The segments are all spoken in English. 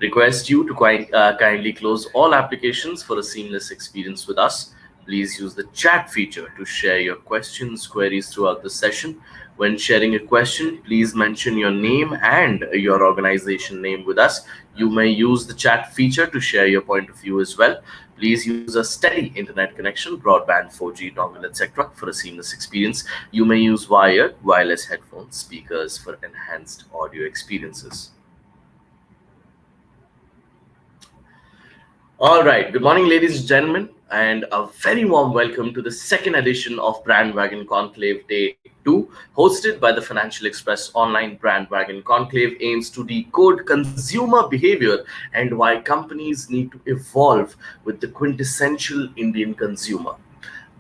Request you to kindly close all applications for a seamless experience with us. Please use the chat feature to share your questions, queries throughout the session. When sharing a question, please mention your name and your organization name with us. You may use the chat feature to share your point of view as well. Please use a steady internet connection, broadband, 4G, dongle, etc. for a seamless experience. You may use wired, wireless headphones, speakers for enhanced audio experiences. All right. Good morning, ladies and gentlemen, and a very warm welcome to the second edition of BrandWagon Conclave Day 2, hosted by the Financial Express online. BrandWagon Conclave aims to decode consumer behavior and why companies need to evolve with the quintessential Indian consumer.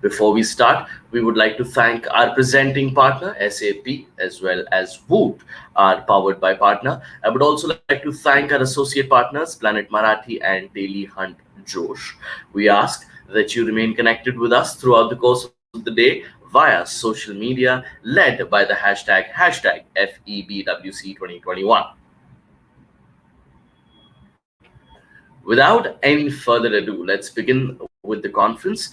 Before we start, we would like to thank our presenting partner, SAP, as well as Woot, our powered by partner. I would also like to thank our associate partners, Planet Marathi and Daily Hunt Josh. We ask that you remain connected with us throughout the course of the day via social media led by the hashtag FEBWC 2021. Without any further ado, let's begin with the conference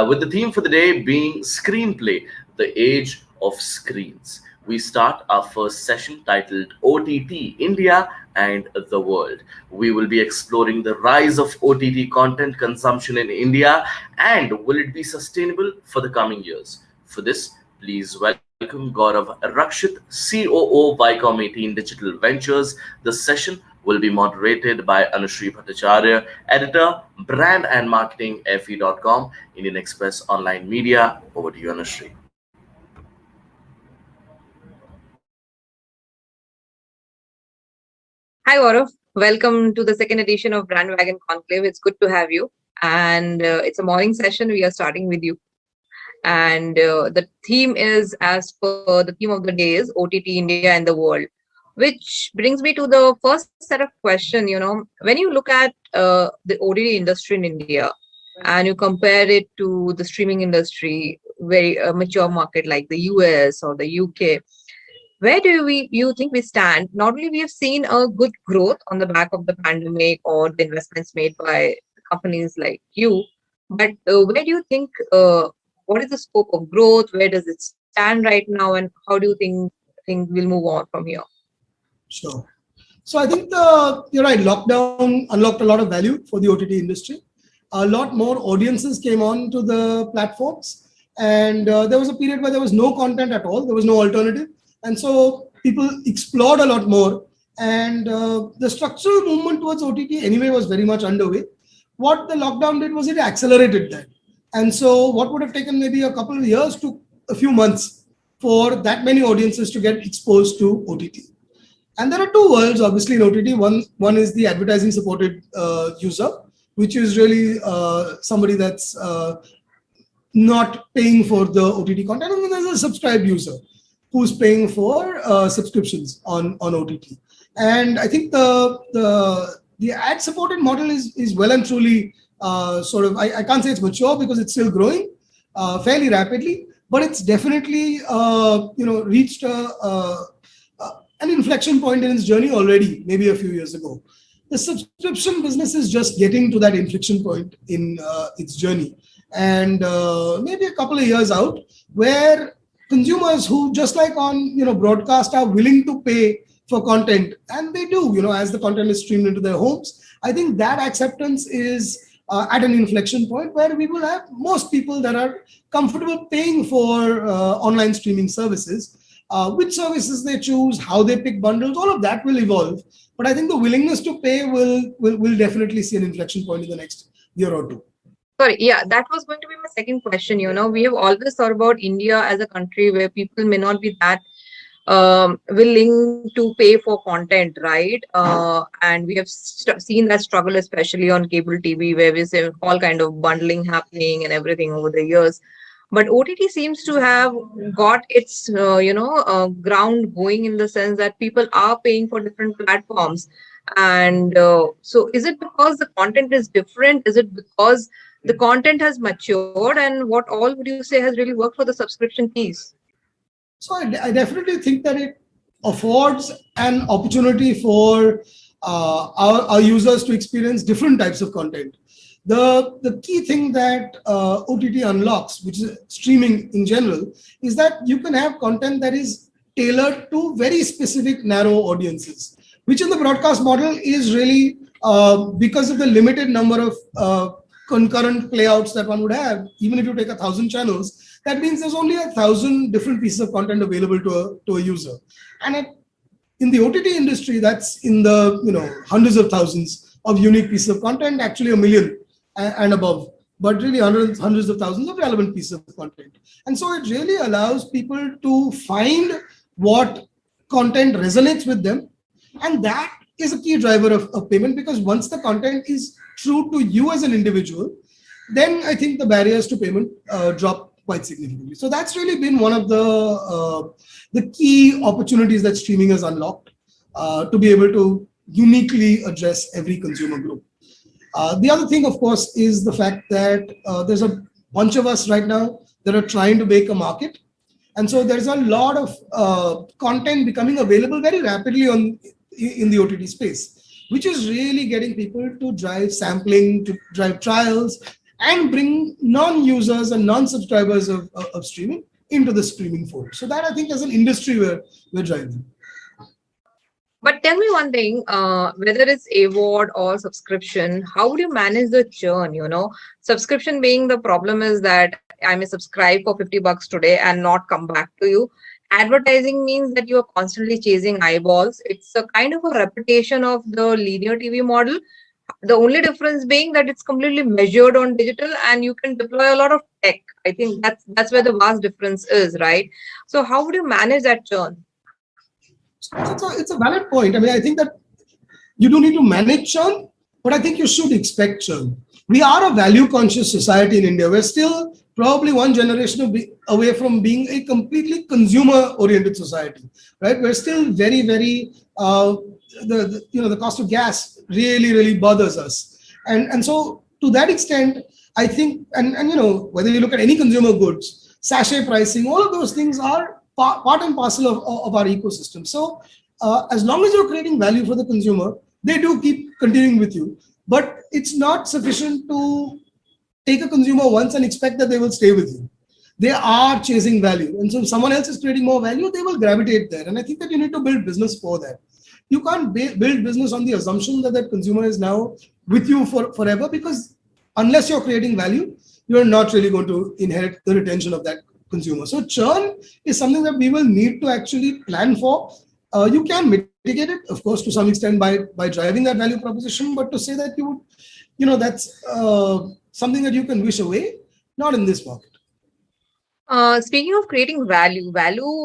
with the theme for the day being Screenplay, the Age of Screens. We start our first session titled OTT India and the World. We will be exploring the rise of OTT content consumption in India and will it be sustainable for the coming years. For this, please welcome Gaurav Rakshit, COO Vicom 18 Digital Ventures. The session will be moderated by Anushri Bhattacharya, editor, brand and marketing, fe.com, Indian Express Online Media. Over to you, Anushri. Hi, Gaurav. Welcome to the second edition of BrandWagon Conclave. It's good to have you. And it's a morning session. We are starting with you. And the theme is, as per the theme of the day, is OTT India and the world, which brings me to the first set of question. When you look at the OTT industry in India and you compare it to the streaming industry, very mature market like the US or the UK, where do you think we stand? Not only we have seen a good growth on the back of the pandemic or the investments made by companies like you, but where do you think, what is the scope of growth? Where does it stand right now? And how do you think things will move on from here? Sure. So I think you're right. Lockdown unlocked a lot of value for the OTT industry. A lot more audiences came on to the platforms, and there was a period where there was no content at all. There was no alternative, and so people explored a lot more. And the structural movement towards OTT anyway was very much underway. What the lockdown did was it accelerated that. And so what would have taken maybe a couple of years to a few months for that many audiences to get exposed to OTT. And there are two worlds, obviously, in OTT. One is the advertising supported user, which is really somebody that's not paying for the OTT content. And then there's a subscribed user who's paying for subscriptions on OTT. And I think the ad supported model is well and truly I can't say it's mature because it's still growing fairly rapidly, but it's definitely reached an inflection point in its journey already, maybe a few years ago. The subscription business is just getting to that inflection point in its journey, and maybe a couple of years out, where consumers who, just like on broadcast, are willing to pay for content, and they do, as the content is streamed into their homes. I think that acceptance is at an inflection point where we will have most people that are comfortable paying for online streaming services. Which services they choose, how they pick bundles, all of that will evolve. But I think the willingness to pay will definitely see an inflection point in the next year or two. Sorry, yeah, that was going to be my second question. We have always thought about India as a country where people may not be that willing to pay for content, right? And we have seen that struggle, especially on cable TV, where we see all kind of bundling happening and everything over the years. But OTT seems to have got its, ground going, in the sense that people are paying for different platforms. And so is it because the content is different? Is it because the content has matured? And what all would you say has really worked for the subscription piece? So I definitely think that it affords an opportunity for our users to experience different types of content. The key thing that OTT unlocks, which is streaming in general, is that you can have content that is tailored to very specific narrow audiences, which in the broadcast model is really because of the limited number of concurrent playouts that one would have. Even if you take 1,000 channels, that means there's only 1,000 different pieces of content available to a user. And in the OTT industry, that's in the hundreds of thousands of unique pieces of content, actually 1 million and above, but really hundreds of thousands of relevant pieces of content. And so it really allows people to find what content resonates with them. And that is a key driver of payment, because once the content is true to you as an individual, then I think the barriers to payment drop quite significantly. So that's really been one of the key opportunities that streaming has unlocked to be able to uniquely address every consumer group. The other thing, of course, is the fact that there's a bunch of us right now that are trying to make a market. And so there's a lot of content becoming available very rapidly in the OTT space, which is really getting people to drive sampling, to drive trials, and bring non-users and non-subscribers of streaming into the streaming fold. So that, I think, as an industry, we're driving. But tell me one thing, whether it's AVOD or subscription, how would you manage the churn? Subscription being the problem is that I may subscribe for $50 today and not come back to you. Advertising means that you are constantly chasing eyeballs. It's a kind of a repetition of the linear TV model. The only difference being that it's completely measured on digital and you can deploy a lot of tech. I think that's where the vast difference is, right? So how would you manage that churn? It's a valid point. I mean, I think that you do need to manage churn, but I think you should expect churn. We are a value-conscious society in India. We're still probably one generation away from being a completely consumer-oriented society, right? We're still very, very the cost of gas really bothers us, and so to that extent, I think, and whether you look at any consumer goods, sachet pricing, all of those things are part and parcel of our ecosystem. So as long as you're creating value for the consumer, they do keep continuing with you. But it's not sufficient to take a consumer once and expect that they will stay with you. They are chasing value. And so if someone else is creating more value, they will gravitate there. And I think that you need to build business for that. You can't build business on the assumption that consumer is now with you forever, because unless you're creating value, you're not really going to inherit the retention of that consumer. So churn is something that we will need to actually plan for. You can mitigate it, of course, to some extent by driving that value proposition, but to say that that's something that you can wish away, not in this market. Speaking of creating value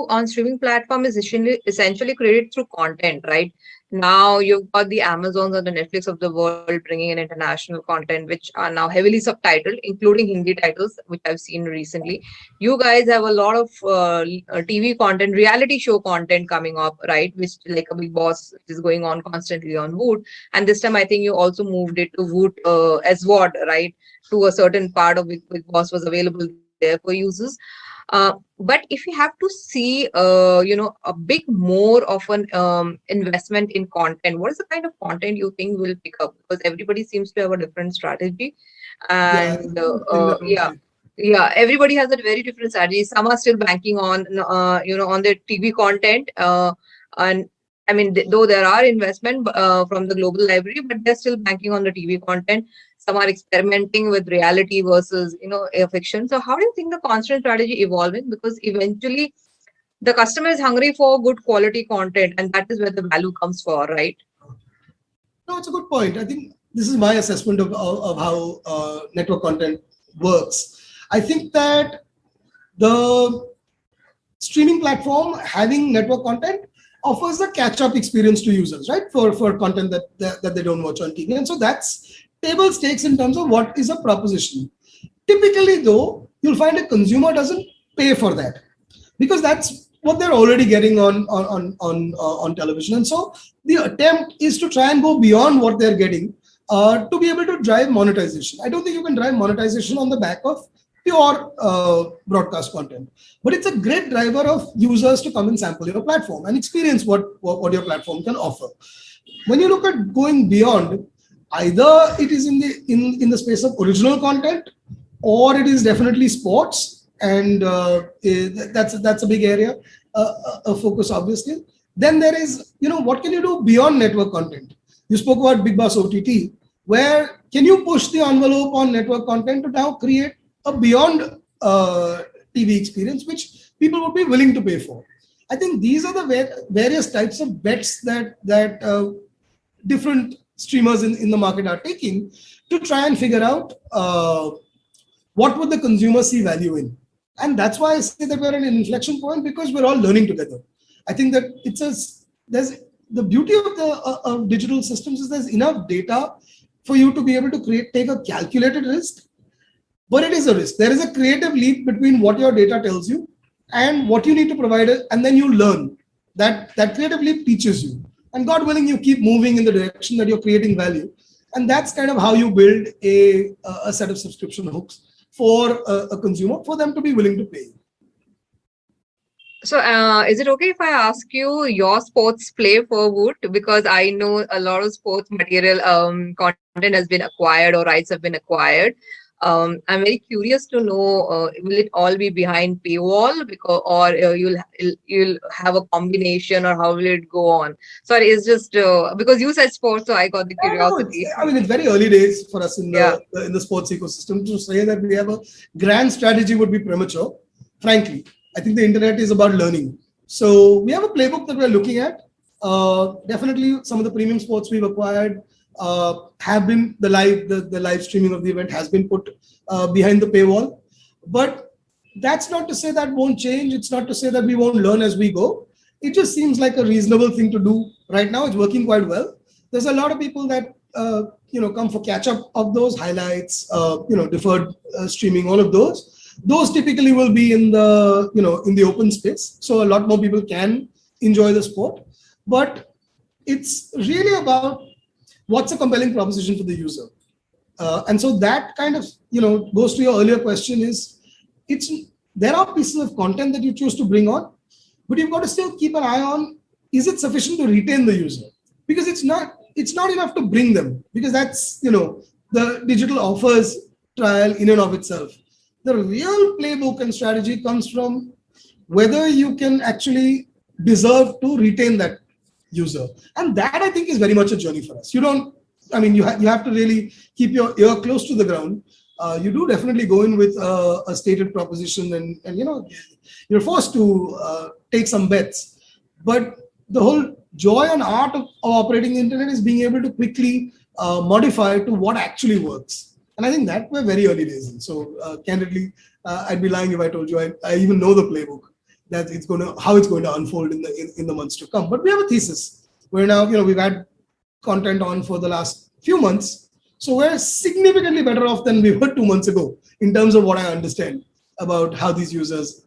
on streaming platform is essentially created through content, right? Now you've got the Amazons and the Netflix of the world bringing in international content, which are now heavily subtitled, including Hindi titles, which I've seen recently. You guys have a lot of TV content, reality show content coming up, right? Which, like a Big Boss, which is going on constantly on Voot. And this time, I think you also moved it to Voot as VOD, right? To a certain part of Big Boss was available there for users. But if you have to see, a big more of an investment in content, what is the kind of content you think will pick up? Because everybody seems to have a different strategy, and everybody has a very different strategy. Some are still banking on, on their TV content, and I mean, though there are investment from the global library, but they're still banking on the TV content. Some are experimenting with reality versus, fiction. So how do you think the content strategy evolving? Because eventually the customer is hungry for good quality content, and that is where the value comes for, right? No, it's a good point. I think this is my assessment of how network content works. I think that the streaming platform having network content offers a catch-up experience to users, right? For content that they don't watch on TV. And so that's table stakes in terms of what is a proposition. Typically, though, you'll find a consumer doesn't pay for that because that's what they're already getting on television. And so the attempt is to try and go beyond what they're getting to be able to drive monetization. I don't think you can drive monetization on the back of pure broadcast content, but it's a great driver of users to come and sample your platform and experience what your platform can offer. when you look at going beyond, either it is in the space of original content, or it is definitely sports, and that's a big area of focus, obviously. Then there is, what can you do beyond network content? You spoke about Big Boss OTT, where can you push the envelope on network content to now create a beyond TV experience, which people would be willing to pay for. I think these are the various types of bets that different streamers in the market are taking to try and figure out what would the consumer see value in. And that's why I say that we're at an inflection point, because we're all learning together. I think that there's the beauty of the digital systems is there's enough data for you to be able to take a calculated risk, but it is a risk. There is a creative leap between what your data tells you and what you need to provide it, and then you learn. That creative leap teaches you. And God willing, you keep moving in the direction that you're creating value. And that's kind of how you build a set of subscription hooks for a consumer, for them to be willing to pay. So is it okay if I ask you your sports play forward? Because I know a lot of sports material content has been acquired or rights have been acquired. I'm very curious to know, will it all be behind paywall, or you'll have a combination, or how will it go on? Sorry, it's just because you said sports, so I got the curiosity. It's very early days for us in the sports ecosystem. To say that we have a grand strategy would be premature, frankly. I think the internet is about learning. So we have a playbook that we're looking at. Definitely some of the premium sports we've acquired have been the live streaming of the event has been put behind the paywall. But that's not to say that won't change. It's not to say that we won't learn as we go. It just seems like a reasonable thing to do right now. It's working quite well. There's a lot of people that come for catch up of those highlights, deferred streaming, all of those. Those typically will be in the open space, so a lot more people can enjoy the sport. But it's really about what's a compelling proposition for the user, and so that kind of goes to your earlier question. There are pieces of content that you choose to bring on, but you've got to still keep an eye on, is it sufficient to retain the user? Because it's not enough to bring them, because that's the digital offers trial in and of itself. The real playbook and strategy comes from whether you can actually deserve to retain that user. And that, I think, is very much a journey for us. You have to really keep your ear close to the ground. You do definitely go in with a stated proposition, and you're forced to take some bets. But the whole joy and art of operating the internet is being able to quickly modify to what actually works. And I think that we're very early days in. So candidly, I'd be lying if I told you I even know the playbook, that how it's going to unfold in the months to come. But we have a thesis where now we've had content on for the last few months, so we're significantly better off than we were 2 months ago in terms of what I understand about how these users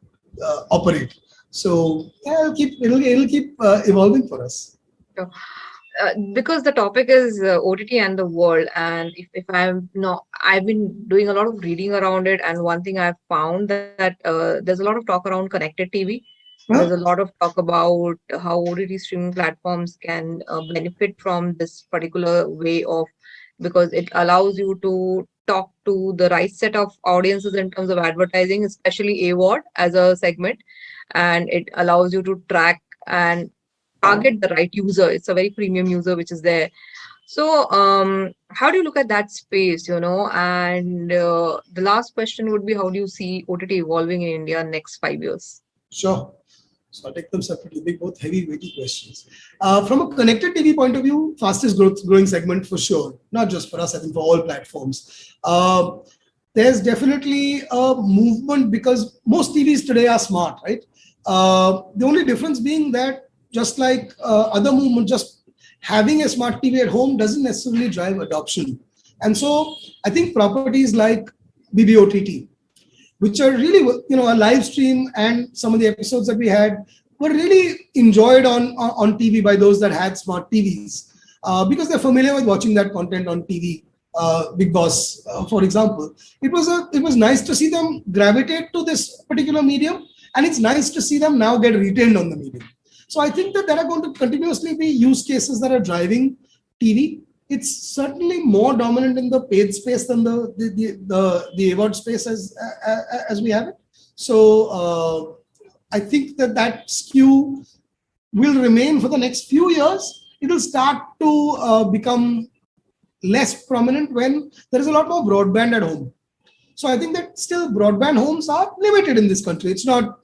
operate. So it'll keep evolving for us. Sure. Because the topic is OTT and the world, and if I've been doing a lot of reading around it, and one thing I've found that there's a lot of talk around connected TV. There's a lot of talk about how OTT streaming platforms can benefit from this particular way of, because it allows you to talk to the right set of audiences in terms of advertising, especially AVOD as a segment, and it allows you to track and target the right user. It's a very premium user which is there. So how do you look at that space, and the last question would be, how do you see OTT evolving in India next 5 years? Sure. So I'll take them separately. They're both heavy, weighty questions. From a connected TV point of view, fastest growing segment for sure. Not just for us, I think for all platforms. There's definitely a movement, because most TVs today are smart, right? The only difference being that, just like other movements, just having a smart TV at home doesn't necessarily drive adoption. And so I think properties like BBOTT, which are really, a live stream, and some of the episodes that we had were really enjoyed on TV by those that had smart TVs, because they're familiar with watching that content on TV. Big Boss, for example, it was nice to see them gravitate to this particular medium, and it's nice to see them now get retained on the medium. So I think that there are going to continuously be use cases that are driving TV. It's certainly more dominant in the paid space than the AVOD space as we have it. So I think that skew will remain for the next few years. It will start to become less prominent when there is a lot more broadband at home. So I think that still broadband homes are limited in this country. It's not,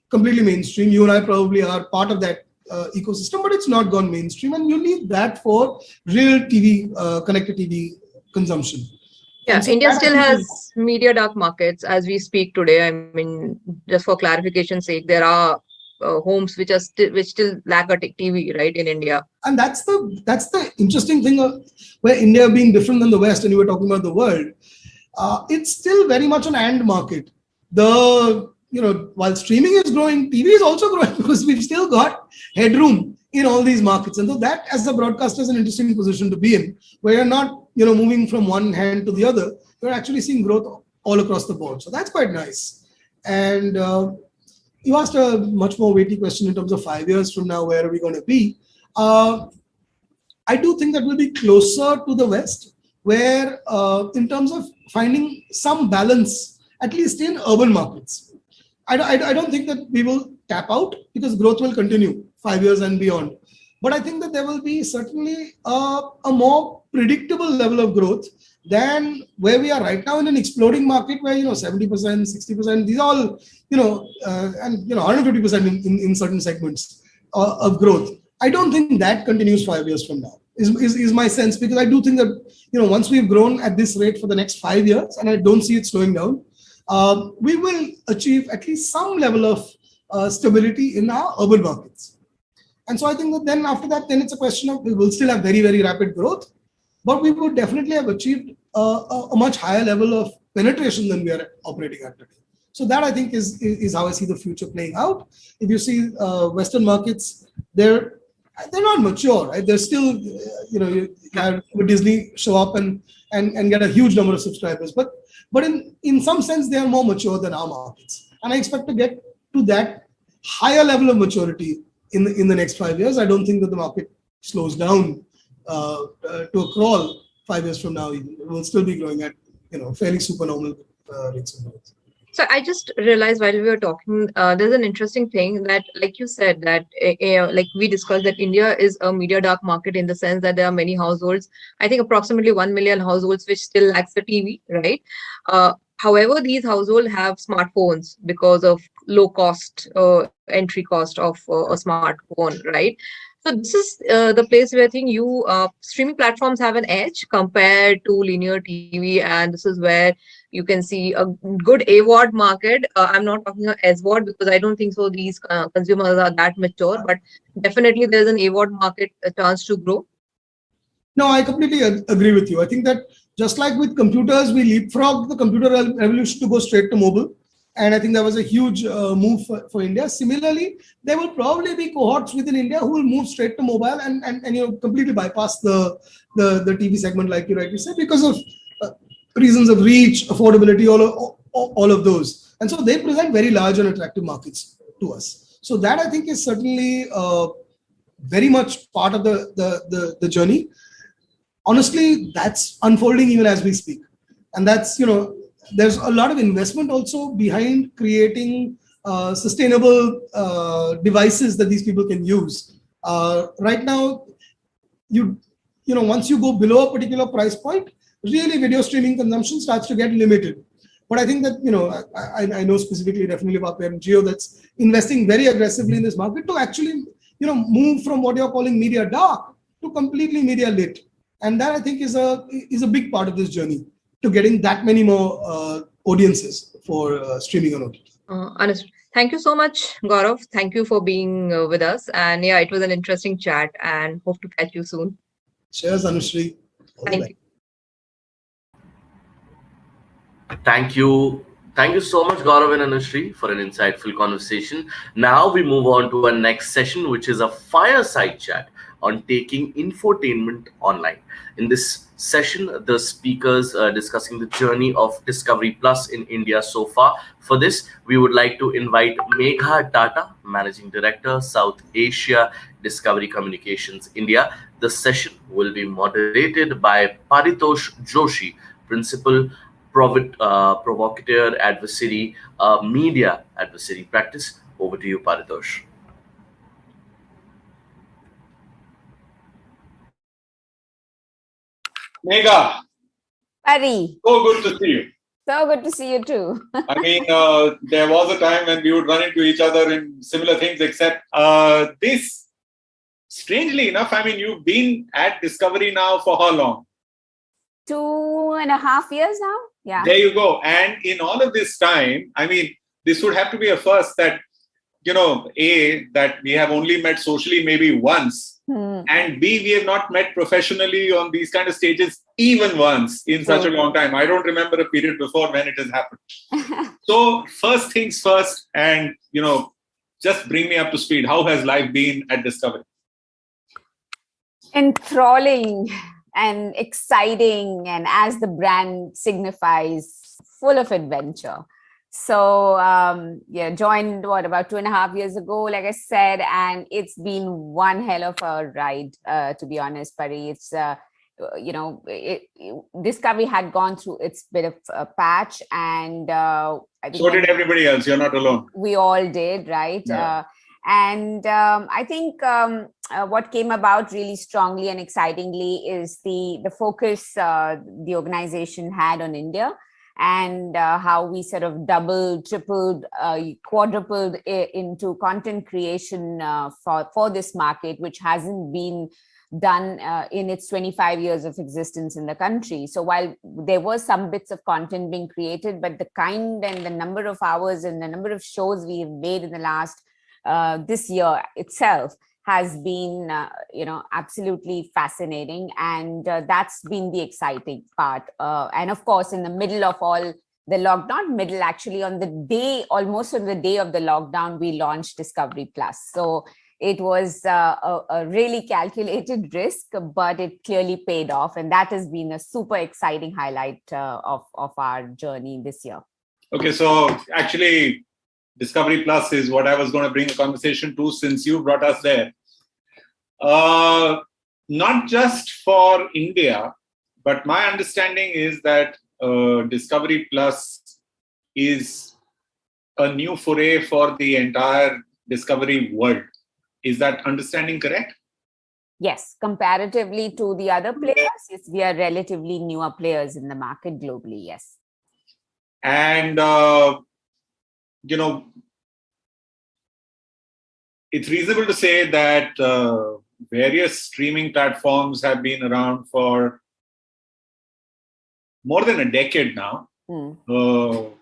completely mainstream. You and I probably are part of that ecosystem, but it's not gone mainstream, and you need that for real TV, connected TV consumption. Yeah, So India that still I think has media dark markets as we speak today. I mean, just for clarification's sake, there are homes which still lack a TV, right, in India. And that's the interesting thing where India being different than the West, and you were talking about the world. It's still very much an and market. While streaming is growing, TV is also growing because we've still got headroom in all these markets. And so that, as a broadcaster, is an interesting position to be in, where you're not, moving from one hand to the other. You're actually seeing growth all across the board. So that's quite nice. And you asked a much more weighty question in terms of 5 years from now, where are we going to be? I do think that we'll be closer to the West, where in terms of finding some balance, at least in urban markets. I don't think that we will tap out, because growth will continue 5 years and beyond. But I think that there will be certainly a more predictable level of growth than where we are right now in an exploding market where, 70%, 60%, these are all, and 150% in certain segments of growth. I don't think that continues 5 years from now, is my sense, because I do think that, once we've grown at this rate for the next 5 years, and I don't see it slowing down, we will achieve at least some level of stability in our urban markets. And so I think that then after that, then it's a question of, we will still have very, very rapid growth, but we would definitely have achieved a much higher level of penetration than we are operating at today. So that, I think, is how I see the future playing out. If you see Western markets, they're not mature, right? They're still, you have Disney show up and get a huge number of subscribers. But in some sense, they are more mature than our markets. And I expect to get to that higher level of maturity in the next 5 years. I don't think that the market slows down to a crawl 5 years from now. It will still be growing at, fairly supernormal rates of growth. So I just realized while we were talking, there's an interesting thing that, like you said, that like we discussed, that India is a media dark market in the sense that there are many households, I think approximately 1 million households, which still lacks the TV, right? However, these households have smartphones because of low cost entry cost of a smartphone, right? So this is the place where I think streaming platforms have an edge compared to linear TV, and this is where you can see a good AVOD market. I'm not talking about SVOD because I don't think so. These consumers are that mature, but definitely there's an AVOD market, a chance to grow. No, I completely agree with you. I think that just like with computers, we leapfrogged the computer revolution to go straight to mobile. And I think that was a huge move for India. Similarly, there will probably be cohorts within India who will move straight to mobile and completely bypass the TV segment, like you rightly said, because of reasons of reach, affordability, all of those. And so they present very large and attractive markets to us. So that, I think, is certainly very much part of the journey. Honestly, that's unfolding even as we speak. And that's, there's a lot of investment also behind creating sustainable devices that these people can use. Right now, once you go below a particular price point, really video streaming consumption starts to get limited. But I think that, I know specifically definitely about parent Jio that's investing very aggressively in this market to actually, move from what you're calling media dark to completely media lit. And that, I think, is a big part of this journey to getting that many more audiences for streaming on OTT. Understood. Thank you so much, Gaurav. Thank you for being with us. And yeah, it was an interesting chat, and hope to catch you soon. Cheers, Anushri. Thank you. Thank you. Thank you so much, Gaurav and Anushri, for an insightful conversation. Now we move on to our next session, which is a fireside chat on taking infotainment online. In this session, the speakers are discussing the journey of Discovery Plus in India so far. For this, we would like to invite Megha Tata, Managing Director, South Asia Discovery Communications India. The session will be moderated by Paritosh Joshi, Principal Provocateur Adversary, Media Adversary Practice. Over to you, Paritosh. Megha, Pari, so good to see you. so good to see you too. I mean, there was a time when we would run into each other in similar things, except this, strangely enough, I mean, you've been at Discovery now for how long? 2.5 years now. Yeah. There you go. And in all of this time, I mean, this would have to be a first that, you know, A, that we have only met socially maybe once. And B, we have not met professionally on these kind of stages even once in such a long time. I don't remember a period before when it has happened. So first things first, and, you know, just bring me up to speed. How has life been at Discovery? Enthralling and exciting, and as the brand signifies, full of adventure. So yeah, joined about 2.5 years ago, like I said, and it's been one hell of a ride, to be honest, Pari. It's you know, Discovery had gone through its bit of a patch, and I think so did everybody else. You're not alone. We all did, right? Yeah. I think what came about really strongly and excitingly is the focus the organization had on India, and how we sort of doubled, tripled, quadrupled into content creation for this market, which hasn't been done in its 25 years of existence in the country. So while there were some bits of content being created, but the kind and the number of hours and the number of shows we have made in the last this year itself has been, you know, absolutely fascinating. And that's been the exciting part. And of course, in the middle of all the lockdown, actually on the day, almost on the day of the lockdown, we launched Discovery Plus. So it was a really calculated risk, but it clearly paid off. And that has been a super exciting highlight of our journey this year. Okay, so actually, Discovery Plus is what I was going to bring a conversation to, since you brought us there. Not just for India, but my understanding is that Discovery Plus is a new foray for the entire Discovery world. Is that understanding correct? Yes, comparatively to the other players, yes, we are relatively newer players in the market globally, yes. And you know, it's reasonable to say that various streaming platforms have been around for more than a decade now. You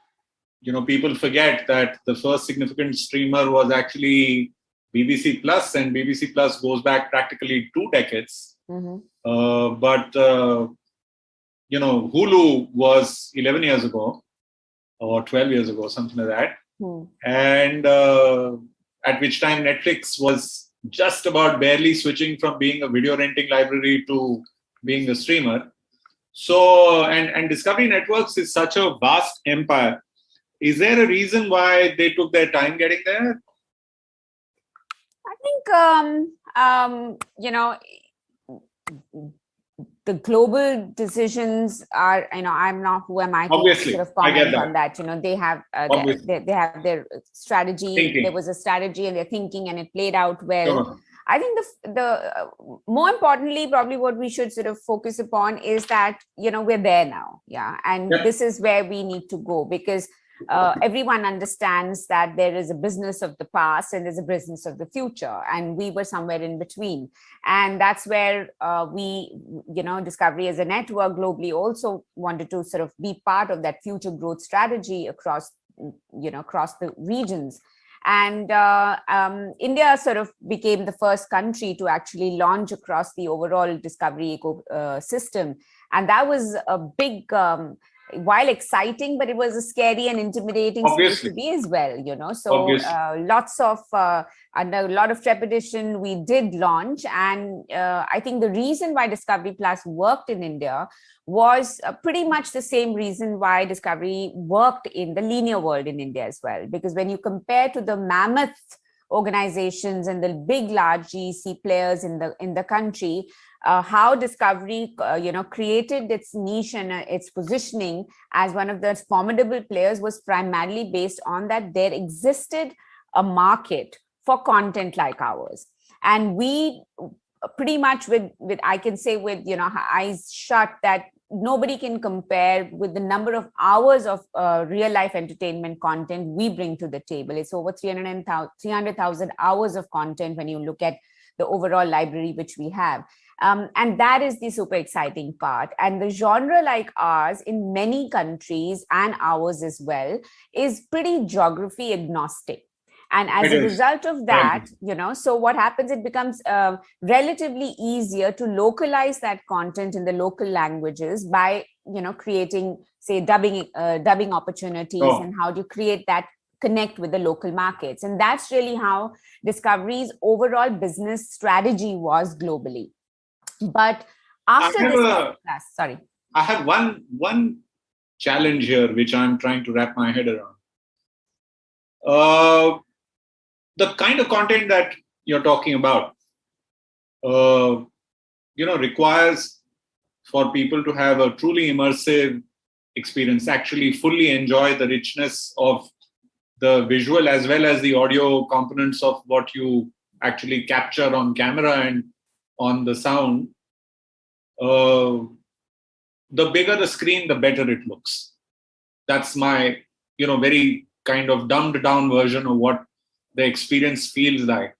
know, people forget that the first significant streamer was actually BBC Plus, and BBC Plus goes back practically 2 decades. But you know, Hulu was 11 years ago or 12 years ago, something like that. And at which time Netflix was just about barely switching from being a video renting library to being a streamer. So, and Discovery Networks is such a vast empire. Is there a reason why they took their time getting there? I think, you know, the global decisions are, you know, I'm not, who am I to sort of comment on that? You know, they have they have their strategy. Thinking. There was a strategy and their thinking, and it played out well. Sure. I think the more importantly, probably what we should sort of focus upon is that, you know, we're there now. Yeah. And this is where we need to go, because everyone understands that there is a business of the past and there's a business of the future, and we were somewhere in between. And that's where we, you know, Discovery as a network globally also wanted to sort of be part of that future growth strategy across, you know, across the regions. And India sort of became the first country to actually launch across the overall Discovery ecosystem. And that was a big while exciting, but it was a scary and intimidating space to be as well, So lots of, under a lot of trepidation, we did launch. And I think the reason why Discovery Plus worked in India was pretty much the same reason why Discovery worked in the linear world in India as well. Because when you compare to the mammoth organizations and the big, large GEC players in the country, how Discovery, created its niche and its positioning as one of the formidable players was primarily based on that there existed a market for content like ours. And we pretty much with I can say with, eyes shut, that nobody can compare with the number of hours of real life entertainment content we bring to the table. It's over 300,000 hours of content when you look at the overall library which we have. And that is the super exciting part. And the genre like ours in many countries and ours as well is pretty geography agnostic. And as a result of that, so what happens, it becomes relatively easier to localize that content in the local languages by, creating, say, dubbing opportunities and how do you create that connect with the local markets. And that's really how Discovery's overall business strategy was globally. But after I have one challenge here, which I'm trying to wrap my head around. The kind of content that you're talking about, requires for people to have a truly immersive experience, actually fully enjoy the richness of the visual as well as the audio components of what you actually capture on camera and on the sound. The bigger the screen, the better it looks. That's my, very kind of dumbed down version of what the experience feels like.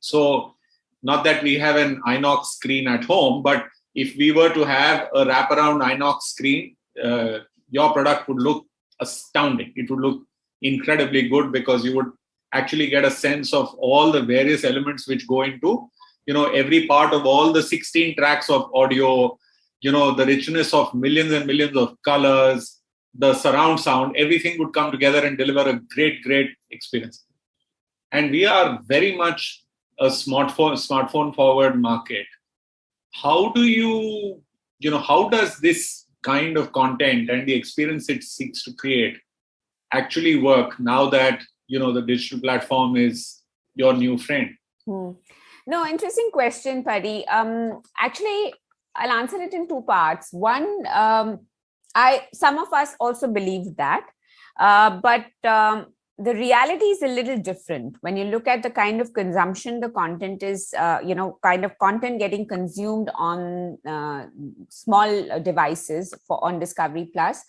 So, not that we have an Inox screen at home, but if we were to have a wraparound Inox screen, your product would look astounding. It would look incredibly good because you would actually get a sense of all the various elements which go into, every part of all the 16 tracks of audio, the richness of millions and millions of colors, the surround sound, everything would come together and deliver a great, great experience. And we are very much a smartphone forward market. How do you, how does this kind of content and the experience it seeks to create actually work now that, the digital platform is your new friend? No, interesting question, Paddy. Actually, I'll answer it in two parts. One, some of us also believe that, but the reality is a little different. When you look at the kind of consumption the content is, kind of content getting consumed on small devices on Discovery Plus,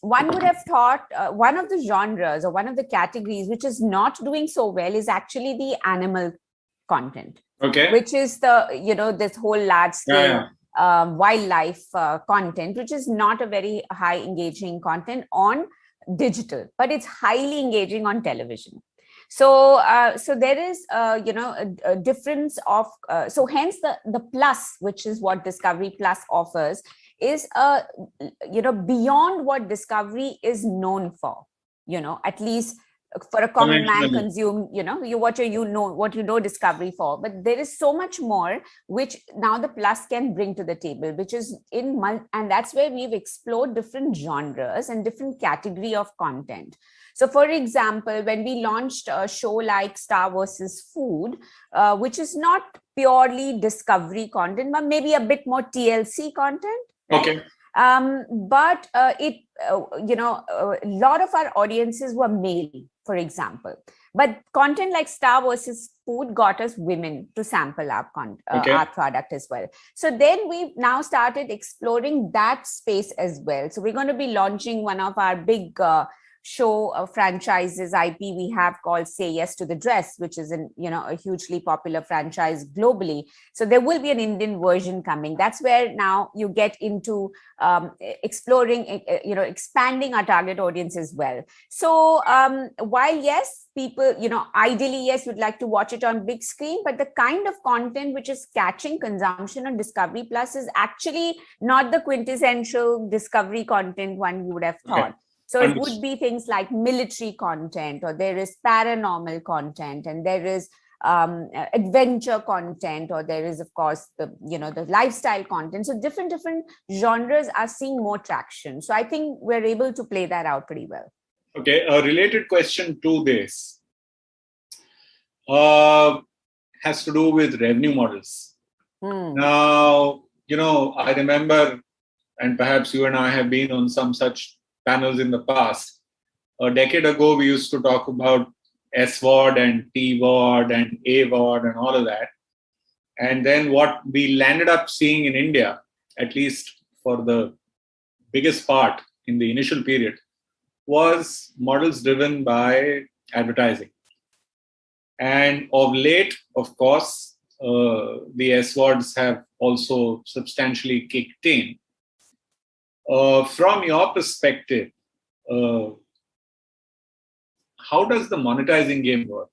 one would have thought one of the genres or one of the categories which is not doing so well is actually the animal content. Okay. Which is the, this whole large scale wildlife content, which is not a very high engaging content on digital, but it's highly engaging on television. So, so there is, a difference of, so hence the plus, which is what Discovery Plus offers, is, beyond what Discovery is known for, at least for a common man consume, what you know Discovery for. But there is so much more which now the Plus can bring to the table, which is and that's where we've explored different genres and different category of content. So, for example, when we launched a show like Star vs. Food, which is not purely Discovery content, but maybe a bit more TLC content. Okay. But a lot of our audiences were male, for example. But content like Star vs. Food got us women to sample our product as well. So then we've now started exploring that space as well. So we're going to be launching one of our big show franchises IP we have called Say Yes to the Dress, which is a hugely popular franchise globally. So there will be an Indian version coming. That's where now you get into exploring, expanding our target audience as well. So while yes, people, ideally, yes, would like to watch it on big screen, but the kind of content which is catching consumption on Discovery Plus is actually not the quintessential Discovery content one would have thought. Okay. So it would be things like military content, or there is paranormal content, and there is adventure content, or there is, of course, the lifestyle content. So different genres are seeing more traction. So I think we're able to play that out pretty well. Okay, a related question to this has to do with revenue models. Now, I remember, and perhaps you and I have been on some such panels in the past. A decade ago, we used to talk about SVOD and TVOD and AVOD and all of that. And then what we landed up seeing in India, at least for the biggest part in the initial period, was models driven by advertising. And of late, of course, the SVODs have also substantially kicked in. From your perspective, how does the monetizing game work?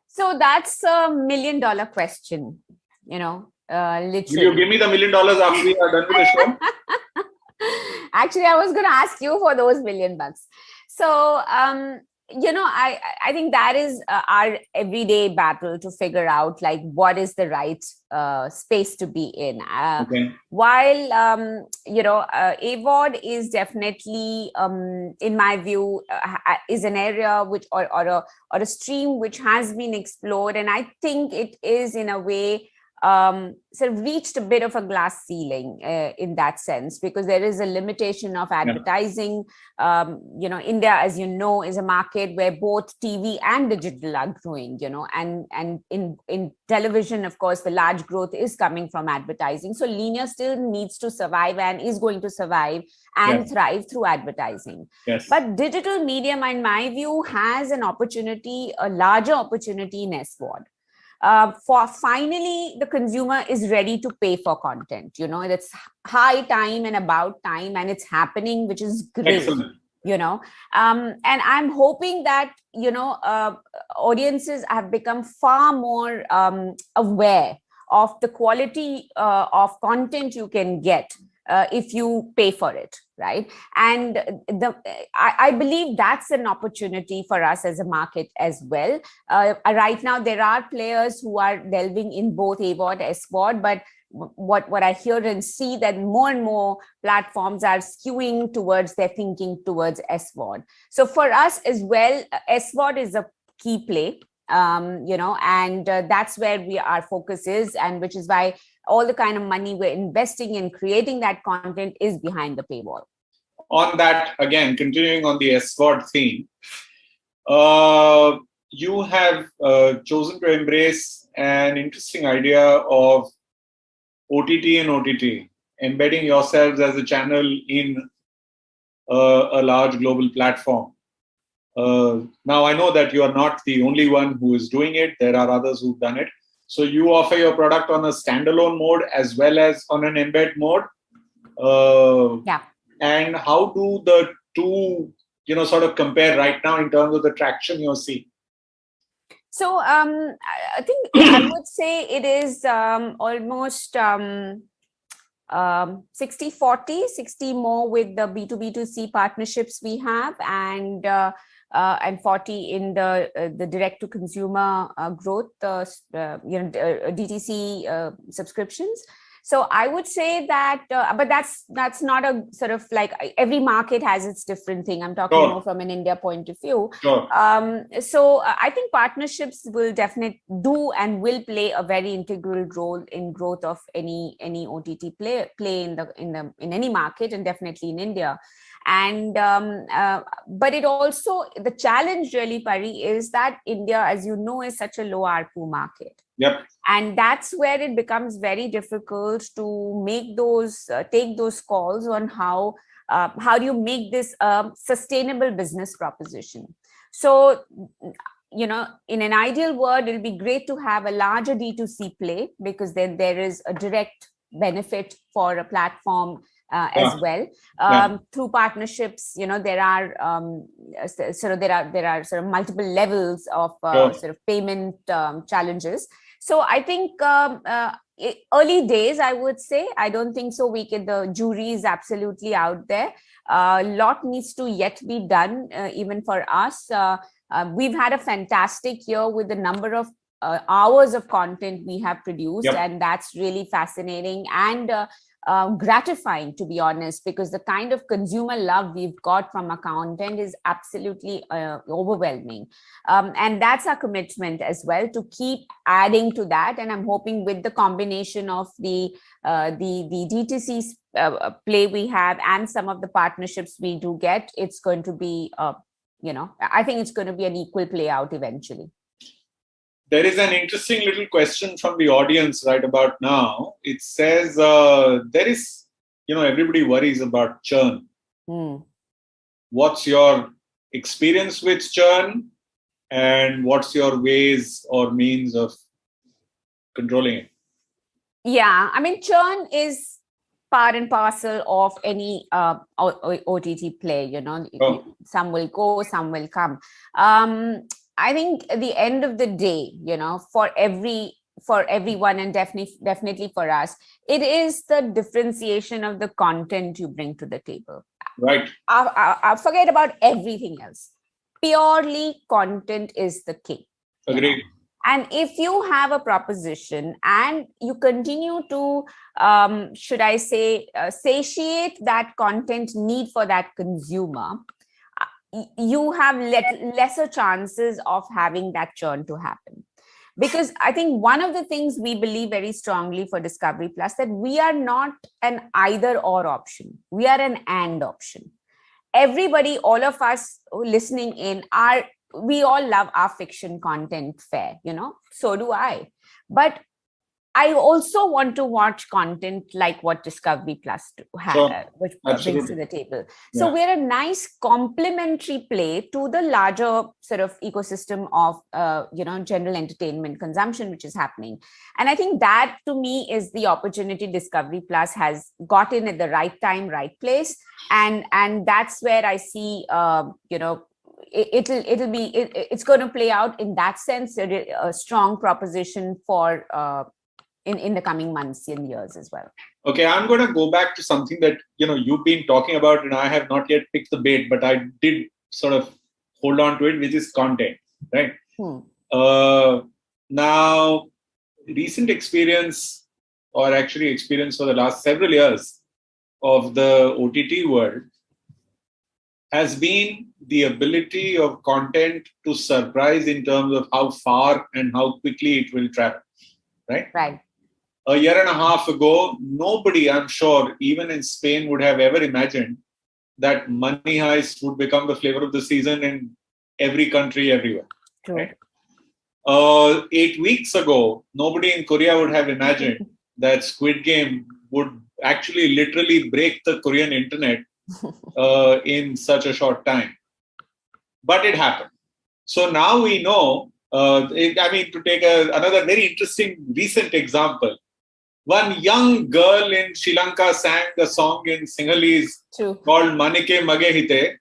So that's $1 million question, literally. Will you give me the $1 million after we are done with the show? Actually, I was going to ask you for those $1 million. So, I think that is our everyday battle to figure out like what is the right space to be in. Okay. While AVOD is definitely, in my view, is an area which or a stream which has been explored, and I think it is in a way sort of reached a bit of a glass ceiling in that sense, because there is a limitation of advertising. India, as you know, is a market where both TV and digital are growing, and in television, of course, the large growth is coming from advertising. So linear still needs to survive and is going to survive and thrive through advertising. Yes. But digital medium, in my view, has an opportunity, a larger opportunity in SVOD. For finally, the consumer is ready to pay for content. It's high time and about time, and it's happening, which is great. Excellent. And I'm hoping that, audiences have become far more aware of the quality of content you can get if you pay for it, right? And I believe that's an opportunity for us as a market as well. Right now, there are players who are delving in both AVOD, SVOD, but what I hear and see that more and more platforms are skewing towards their thinking towards SVOD. So for us as well, SVOD is a key play. And that's where our focus is, and which is why all the kind of money we're investing in creating that content is behind the paywall. On that, again, continuing on the SVOD theme, you have chosen to embrace an interesting idea of OTT and OTT, embedding yourselves as a channel in a large global platform. Now, I know that you are not the only one who is doing it. There are others who've done it. So you offer your product on a standalone mode as well as on an embed mode. And how do the two, sort of compare right now in terms of the traction you're seeing? So I think I would say it is almost 60-40, 60 more with the B2B2C partnerships we have, and 40 in the direct-to-consumer growth, DTC subscriptions. So I would say that, but that's not a sort of like every market has its different thing. I'm talking more from an India point of view. So I think partnerships will definitely do and will play a very integral role in growth of any OTT play in any market, and definitely in India. And but it also, the challenge really, Pari, is that India, as you know, is such a low ARPU market. Yep. And that's where it becomes very difficult to make those take those calls on how how do you make this a sustainable business proposition? So, in an ideal world, it'll be great to have a larger D2C play, because then there is a direct benefit for a platform as well. Through partnerships, there are sort of multiple levels of sort of payment challenges. So I think early days, I would say. I don't think so. The jury is absolutely out there. A lot needs to yet be done, even for us. We've had a fantastic year with the number of hours of content we have produced, and that's really fascinating and gratifying, to be honest, because the kind of consumer love we've got from our content is absolutely overwhelming, and that's our commitment as well, to keep adding to that. And I'm hoping with the combination of the D2C play we have and some of the partnerships we do get, it's going to be I think it's going to be an equal play out eventually. There is an interesting little question from the audience right about now. It says, there is, everybody worries about churn. What's your experience with churn, and what's your ways or means of controlling it? Yeah, I mean, churn is part and parcel of any OTT play, Some will go, some will come. I think at the end of the day, for everyone, and definitely for us, it is the differentiation of the content you bring to the table. Right. I forget about everything else. Purely content is the key. Agreed. And if you have a proposition and you continue to, should I say, satiate that content need for that consumer, you have lesser chances of having that churn to happen. Because I think one of the things we believe very strongly for Discovery Plus, that we are not an either or option. We are an and option. Everybody, all of us listening in, we all love our fiction content fair, so do I. But I also want to watch content like what Discovery Plus which brings to the table. So we're a nice complementary play to the larger sort of ecosystem of, general entertainment consumption, which is happening. And I think that, to me, is the opportunity Discovery Plus has got in at the right time, right place. And that's where I see, it's going to play out in that sense, a strong proposition for in the coming months and years as well. Okay, I'm going to go back to something that you've been talking about, and I have not yet picked the bait, but I did sort of hold on to it, which is content, right? Now, recent experience, or actually experience for the last several years of the OTT world, has been the ability of content to surprise in terms of how far and how quickly it will travel, right? Right. A year and a half ago, nobody, I'm sure, even in Spain, would have ever imagined that Money Heist would become the flavor of the season in every country, everywhere. True. Right? 8 weeks ago, nobody in Korea would have imagined that Squid Game would actually literally break the Korean internet in such a short time. But it happened. So now we know, to take another very interesting recent example, one young girl in Sri Lanka sang a song in Sinhalese called Manike Mage Hite,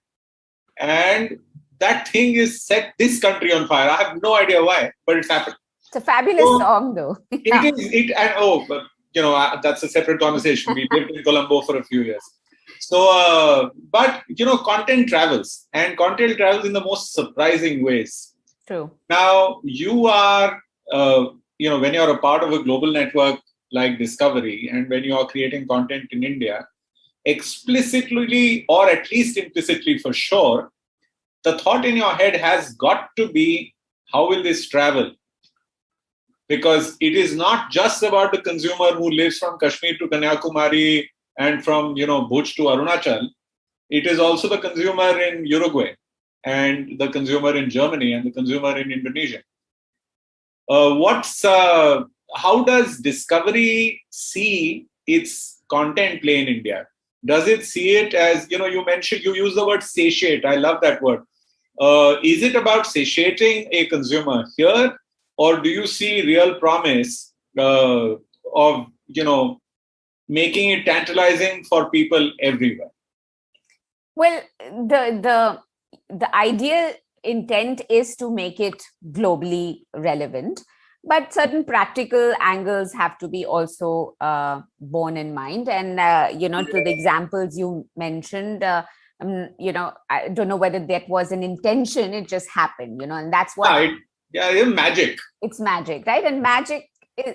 and that thing is set this country on fire. I have no idea why, but it's happened. It's a fabulous song, though. That's a separate conversation. We lived in Colombo for a few years. So, content travels, and content travels in the most surprising ways. True. Now, you are, when you're a part of a global network like Discovery, and when you are creating content in India, explicitly, or at least implicitly for sure, the thought in your head has got to be, how will this travel? Because it is not just about the consumer who lives from Kashmir to Kanyakumari and from, Bhuj to Arunachal. It is also the consumer in Uruguay, and the consumer in Germany, and the consumer in Indonesia. How does Discovery see its content play in India? does it see it as, you use the word satiate. I love that word. Is it about satiating a consumer here, or do you see real promise of, making it tantalizing for people everywhere? Well, the ideal intent is to make it globally relevant, but certain practical angles have to be also borne in mind. And to the examples you mentioned, I don't know whether that was an intention; it just happened, and that's what. It's magic. It's magic, right? And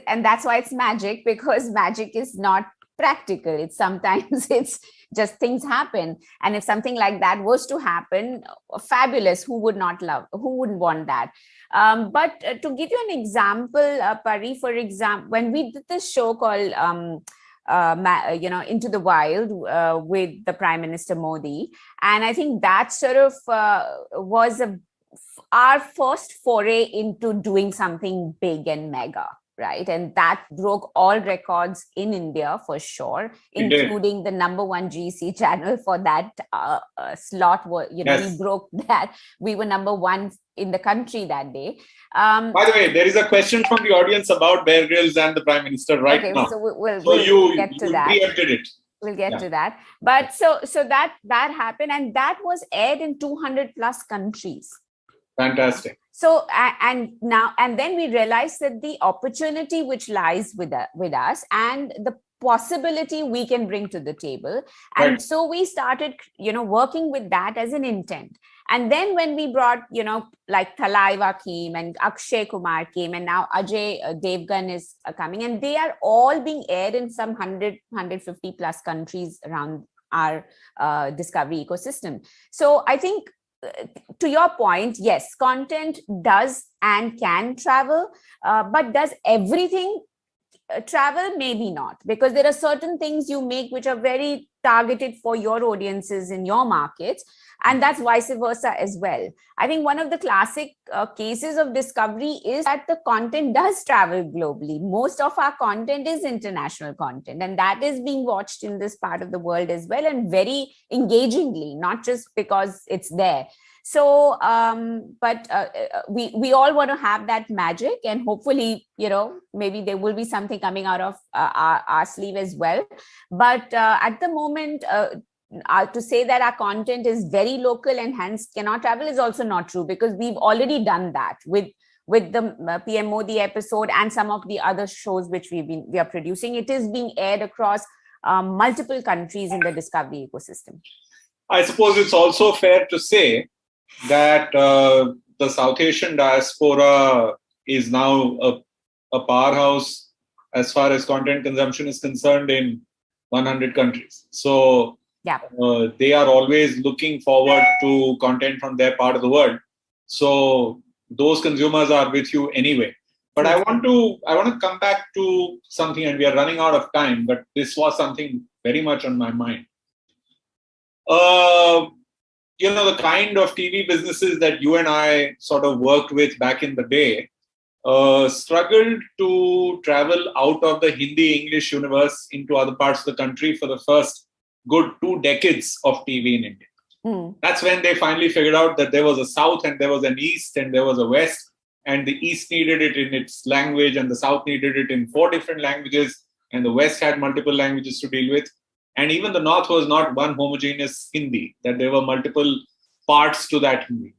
and that's why it's magic, because magic is not practical. It's sometimes it's just things happen, and if something like that was to happen, fabulous. Who wouldn't want that? But to give you an example, Pari, for example, when we did this show called Into the Wild with the Prime Minister Modi, and I think that sort of was our first foray into doing something big and mega. Right. And that broke all records in India for sure, including the #1 GC channel for that slot. Yes. We broke that. We were #1 in the country that day. By the way, there is a question from the audience about Bear Grylls and the Prime Minister right now. So we'll get to that. Preempted it. We'll get to that. But so that happened, and that was aired in 200 plus countries. Fantastic. So, and then we realized that the opportunity which lies with us and the possibility we can bring to the table. And right. So we started, working with that as an intent. And then when we brought, like Thalaiva came and Akshay Kumar came, and now Ajay Devgan is coming, and they are all being aired in some 100, 150 plus countries around our discovery ecosystem. So I think, to your point, yes, content does and can travel, but does everything travel? Maybe not, because there are certain things you make which are very targeted for your audiences in your markets, and that's vice versa as well. I think one of the classic cases of discovery is that the content does travel globally. Most of our content is international content, and that is being watched in this part of the world as well, and very engagingly, not just because it's there. So, but we all want to have that magic, and hopefully, maybe there will be something coming out of our sleeve as well. But at the moment, to say that our content is very local and hence cannot travel is also not true, because we've already done that with the PM Modi episode and some of the other shows which we are producing. It is being aired across multiple countries in the discovery ecosystem. I suppose it's also fair to say that the South Asian diaspora is now a powerhouse as far as content consumption is concerned in 100 countries. So they are always looking forward to content from their part of the world. So those consumers are with you anyway. But I want to come back to something, and we are running out of time, but this was something very much on my mind. The kind of TV businesses that you and I sort of worked with back in the day struggled to travel out of the Hindi-English universe into other parts of the country for the first good 2 decades of TV in India. That's when they finally figured out that there was a South and there was an East and there was a West, and the East needed it in its language and the South needed it in 4 different languages, and the West had multiple languages to deal with. And even the North was not one homogeneous Hindi, that there were multiple parts to that Hindi.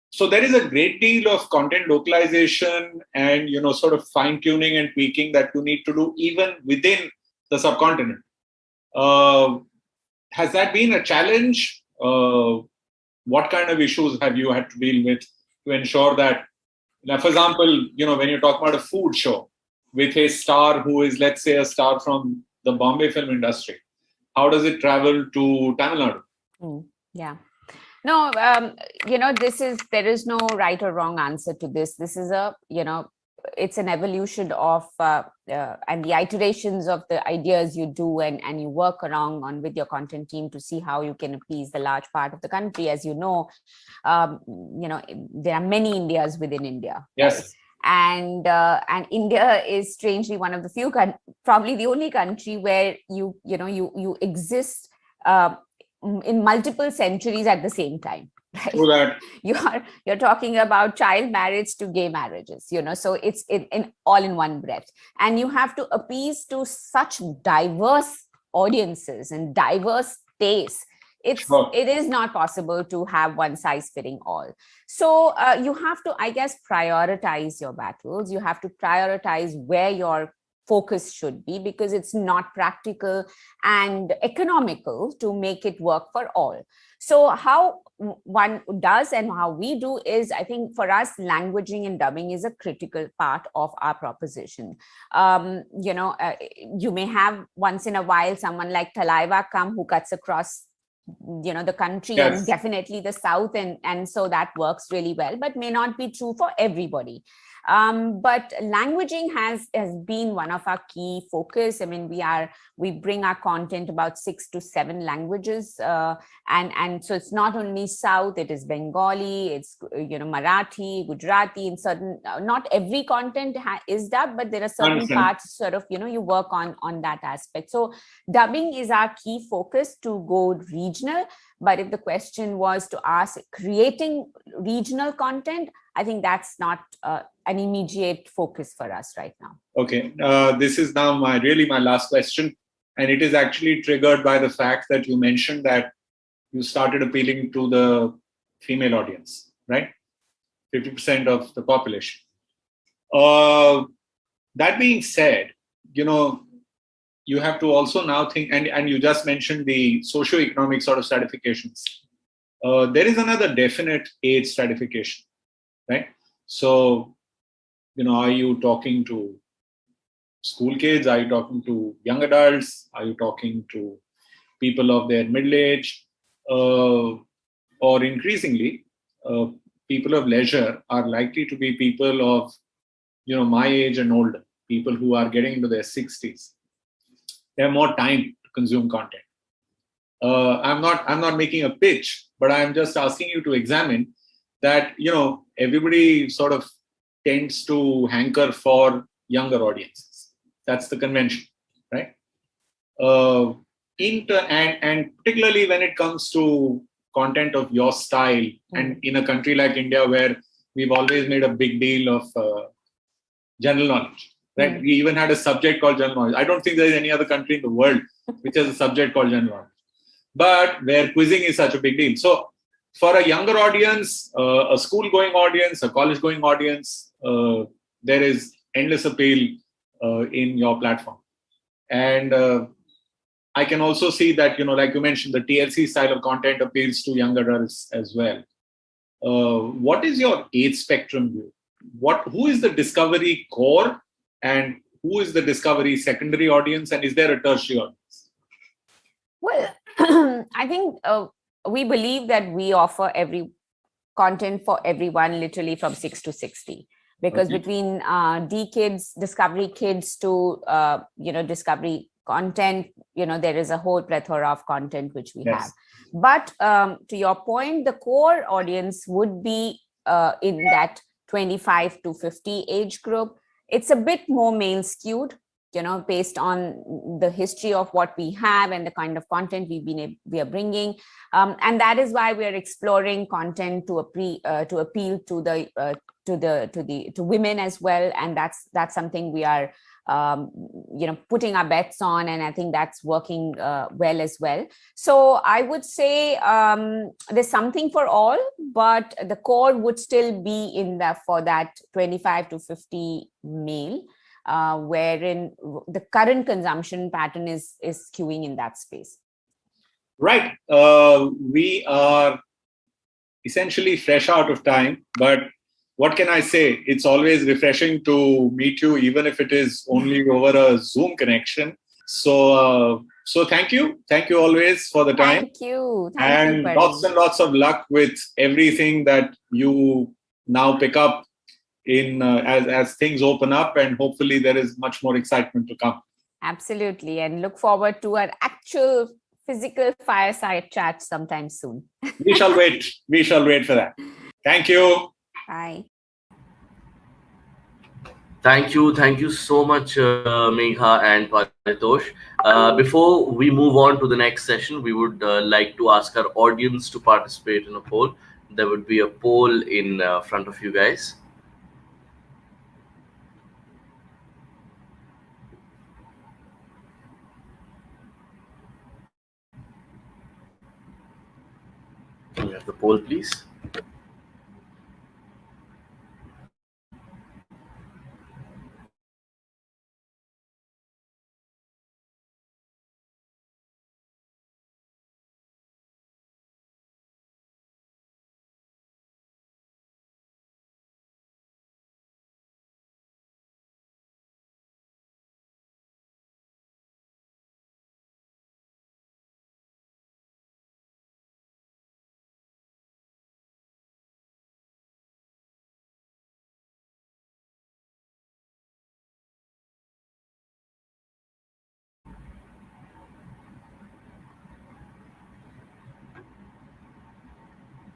So there is a great deal of content localization and, sort of fine tuning and tweaking that you need to do even within the subcontinent. Has that been a challenge? What kind of issues have you had to deal with to ensure that, for example, when you talk about a food show with a star who is, let's say, a star from the Bombay film industry, how does it travel to Tamil Nadu? Yeah. No, there is no right or wrong answer to this. This is it's an evolution of and the iterations of the ideas you do and you work around on with your content team to see how you can appease the large part of the country. As there are many Indias within India. Yes. and India is strangely one of the few, probably the only country where you exist in multiple centuries at the same time. Right? True that. You're talking about child marriage to gay marriages, so it's in all in one breath, and you have to appease to such diverse audiences and diverse tastes. It is not possible to have one size fitting all. So you have to, I guess, prioritize your battles. You have to prioritize where your focus should be, because it's not practical and economical to make it work for all. So how one does and how we do is, I think for us, languaging and dubbing is a critical part of our proposition. You may have once in a while someone like Talaiva come who cuts across the country, yes, and definitely the South, and so that works really well, but may not be true for everybody. But languaging has been one of our key focus. I mean, we bring our content about 6 to 7 languages, and so it's not only South, it is Bengali, it's Marathi, Gujarati. In certain, not every content is dubbed, but there are certain parts sort of you work on that aspect. So dubbing is our key focus to go regional. But if the question was to ask creating regional content, I think that's not an immediate focus for us right now. Okay, this is now my last question, and it is actually triggered by the fact that you mentioned that you started appealing to the female audience, right? 50% of the population. That being said, you have to also now think, and you just mentioned the socioeconomic sort of stratifications. There is another definite age stratification, right? So, are you talking to school kids? Are you talking to young adults? Are you talking to people of their middle age? Or increasingly, people of leisure are likely to be people of, my age and older, people who are getting into their 60s. They have more time to consume content. I'm not making a pitch, but I'm just asking you to examine that, everybody sort of tends to hanker for younger audiences. That's the convention, right? And particularly when it comes to content of your style, and in a country like India where we've always made a big deal of general knowledge, right? We even had a subject called general knowledge. I don't think there is any other country in the world which has a subject called general knowledge, but where quizzing is such a big deal. So for a younger audience, a school-going audience, a college-going audience, there is endless appeal in your platform. And I can also see that, like you mentioned, the TLC style of content appeals to young adults as well. What is your age spectrum view? Who is the discovery core and who is the discovery secondary audience, and is there a tertiary audience? Well, I think we believe that we offer every content for everyone, literally from 6 to 60, because between D kids, discovery kids to discovery content, there is a whole plethora of content which we have. But to your point, the core audience would be in that 25 to 50 age group. It's a bit more male skewed, based on the history of what we have and the kind of content we are bringing, and that is why we are exploring content to appeal to women as well, and that's something we are putting our bets on, and I think that's working well as well. So I would say there's something for all, but the core would still be for that 25 to 50 male. Wherein the current consumption pattern is skewing in that space. Right. We are essentially fresh out of time, but what can I say? It's always refreshing to meet you, even if it is only over a Zoom connection. So thank you. Thank you always for the time. Thank you. And lots and lots of luck with everything that you now pick up as things open up, and hopefully there is much more excitement to come. Absolutely, and look forward to an actual physical fireside chat sometime soon. We shall wait for that. Thank you. Bye. Thank you so much, Megha and Paritosh. Before we move on to the next session, we would like to ask our audience to participate in a poll. There would be a poll in front of you guys. Can we have the poll, please?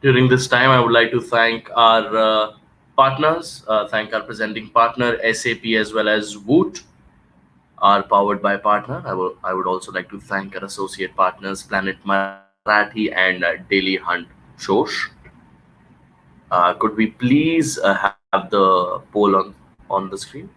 During this time, I would like to thank our partners, thank our presenting partner, SAP, as well as Woot, our powered by partner. I would also like to thank our associate partners, Planet Marathi and Daily Hunt Shosh. Could we please have the poll on the screen?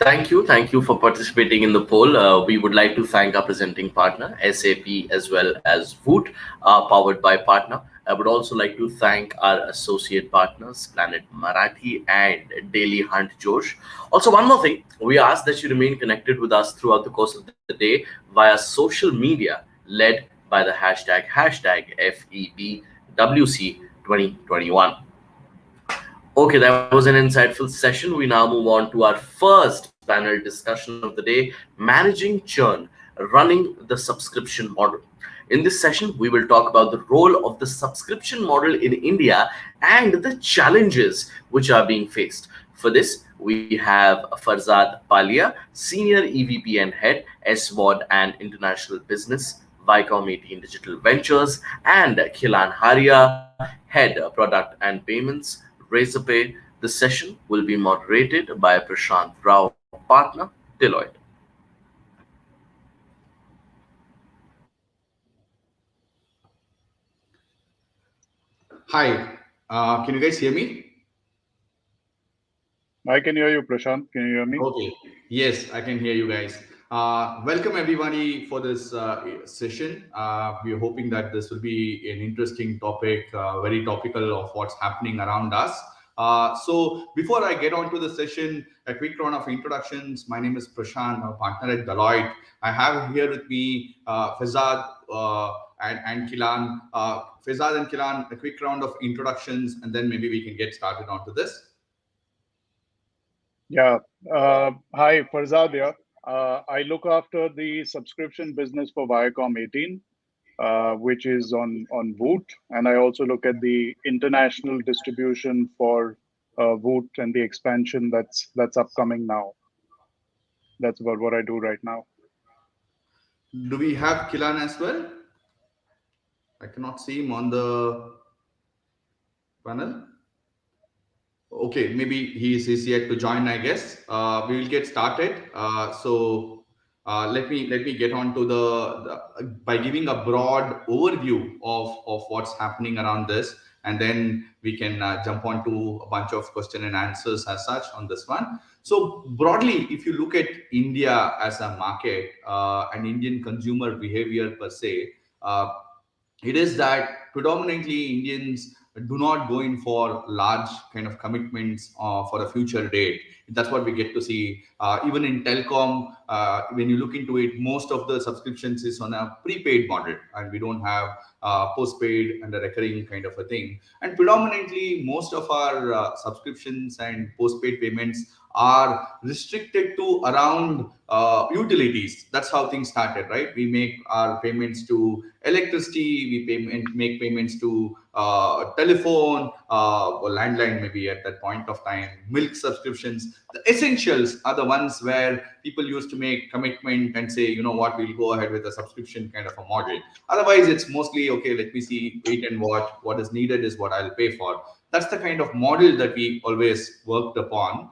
Thank you. Thank you for participating in the poll. We would like to thank our presenting partner, SAP, as well as Woot, powered by Partner. I would also like to thank our associate partners, Planet Marathi and Daily Hunt Josh. Also, one more thing, we ask that you remain connected with us throughout the course of the day via social media led by the hashtag FEBWC 2021. Okay, that was an insightful session. We now move on to our first panel discussion of the day, managing churn, running the subscription model. In this session, we will talk about the role of the subscription model in India and the challenges which are being faced. For this, we have Farzad Palia, Senior EVP and Head, SWOD and International Business, Viacom 18 Digital Ventures, and Khilan Haria, Head Product and Payments, Razorpay. The session will be moderated by Prashant Rao, Partner, Deloitte. Hi, can you guys hear me? I can hear you, Prashant. Can you hear me? Okay. Yes, I can hear you guys. Welcome everybody for this session. We are hoping that this will be an interesting topic, very topical of what's happening around us. So before I get on to the session, a quick round of introductions. My name is Prashant, I'm a partner at Deloitte. I have here with me Farzad and Khilan. Farzad and Khilan, a quick round of introductions, and then maybe we can get started onto this. Yeah. Hi, Farzad here. I look after the subscription business for Viacom 18, which is on Woot, and I also look at the international distribution for Woot and the expansion that's upcoming now. That's about what I do right now. Do we have Khilan as well? I cannot see him on the panel. Okay, maybe he's yet to join, I guess. We will get started. Let me get on to the by giving a broad overview of what's happening around this, and then we can jump on to a bunch of question and answers as such on this one. So broadly, if you look at India as a market and Indian consumer behavior per se, it is that predominantly Indians do not go in for large kind of commitments for a future date. That's what we get to see. Even in telecom, when you look into it, most of the subscriptions is on a prepaid model, and we don't have postpaid and a recurring kind of a thing. And predominantly, most of our subscriptions and postpaid payments are restricted to around utilities. That's how things started, right? We make our payments to electricity, we make payments to telephone or landline, maybe at that point of time, milk subscriptions. The essentials are the ones where people used to make commitment and say, you know what, we'll go ahead with a subscription kind of a model. Otherwise, it's mostly, okay, let me see, wait and watch. What is needed is what I'll pay for. That's the kind of model that we always worked upon.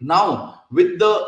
Now, with the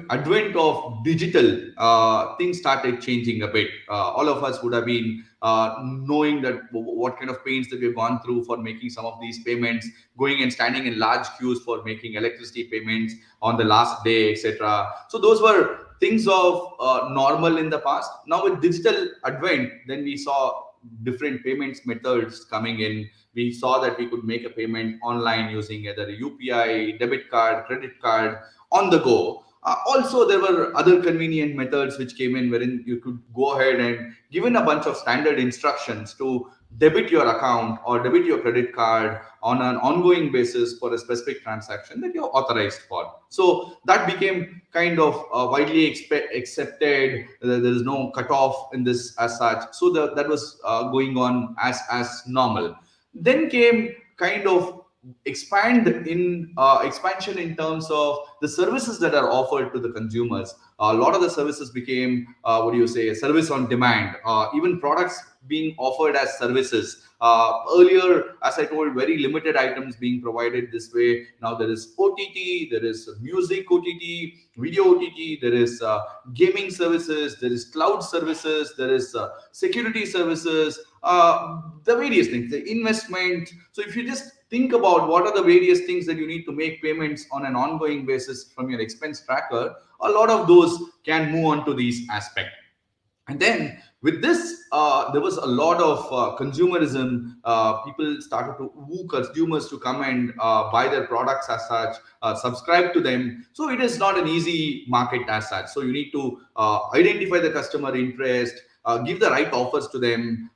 advent of digital, things started changing a bit. All of us would have been knowing that what kind of pains that we've gone through for making some of these payments, going and standing in large queues for making electricity payments on the last day, etc. So those were things of normal in the past. Now with digital advent, then we saw different payments methods coming in. We saw that we could make a payment online using either a UPI, debit card, credit card, on the go. Also, there were other convenient methods which came in wherein you could go ahead and given a bunch of standard instructions to debit your account or debit your credit card on an ongoing basis for a specific transaction that you're authorized for. So that became kind of widely accepted. There is no cutoff in this as such. So that was going on as normal. Then came kind of expansion in terms of the services that are offered to the consumers. A lot of the services became, service on demand, even products being offered as services. Earlier, as I told, very limited items being provided this way. Now there is OTT, there is music OTT, video OTT, there is gaming services, there is cloud services, there is security services, the various things, the investment. So if you just think about what are the various things that you need to make payments on an ongoing basis from your expense tracker, a lot of those can move on to these aspects. And then with this, there was a lot of consumerism. People started to woo consumers to come and buy their products as such, subscribe to them. So it is not an easy market as such. So you need to identify the customer interest, give the right offers to them,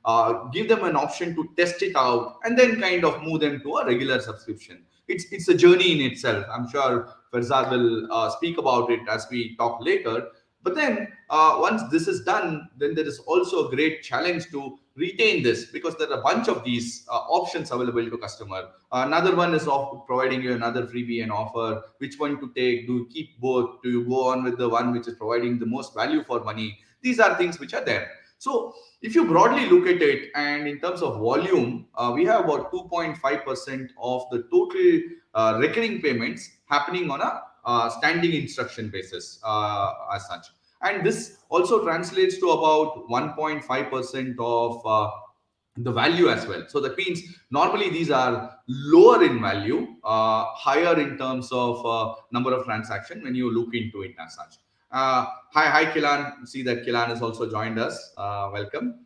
give them an option to test it out, and then kind of move them to a regular subscription. It's a journey in itself. I'm sure Farzad will speak about it as we talk later. But then once this is done, then there is also a great challenge to retain this, because there are a bunch of these options available to customer. Another one is providing you another freebie and offer. Which one to take? Do you keep both? Do you go on with the one which is providing the most value for money? These are things which are there. So if you broadly look at it, and in terms of volume, we have about 2.5% of the total recurring payments happening on a standing instruction basis as such. And this also translates to about 1.5% of the value as well. So that means normally these are lower in value, higher in terms of number of transactions when you look into it as such. Hi Kilan. See that Kilan has also joined us. Welcome.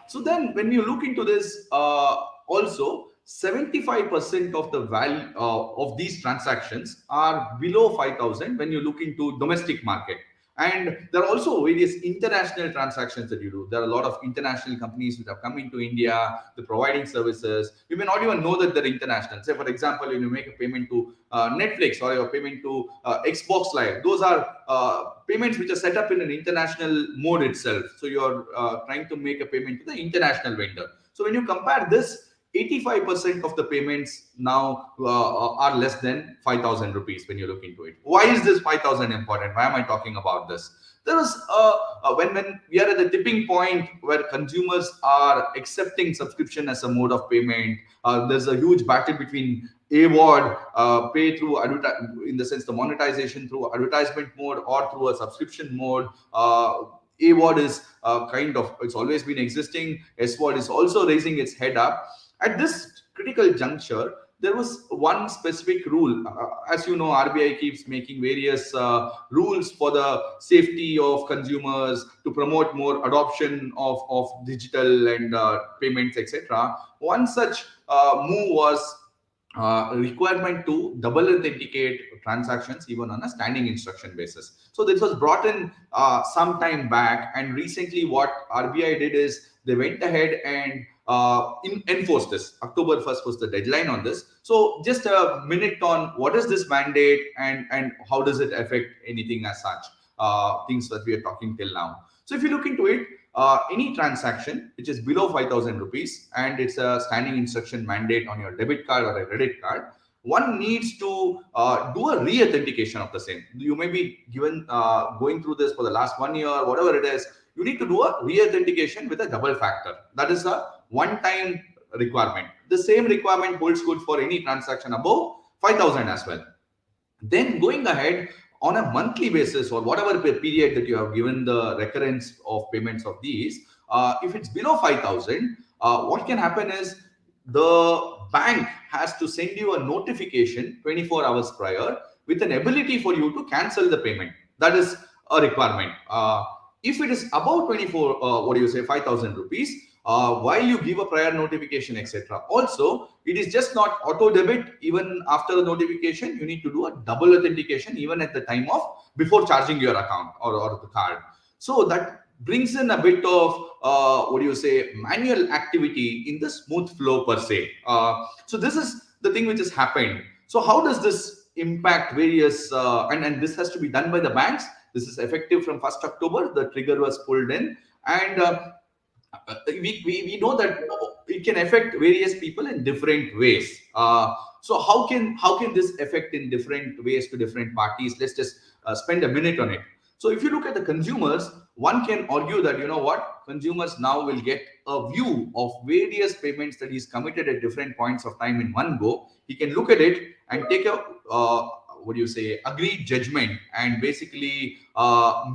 So then when you look into this, also 75% of the value of these transactions are below 5,000 when you look into domestic market. And there are also various international transactions that you do. There are a lot of international companies which have come into India, they're providing services. You may not even know that they're international. Say, for example, when you make a payment to Netflix or a payment to Xbox Live, those are payments which are set up in an international mode itself. So you're trying to make a payment to the international vendor. So when you compare this, 85% of the payments now are less than 5,000 rupees when you look into it. Why is this 5,000 important? Why am I talking about this? There is when we are at the tipping point where consumers are accepting subscription as a mode of payment. There's a huge battle between AWOD, pay through in the sense the monetization through advertisement mode or through a subscription mode. AWOD is it's always been existing. SWOD is also raising its head up. At this critical juncture, there was one specific rule. As you know, RBI keeps making various rules for the safety of consumers to promote more adoption of digital and payments, etc. One such move was requirement to double authenticate transactions even on a standing instruction basis. So this was brought in some time back, and recently what RBI did is they went ahead and enforced this. October 1st was the deadline on this. So just a minute on what is this mandate and how does it affect anything as such, things that we are talking till now. So if you look into it, any transaction which is below 5,000 rupees and it's a standing instruction mandate on your debit card or a credit card, one needs to do a re-authentication of the same. You may be given going through this for the last 1 year, whatever it is. You need to do a re-authentication with a double factor. That is a one-time requirement. The same requirement holds good for any transaction above 5,000 as well. Then going ahead on a monthly basis or whatever period that you have given the recurrence of payments of these, if it's below 5,000, what can happen is the bank has to send you a notification 24 hours prior with an ability for you to cancel the payment. That is a requirement. If it is above 5,000 rupees, while you give a prior notification, etc. Also, it is just not auto debit. Even after the notification, you need to do a double authentication even at the time of before charging your account or the card. So that brings in a bit of manual activity in the smooth flow per se. So this is the thing which has happened. So how does this impact various and this has to be done by the banks. This is effective from 1st October. The trigger was pulled in, and we know that it can affect various people in different ways. So how can this affect in different ways to different parties? Let's just spend a minute on it. So if you look at the consumers, one can argue that, you know what, consumers now will get a view of various payments that he's committed at different points of time in one go. He can look at it and take a agreed judgment and basically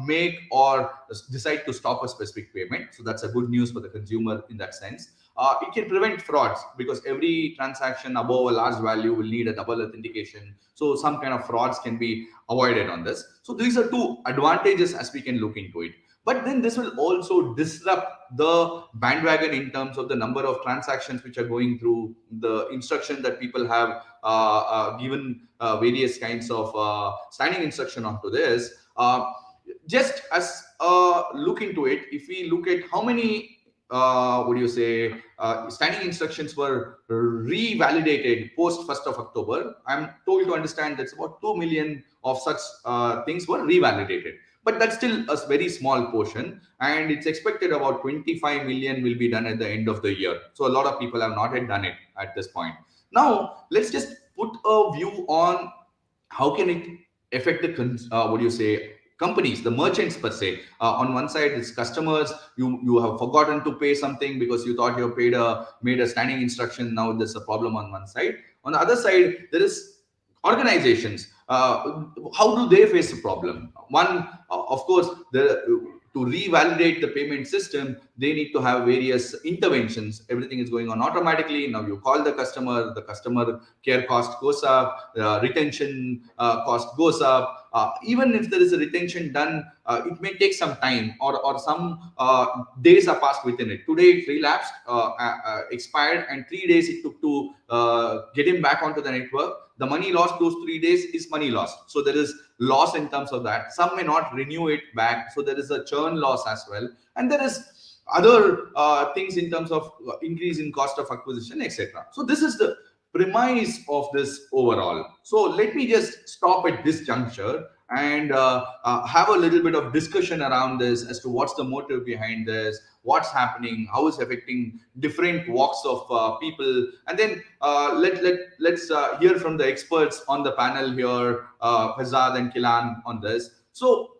make or decide to stop a specific payment. So that's a good news for the consumer in that sense. It can prevent frauds because every transaction above a large value will need a double authentication. So some kind of frauds can be avoided on this. So these are two advantages as we can look into it. But then this will also disrupt the bandwagon in terms of the number of transactions which are going through, the instruction that people have given various kinds of standing instruction onto this. Just as a look into it, if we look at how many standing instructions were revalidated post 1st of October, I'm told to understand that's about 2 million of such things were revalidated. But that's still a very small portion, and it's expected about 25 million will be done at the end of the year. So a lot of people have not yet done it at this point. Now, let's just put a view on how can it affect the companies, the merchants per se. On one side, it's customers. You have forgotten to pay something because you thought you made a standing instruction. Now there's a problem on one side. On the other side, there is organizations. How do they face the problem? One, of course, to revalidate the payment system, they need to have various interventions. Everything is going on automatically. Now you call the customer care cost goes up, retention cost goes up. Even if there is a retention done, it may take some time or some days are passed within it. Today it relapsed, expired, and 3 days it took to get him back onto the network. The money lost those 3 days is money lost. So there is loss in terms of that. Some may not renew it back. So there is a churn loss as well. And there is other things in terms of increase in cost of acquisition, etc. So this is the premise of this overall. So let me just stop at this juncture and have a little bit of discussion around this as to what's the motive behind this, what's happening, how it's affecting different walks of people, and then let's hear from the experts on the panel here, Farzad and Kilan, on this. So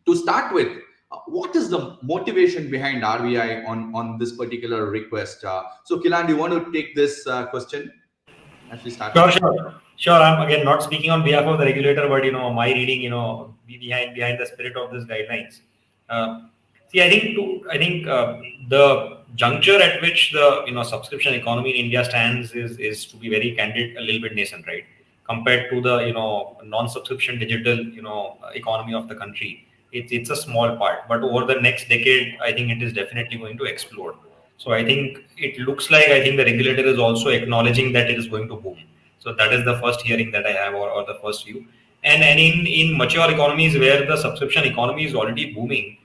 to start with, what is the motivation behind RBI on this particular request? So Kilan, do you want to take this question as we start? Sure. I'm again not speaking on behalf of the regulator, but my reading, behind the spirit of this guidelines. I think the juncture at which the subscription economy in India stands is, to be very candid, a little bit nascent, right? Compared to the non-subscription digital economy of the country, it's a small part. But over the next decade, I think it is definitely going to explode. So I think it looks like the regulator is also acknowledging that it is going to boom. So that is the first hearing that I have, or the first view. And in mature economies where the subscription economy is already booming,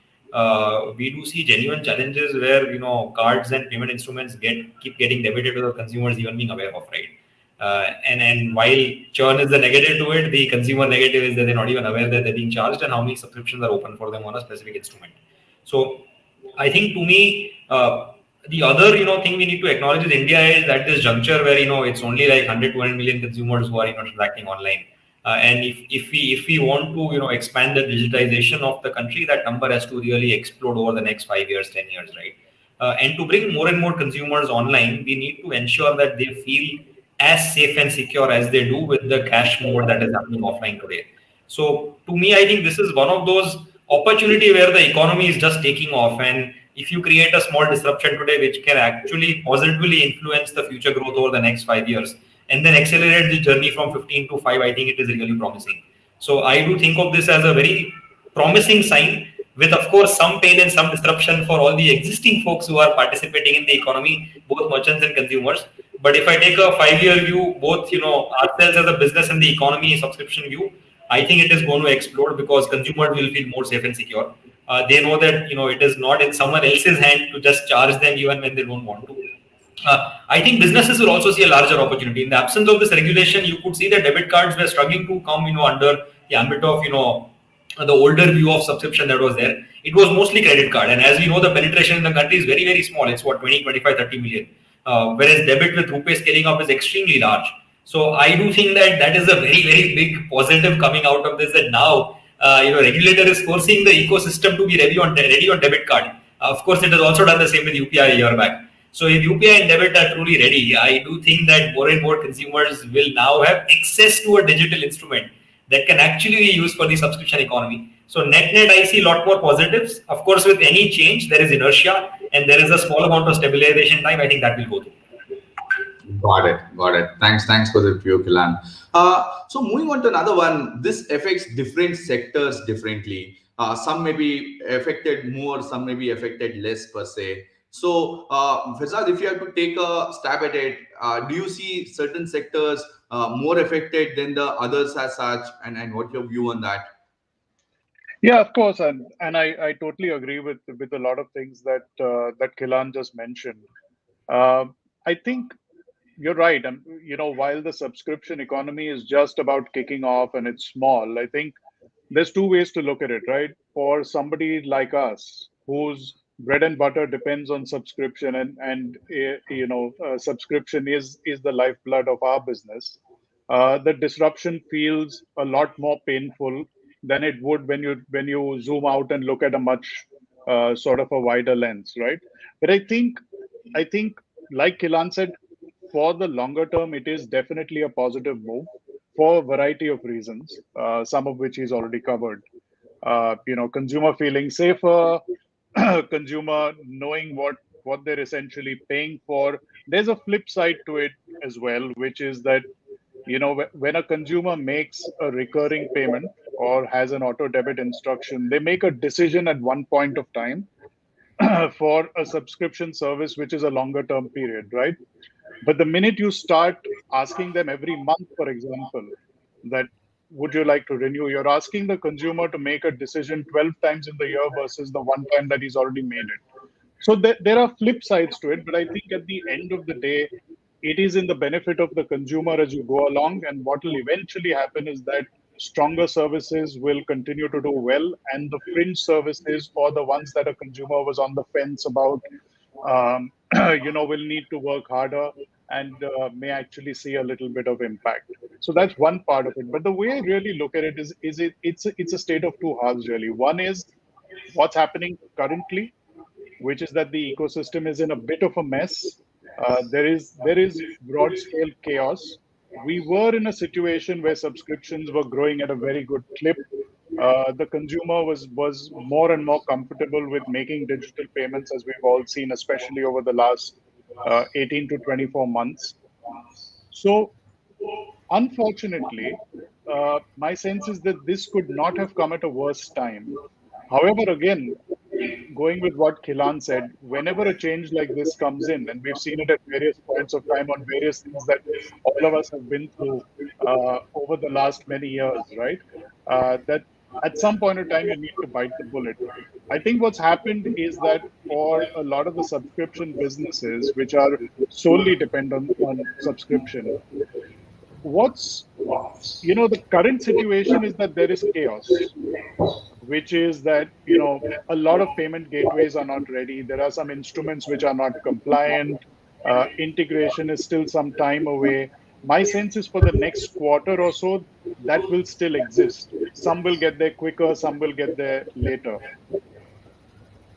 we do see genuine challenges where cards and payment instruments keep getting debited to the consumers even being aware of, right? And while churn is the negative to it, the consumer negative is that they're not even aware that they're being charged and how many subscriptions are open for them on a specific instrument. So I think, to me, the other thing we need to acknowledge is India is at this juncture where it's only like 100-200 million consumers who are transacting online, and if we want to expand the digitization of the country, that number has to really explode over the next 5 years, 10 years, right? And to bring more and more consumers online, we need to ensure that they feel as safe and secure as they do with the cash mode that is happening offline today. So to me, I think this is one of those opportunity where the economy is just taking off, and if you create a small disruption today, which can actually positively influence the future growth over the next 5 years, and then accelerate the journey from 15 to 5, I think it is really promising. So I do think of this as a very promising sign, with of course some pain and some disruption for all the existing folks who are participating in the economy, both merchants and consumers. But if I take a 5-year view, both ourselves as a business and the economy subscription view, I think it is going to explode because consumers will feel more safe and secure. They know that it is not in someone else's hand to just charge them even when they don't want to. I think businesses will also see a larger opportunity. In the absence of this regulation, you could see that debit cards were struggling to come under the ambit of the older view of subscription that was there. It was mostly credit card, and as we know, the penetration in the country is very, very small. It's 20, 25, 30 million. Whereas debit with RuPay scaling up is extremely large. So I do think that is a very, very big positive coming out of this, that now regulator is forcing the ecosystem to be ready on debit card. Of course, it has also done the same with UPI a year back. So if UPI and debit are truly ready, I do think that more and more consumers will now have access to a digital instrument that can actually be used for the subscription economy. So net, I see a lot more positives. Of course, with any change, there is inertia and there is a small amount of stabilization time. I think that will go through. Got it. Thanks for the view, Kilan. So moving on to another one, this affects different sectors differently. Some may be affected more, some may be affected less per se. So, Faizad, if you have to take a stab at it, do you see certain sectors more affected than the others as such, and what's your view on that? Yeah, of course, and I totally agree with a lot of things that that Kilan just mentioned. I think you're right. And while the subscription economy is just about kicking off and it's small, I think there's two ways to look at it, right? For somebody like us, whose bread and butter depends on subscription, and subscription is the lifeblood of our business. The disruption feels a lot more painful than it would when you zoom out and look at a much sort of a wider lens, right? But I think, like Kilan said, for the longer term, it is definitely a positive move for a variety of reasons, some of which he's already covered. Consumer feeling safer, consumer knowing what they're essentially paying for. There's a flip side to it as well, which is that when a consumer makes a recurring payment or has an auto debit instruction, they make a decision at one point of time for a subscription service, which is a longer term period, right? But the minute you start asking them every month, for example, that would you like to renew, you're asking the consumer to make a decision 12 times in the year versus the one time that he's already made it. So there are flip sides to it, but I think at the end of the day, it is in the benefit of the consumer as you go along. And what will eventually happen is that stronger services will continue to do well, and the fringe services, or the ones that a consumer was on the fence about, will need to work harder and may actually see a little bit of impact. So that's one part of it. But the way I really look at it is it's a state of two halves, really. One is what's happening currently, which is that the ecosystem is in a bit of a mess. There is broad scale chaos. We were in a situation where subscriptions were growing at a very good clip. The consumer was more and more comfortable with making digital payments, as we've all seen, especially over the last 18 to 24 months. So, unfortunately, my sense is that this could not have come at a worse time. However, again, going with what Kilan said, whenever a change like this comes in, and we've seen it at various points of time on various things that all of us have been through over the last many years, right? That at some point in time, you need to bite the bullet. I think what's happened is that for a lot of the subscription businesses, which are solely dependent on subscription, the current situation is that there is chaos, which is that, a lot of payment gateways are not ready. There are some instruments which are not compliant. Integration is still some time away. My sense is for the next quarter or so, that will still exist. Some will get there quicker, some will get there later.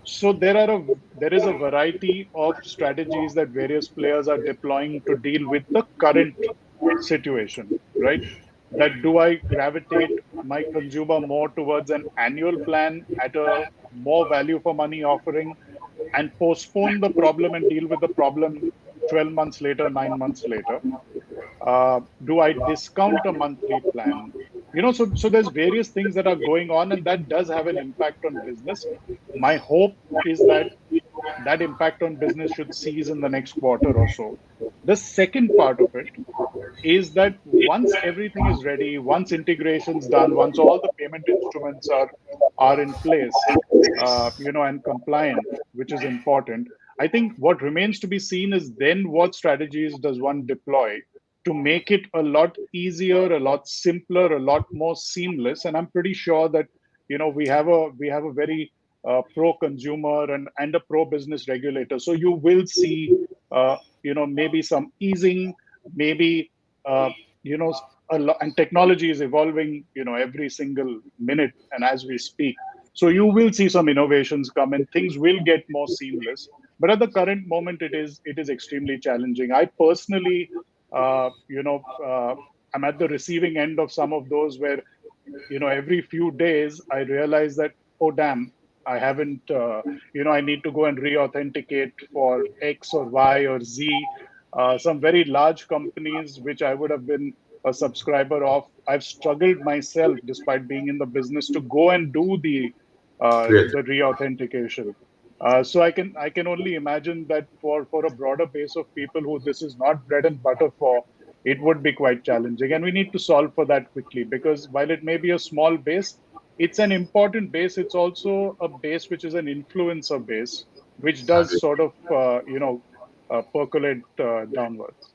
So there is a variety of strategies that various players are deploying to deal with the current situation, right? That do I gravitate my consumer more towards an annual plan at a more value for money offering and postpone the problem and deal with the problem 12 months later, 9 months later? Do I discount a monthly plan? So there's various things that are going on, and that does have an impact on business. My hope is that impact on business should cease in the next quarter or so. The second part of it is that once everything is ready, once integration's done, once all the payment instruments are in place, and compliant, which is important, I think what remains to be seen is then what strategies does one deploy to make it a lot easier, a lot simpler, a lot more seamless. And I'm pretty sure that we have a very pro-consumer and a pro-business regulator. So you will see maybe some easing, maybe a lot, and technology is evolving, every single minute and as we speak. So you will see some innovations come and things will get more seamless. But at the current moment, it is extremely challenging. I personally, I'm at the receiving end of some of those where, every few days I realize that, oh damn, I haven't, I need to go and re-authenticate for X or Y or Z. Some very large companies which I would have been a subscriber of, I've struggled myself, despite being in the business, to go and do Really. the re-authentication. So I can only imagine that for a broader base of people who this is not bread and butter for, it would be quite challenging. And we need to solve for that quickly, because while it may be a small base, it's an important base. It's also a base which is an influencer base, which does sort of, percolate downwards.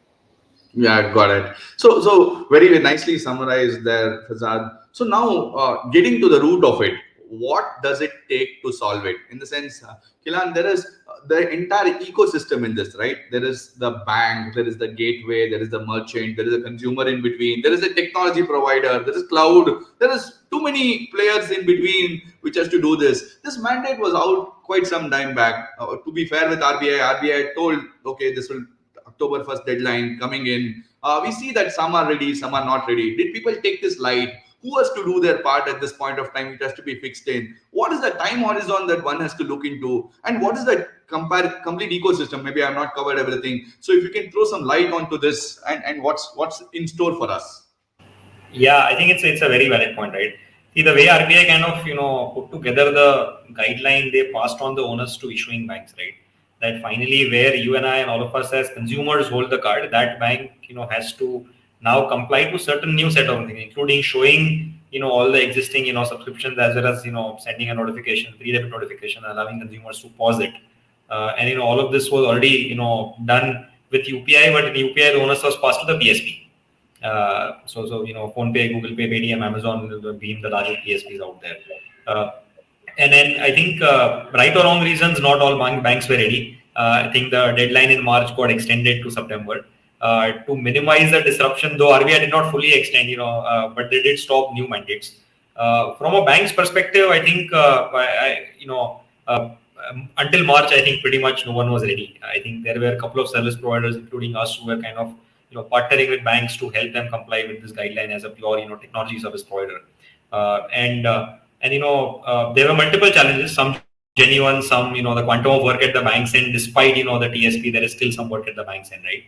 Yeah, got it. So very nicely summarized there, Fazad. So now, getting to the root of it, what does it take to solve it? In the sense, Kilan, there is the entire ecosystem in this, right? There is the bank, there is the gateway, there is the merchant, there is a consumer in between, there is a technology provider, there is cloud, there is too many players in between which has to do this. This mandate was out quite some time back. To be fair with RBI told, okay, this will October 1st deadline coming in. We see that some are ready, some are not ready. Did people take this light? Who has to do their part at this point of time? It has to be fixed in. What is the time horizon that one has to look into? And what is the complete ecosystem? Maybe I have not covered everything. So if you can throw some light onto this and what's in store for us. Yeah, I think it's a very valid point, right? See, the way RBI kind of put together the guideline, they passed on the onus to issuing banks, right? That finally, where you and I and all of us as consumers hold the card, that bank has to now comply to certain new set of things, including showing all the existing subscriptions, as well as sending a notification, pre-debit notification, allowing consumers to pause it, and all of this was already done with UPI, but in UPI the onus was passed to the PSP. So Phone Pay, Google Pay, Paytm, Amazon being the largest PSPs out there. And then I think, right or wrong reasons, not all banks were ready. I think the deadline in March got extended to September to minimize the disruption. Though RBI did not fully extend, but they did stop new mandates. From a bank's perspective, I think until March, I think pretty much no one was ready. I think there were a couple of service providers, including us, who were kind of partnering with banks to help them comply with this guideline as a pure technology service provider. And there were multiple challenges, some genuine, some the quantum of work at the bank's end, despite the TSP, there is still some work at the bank's end, right?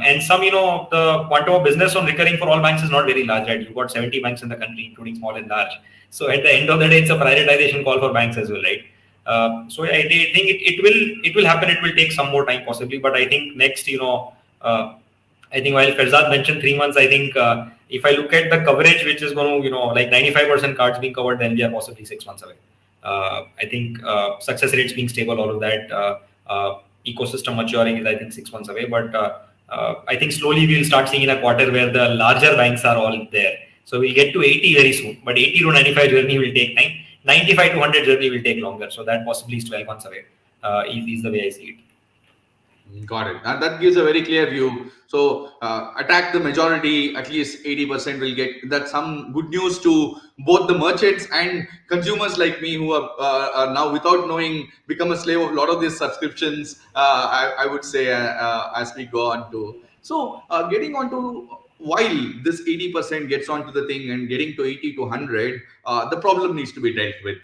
And some the quantum of business on recurring for all banks is not very large, right? You've got 70 banks in the country, including small and large. So at the end of the day, it's a prioritization call for banks as well, right? So I think it will happen. It will take some more time possibly, but I think next I think while Farzad mentioned 3 months, I think if I look at the coverage, which is going to, like 95% cards being covered, then we are possibly 6 months away. I think success rates being stable, all of that, ecosystem maturing is, I think, 6 months away. But I think slowly we'll start seeing in a quarter where the larger banks are all there. So we'll get to 80 very soon, but 80 to 95 journey will take time. 95 to 100 journey will take longer. So that possibly is 12 months away, is the way I see it. Got it. And that gives a very clear view. So attack the majority, at least 80% will get. That's some good news to both the merchants and consumers like me, who are now, without knowing, become a slave of a lot of these subscriptions, I would say, as we go on to. So getting on to, while this 80% gets onto the thing and getting to 80 to 100, the problem needs to be dealt with.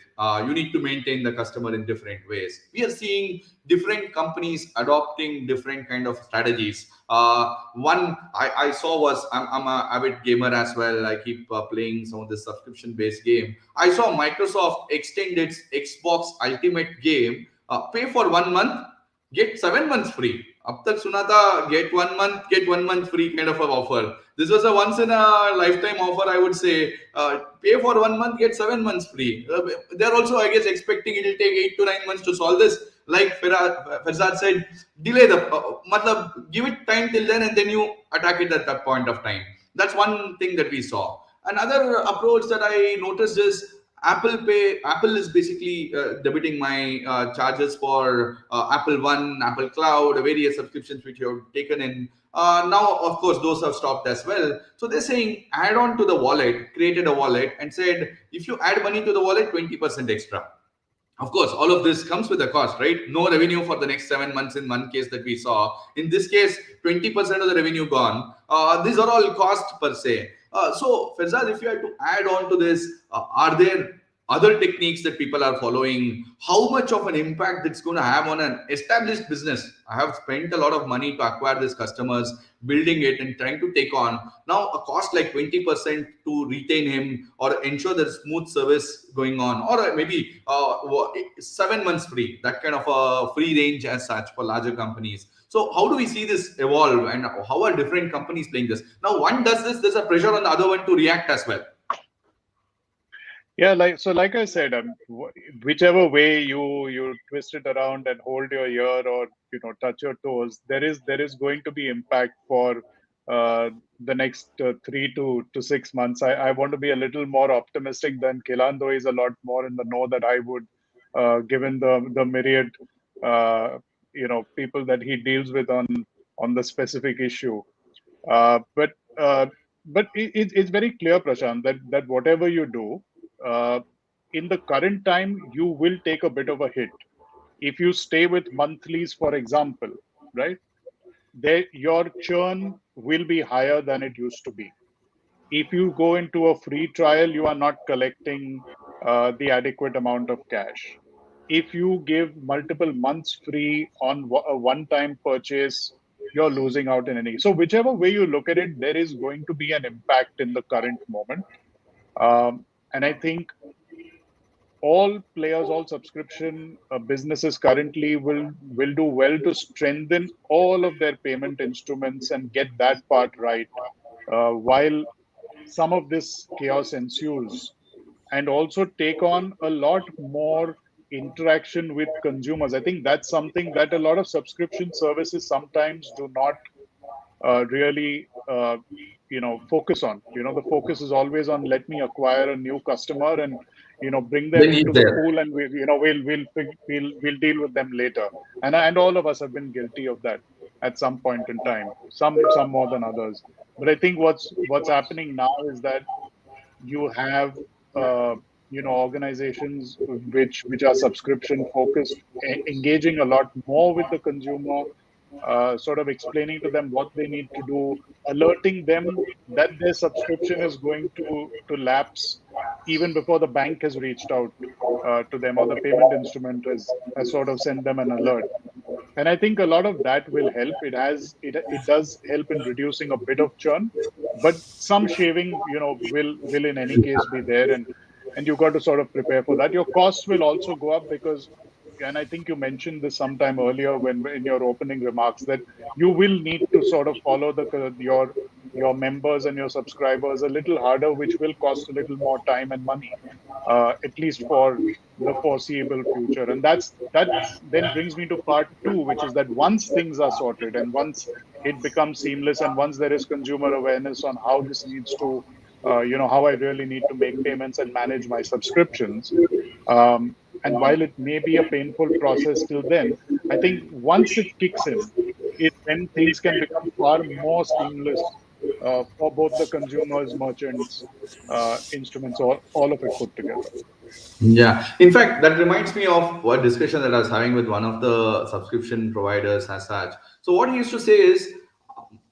You need to maintain the customer in different ways. We are seeing different companies adopting different kind of strategies. One I saw was, I'm an avid gamer as well. I keep playing some of the subscription-based game. I saw Microsoft extend its Xbox Ultimate game, pay for 1 month, get 7 months free. Ab tak suna tha, get 1 month, get 1 month free kind of an offer. This was a once in a lifetime offer, I would say. Pay for 1 month, get 7 months free. They're also, I guess, expecting it will take 8 to 9 months to solve this. Like Farzad said, delay the, give it time till then, and then you attack it at that point of time. That's one thing that we saw. Another approach that I noticed is Apple Pay. Apple is basically debiting my charges for Apple One, Apple Cloud, various subscriptions which you have taken in. Now, of course, those have stopped as well. So they're saying add on to the wallet, created a wallet and said, if you add money to the wallet, 20% extra. Of course, all of this comes with a cost, right? No revenue for the next 7 months in one case that we saw. In this case, 20% of the revenue gone. These are all cost per se. So, Faizal, if you had to add on to this, are there other techniques that people are following? How much of an impact it's going to have on an established business? I have spent a lot of money to acquire these customers, building it and trying to take on. Now, a cost like 20% to retain him or ensure there's smooth service going on, or maybe 7 months free, that kind of a free range as such for larger companies. So how do we see this evolve, and how are different companies playing this? Now, one does this, there's a pressure on the other one to react as well. Yeah, like I said, whichever way you twist it around and hold your ear or touch your toes, there is going to be impact for the next 3 to 6 months. I want to be a little more optimistic than Kilan, though he's a lot more in the know that I would, given the myriad people that he deals with on the specific issue. But it's very clear, Prashant, that whatever you do, in the current time, you will take a bit of a hit. If you stay with monthlies, for example, right, your churn will be higher than it used to be. If you go into a free trial, you are not collecting the adequate amount of cash. If you give multiple months free on a one-time purchase, you're losing out in any. So whichever way you look at it, there is going to be an impact in the current moment. And I think all players, all subscription businesses currently will do well to strengthen all of their payment instruments and get that part right, while some of this chaos ensues, and also take on a lot more interaction with consumers. I think that's something that a lot of subscription services sometimes do not really focus on. The focus is always on, let me acquire a new customer and bring them into the pool, and we'll deal with them later. And all of us have been guilty of that at some point in time, some more than others. But I think what's happening now is that you have organizations which are subscription focused, engaging a lot more with the consumer, sort of explaining to them what they need to do, alerting them that their subscription is going to lapse even before the bank has reached out to them, or the payment instrument has sort of sent them an alert. And I think a lot of that will help. It does help in reducing a bit of churn, but some shaving, will in any case be there, and you've got to sort of prepare for that. Your costs will also go up because, and I think you mentioned this sometime earlier when in your opening remarks, that you will need to sort of follow your members and your subscribers a little harder, which will cost a little more time and money, at least for the foreseeable future. And that then brings me to part 2, which is that once things are sorted and once it becomes seamless and once there is consumer awareness on how this needs to, how I really need to make payments and manage my subscriptions. And while it may be a painful process till then, I think once it kicks in, then things can become far more seamless for both the consumers, merchants, instruments, all of it put together. Yeah. In fact, that reminds me of one discussion that I was having with one of the subscription providers as such. So what he used to say is,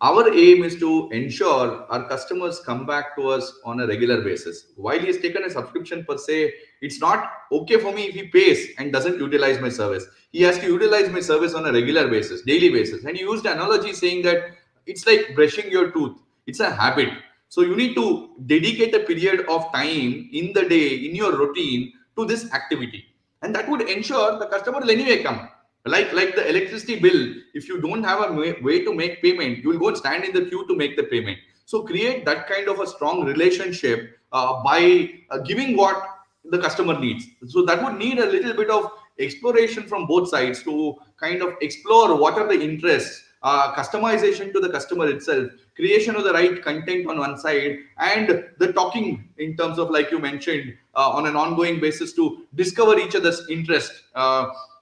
our aim is to ensure our customers come back to us on a regular basis. While he has taken a subscription per se, it's not okay for me if he pays and doesn't utilize my service. He has to utilize my service on a regular basis, daily basis. And he used an analogy saying that it's like brushing your tooth. It's a habit. So you need to dedicate a period of time in the day, in your routine, to this activity. And that would ensure the customer will anyway come. Like the electricity bill, if you don't have a way to make payment, you will go and stand in the queue to make the payment. So create that kind of a strong relationship by giving what the customer needs. So that would need a little bit of exploration from both sides to kind of explore what are the interests, customization to the customer itself, creation of the right content on one side, and the talking in terms of, like you mentioned, on an ongoing basis to discover each other's interest,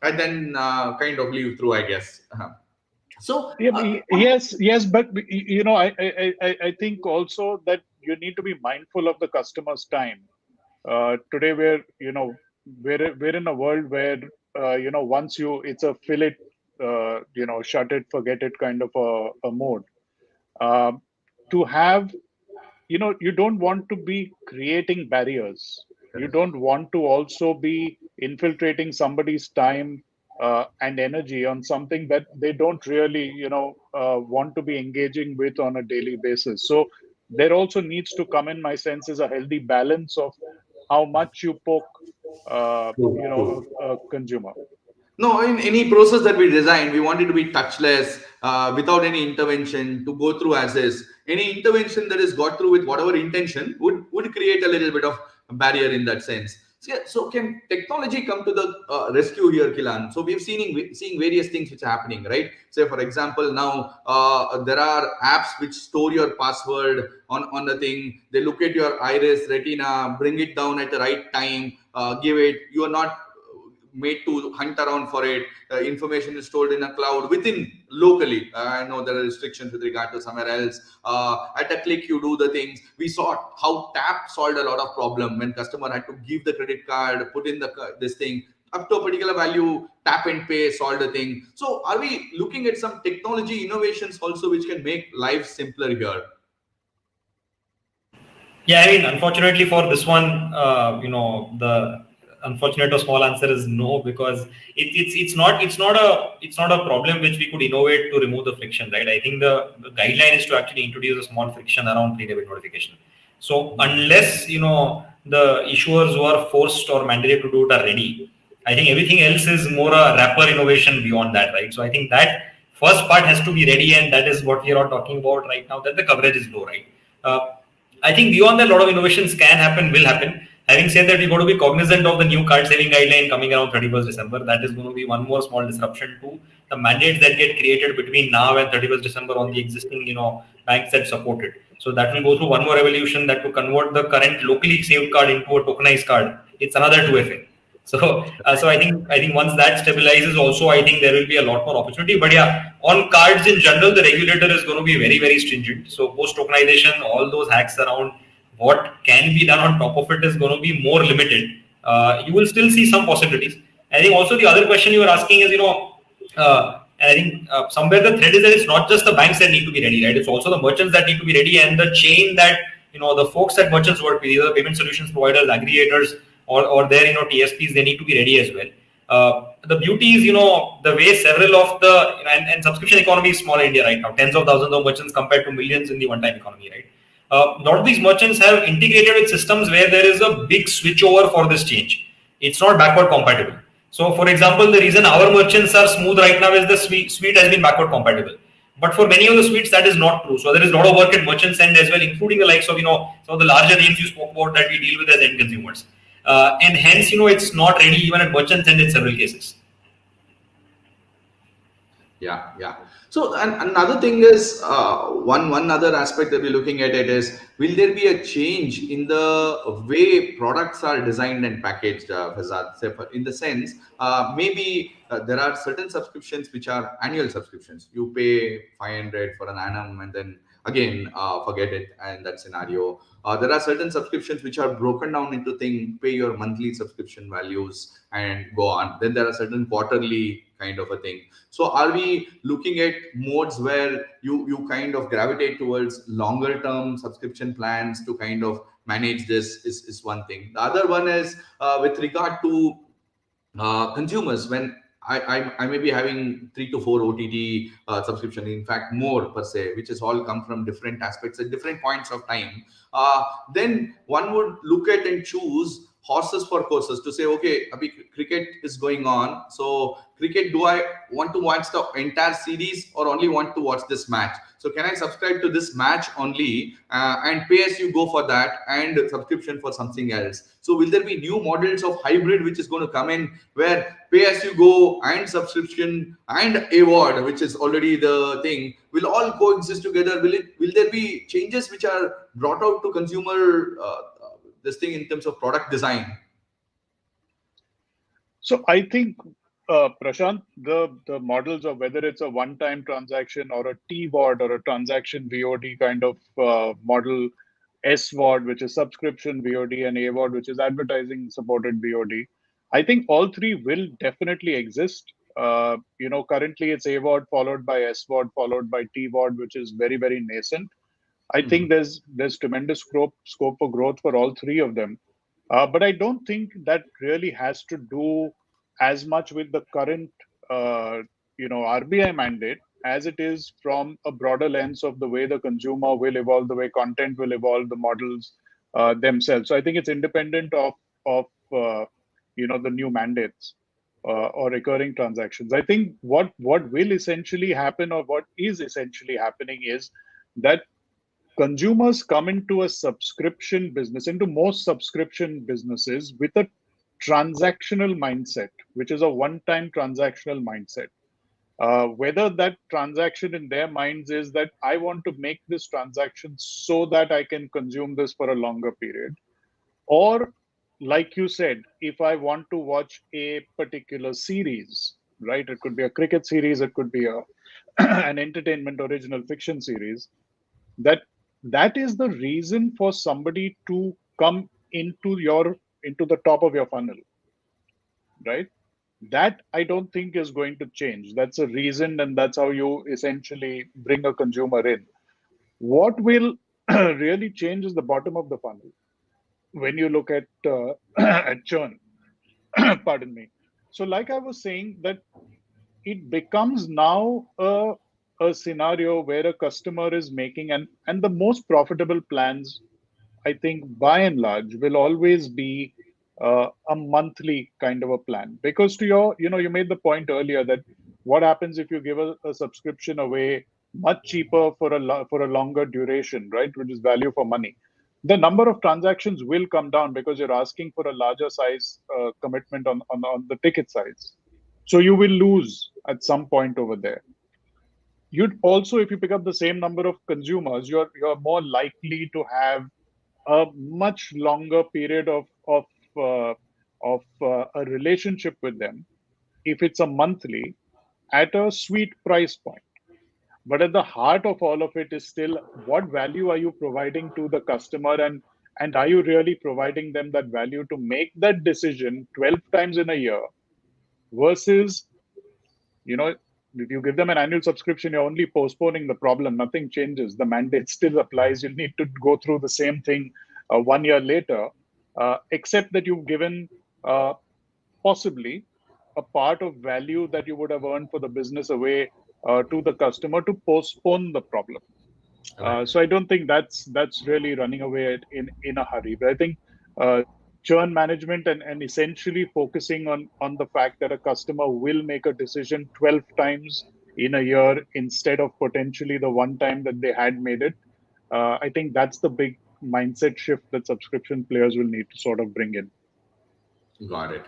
and then kind of leave through, I guess. So yes, but I think also that you need to be mindful of the customer's time. Today, we're in a world where once it's a fill it, shut it, forget it kind of a mode. To have, you don't want to be creating barriers. You don't want to also be infiltrating somebody's time and energy on something that they don't really want to be engaging with on a daily basis. So there also needs to come in, my sense, is a healthy balance of how much you poke a consumer. No, in any process that we design, we want it to be touchless, without any intervention, to go through as is. Any intervention that is got through with whatever intention would create a little bit of barrier in that sense. So can technology come to the rescue here, Kilan? So we've seeing various things which are happening, right? Say, for example, now there are apps which store your password on the thing. They look at your iris, retina, bring it down at the right time, give it. You are not made to hunt around for it. Information is stored in a cloud within locally. I know there are restrictions with regard to somewhere else. At a click, you do the things. We saw how Tap solved a lot of problem when customer had to give the credit card, put in this thing. Up to a particular value, tap and pay solved the thing. So are we looking at some technology innovations also which can make life simpler here? Yeah, I mean, unfortunately for this one, the unfortunate or small answer is no, because it's not a problem which we could innovate to remove the friction, right? I think the guideline is to actually introduce a small friction around pre-debit notification. So unless the issuers who are forced or mandated to do it are ready, I think everything else is more a wrapper innovation beyond that, right? So I think that first part has to be ready, and that is what we are all talking about right now, that the coverage is low, right? I think beyond that, a lot of innovations can happen, will happen. Having said that, we've got to be cognizant of the new card saving guideline coming around 31st December. That is going to be one more small disruption to the mandates that get created between now and 31st December on the existing, banks that support it. So that will go through one more evolution, that to convert the current locally saved card into a tokenized card. It's another 2FA. So I think once that stabilizes, also I think there will be a lot more opportunity. But yeah, on cards in general, the regulator is going to be very, very stringent. So post tokenization, all those hacks around what can be done on top of it is going to be more limited. You will still see some possibilities. I think also the other question you were asking is, I think somewhere the thread is that it's not just the banks that need to be ready, right? It's also the merchants that need to be ready, and the chain that the folks that merchants work with, either payment solutions providers, aggregators, or their TSPs, they need to be ready as well. The beauty is the way several of the and subscription economy is small in India right now, tens of thousands of merchants compared to millions in the one-time economy, right? A lot of these merchants have integrated with systems where there is a big switchover for this change. It's not backward compatible. So, for example, the reason our merchants are smooth right now is the suite has been backward compatible. But for many of the suites, that is not true. So there is a lot of work at merchants end as well, including the likes of some of the larger names you spoke about that we deal with as end consumers. And hence, it's not ready even at merchants end in several cases. Yeah. So another thing is one other aspect that we're looking at it is, will there be a change in the way products are designed and packaged, Fazad? In the sense, maybe there are certain subscriptions which are annual subscriptions. You pay 500 for an annum and then again forget it in that scenario. There are certain subscriptions which are broken down into things, pay your monthly subscription values and go on. Then there are certain quarterly kind of a thing. So are we looking at modes where you kind of gravitate towards longer term subscription plans to kind of manage this is one thing. The other one is with regard to consumers, when I may be having 3 to 4 OTT subscription, in fact more per se, which has all come from different aspects at different points of time. Then one would look at and choose horses for courses to say, okay, cricket is going on. So cricket, do I want to watch the entire series or only want to watch this match? So can I subscribe to this match only and pay as you go for that and subscription for something else? So will there be new models of hybrid which is going to come in where pay as you go and subscription and award, which is already the thing, will all coexist together? Will there be changes which are brought out to consumer this thing in terms of product design? So I think Prashant, the models of whether it's a one-time transaction or a TVOD or a transaction VOD kind of model, SVOD, which is subscription VOD, and AVOD, which is advertising supported VOD. I think all three will definitely exist. Currently it's AVOD followed by SVOD followed by TVOD, which is very, very nascent. I think there's tremendous scope for growth for all three of them. But I don't think that really has to do as much with the current, RBI mandate as it is from a broader lens of the way the consumer will evolve, the way content will evolve, the models themselves. So I think it's independent of the new mandates or recurring transactions. I think what will essentially happen, or what is essentially happening, is that consumers come into a subscription business, into most subscription businesses, with a transactional mindset, which is a one-time transactional mindset. Whether that transaction in their minds is that I want to make this transaction so that I can consume this for a longer period, or like you said, if I want to watch a particular series, right? It could be a cricket series, it could be an entertainment original fiction series. That is the reason for somebody to come into the top of your funnel, right? That I don't think is going to change. That's a reason, and that's how you essentially bring a consumer in. What will really change is the bottom of the funnel. When you look at at churn, pardon me. So, like I was saying, that it becomes now a scenario where a customer is making, and the most profitable plans, I think, by and large, will always be a monthly kind of a plan. Because you made the point earlier that what happens if you give a subscription away much cheaper for a longer duration, right? Which is value for money. The number of transactions will come down because you're asking for a larger size commitment on the ticket size. So you will lose at some point over there. You'd also, if you pick up the same number of consumers, you're more likely to have a much longer period of a relationship with them if it's a monthly at a sweet price point. But at the heart of all of it is still, what value are you providing to the customer, and are you really providing them that value to make that decision 12 times in a year versus, if you give them an annual subscription, you're only postponing the problem. Nothing changes. The mandate still applies. You'll need to go through the same thing 1 year later, except that you've given possibly a part of value that you would have earned for the business away to the customer to postpone the problem. So I don't think that's really running away in a hurry. But I think churn management and essentially focusing on the fact that a customer will make a decision 12 times in a year instead of potentially the one time that they had made it. I think that's the big mindset shift that subscription players will need to sort of bring in. Got it.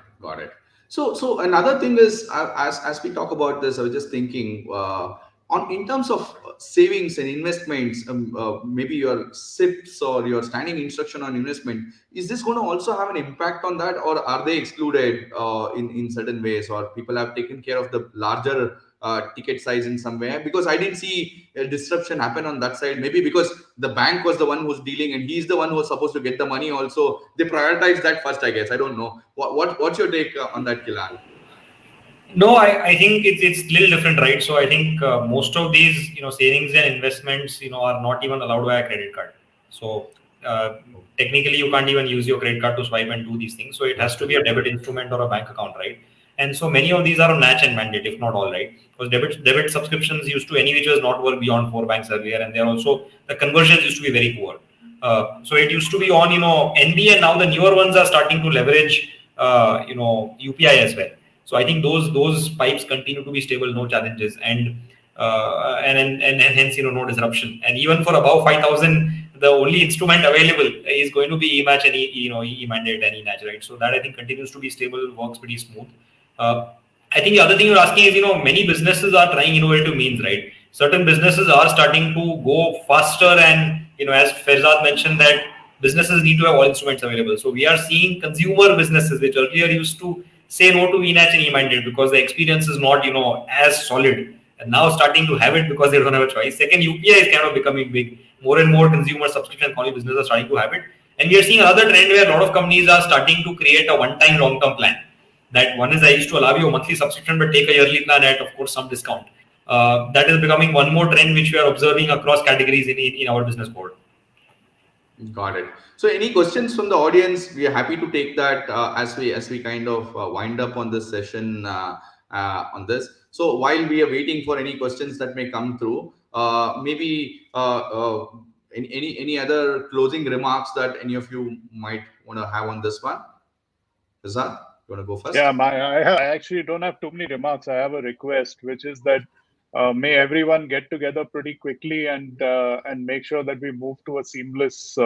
So another thing is, as we talk about this, I was just thinking in terms of savings and investments, maybe your SIPs or your standing instruction on investment, is this going to also have an impact on that, or are they excluded in certain ways, or people have taken care of the larger ticket size in some way? Because I didn't see a disruption happen on that side. Maybe because the bank was the one who's dealing and he's the one who was supposed to get the money also. They prioritize that first, I guess. I don't know. What's your take on that, Kilan? No, I think it's a little different, right? So I think most of these, savings and investments, are not even allowed by a credit card. So technically, you can't even use your credit card to swipe and do these things. So it has to be a debit instrument or a bank account, right? And so many of these are on match and mandate, if not all, right? Because debit subscriptions used to any which was not work beyond 4 banks earlier, and they're also, the conversions used to be very poor. So it used to be on, NB, and now the newer ones are starting to leverage, UPI as well. So I think those pipes continue to be stable, no challenges, and hence no disruption. And even for above 5,000, the only instrument available is going to be e-match and e-mandate and e-natch, right? So that I think continues to be stable, works pretty smooth. I think the other thing you're asking is, many businesses are trying innovative means, right? Certain businesses are starting to go faster, and as Farzad mentioned, that businesses need to have all instruments available. So we are seeing consumer businesses which earlier used to say no to VNACH and e-minded because the experience is not, as solid. And now starting to have it because they don't have a choice. Second, UPI is kind of becoming big. More and more consumer subscription economy businesses are starting to have it. And we are seeing another trend where a lot of companies are starting to create a one-time long-term plan. That one is I used to allow you a monthly subscription, but take a yearly plan at, of course, some discount. That is becoming one more trend which we are observing across categories in our business board. Got it. So, any questions from the audience? We are happy to take that as we kind of wind up on this session on this. So, while we are waiting for any questions that may come through, maybe any other closing remarks that any of you might want to have on this one? Rizad, you want to go first? Yeah, I actually don't have too many remarks. I have a request, which is that may everyone get together pretty quickly and make sure that we move to a seamless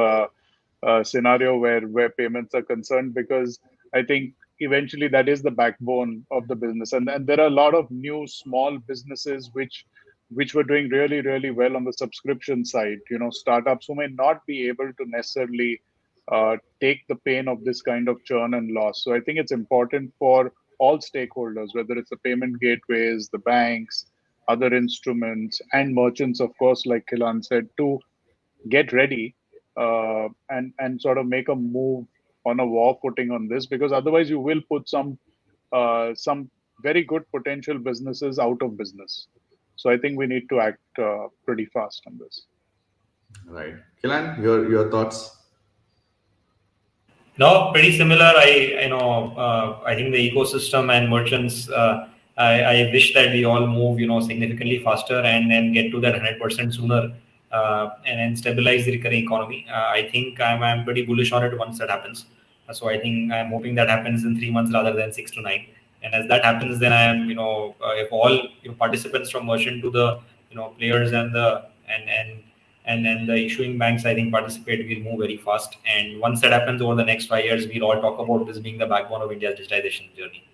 scenario where payments are concerned, because I think eventually that is the backbone of the business. And there are a lot of new small businesses which were doing really, really well on the subscription side. Startups who may not be able to necessarily take the pain of this kind of churn and loss. So I think it's important for all stakeholders, whether it's the payment gateways, the banks, other instruments, and merchants, of course, like Kilan said, to get ready and sort of make a move on a war footing on this, because otherwise you will put some very good potential businesses out of business. So I think we need to act pretty fast on this. Right. Kilan, your thoughts? No, pretty similar. I think the ecosystem and merchants. I wish that we all move, significantly faster and get to that 100% sooner, and stabilize the recurring economy. I think I'm pretty bullish on it once that happens. So I think I'm hoping that happens in 3 months rather than 6 to 9. And as that happens, then I am, if all participants from merchant to the players and then the issuing banks, I think, participate, will move very fast. And once that happens over the next 5 years, we'll all talk about this being the backbone of India's digitization journey.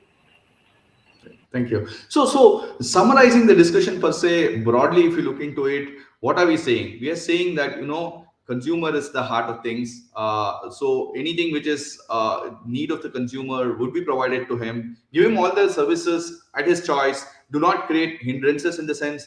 Thank you. So summarizing the discussion per se, broadly, if you look into it, what are we saying? We are saying that, consumer is the heart of things. So anything which is need of the consumer would be provided to him. Give him all the services at his choice. Do not create hindrances in the sense.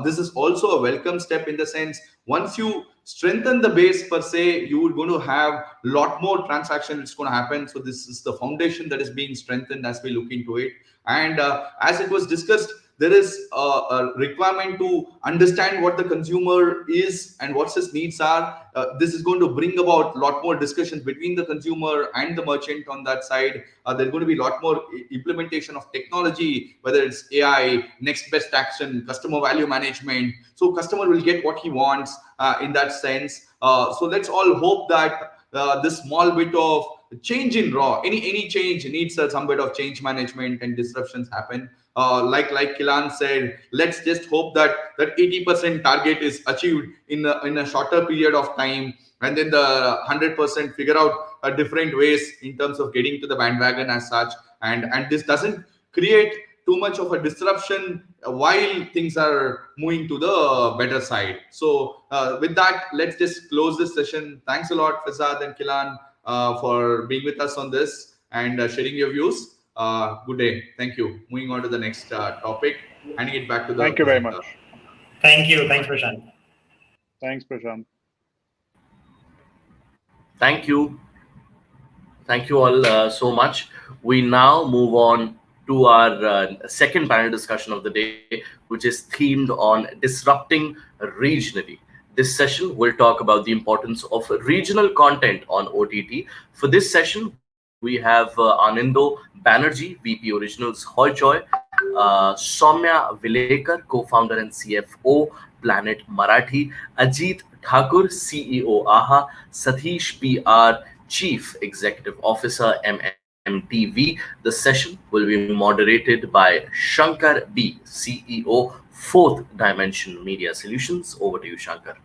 This is also a welcome step in the sense. Once you strengthen the base per se, you are going to have a lot more transactions. It's going to happen. So this is the foundation that is being strengthened as we look into it. And as it was discussed, there is a requirement to understand what the consumer is and what his needs are. This is going to bring about a lot more discussions between the consumer and the merchant on that side. There's going to be a lot more implementation of technology, whether it's AI, next best action, customer value management. So customer will get what he wants in that sense. So let's all hope that this small bit of change in raw, any change needs some bit of change management and disruptions happen. Like Kilan said, let's just hope that 80% target is achieved in a shorter period of time, and then the 100% figure out different ways in terms of getting to the bandwagon as such, and this doesn't create too much of a disruption while things are moving to the better side. So with that, let's just close this session. Thanks a lot, Fazad and Kilan, for being with us on this and sharing your views. Good day. Thank you. Moving on to the next topic. Handing it back to the. Thank you very much. Thank you. Thanks, Prashant. Thanks, Prashant. Thank you. Thank you all so much. We now move on to our second panel discussion of the day, which is themed on disrupting regionally. This session will talk about the importance of regional content on OTT. For this session, we have Anando Banerjee, VP Originals Hoyjoy, Soumya Vilekar, co-founder and CFO, Planet Marathi, Ajit Thakur, CEO AHA, Satish PR, Chief Executive Officer, MMTV. The session will be moderated by Shankar B, CEO, Fourth Dimension Media Solutions. Over to you, Shankar.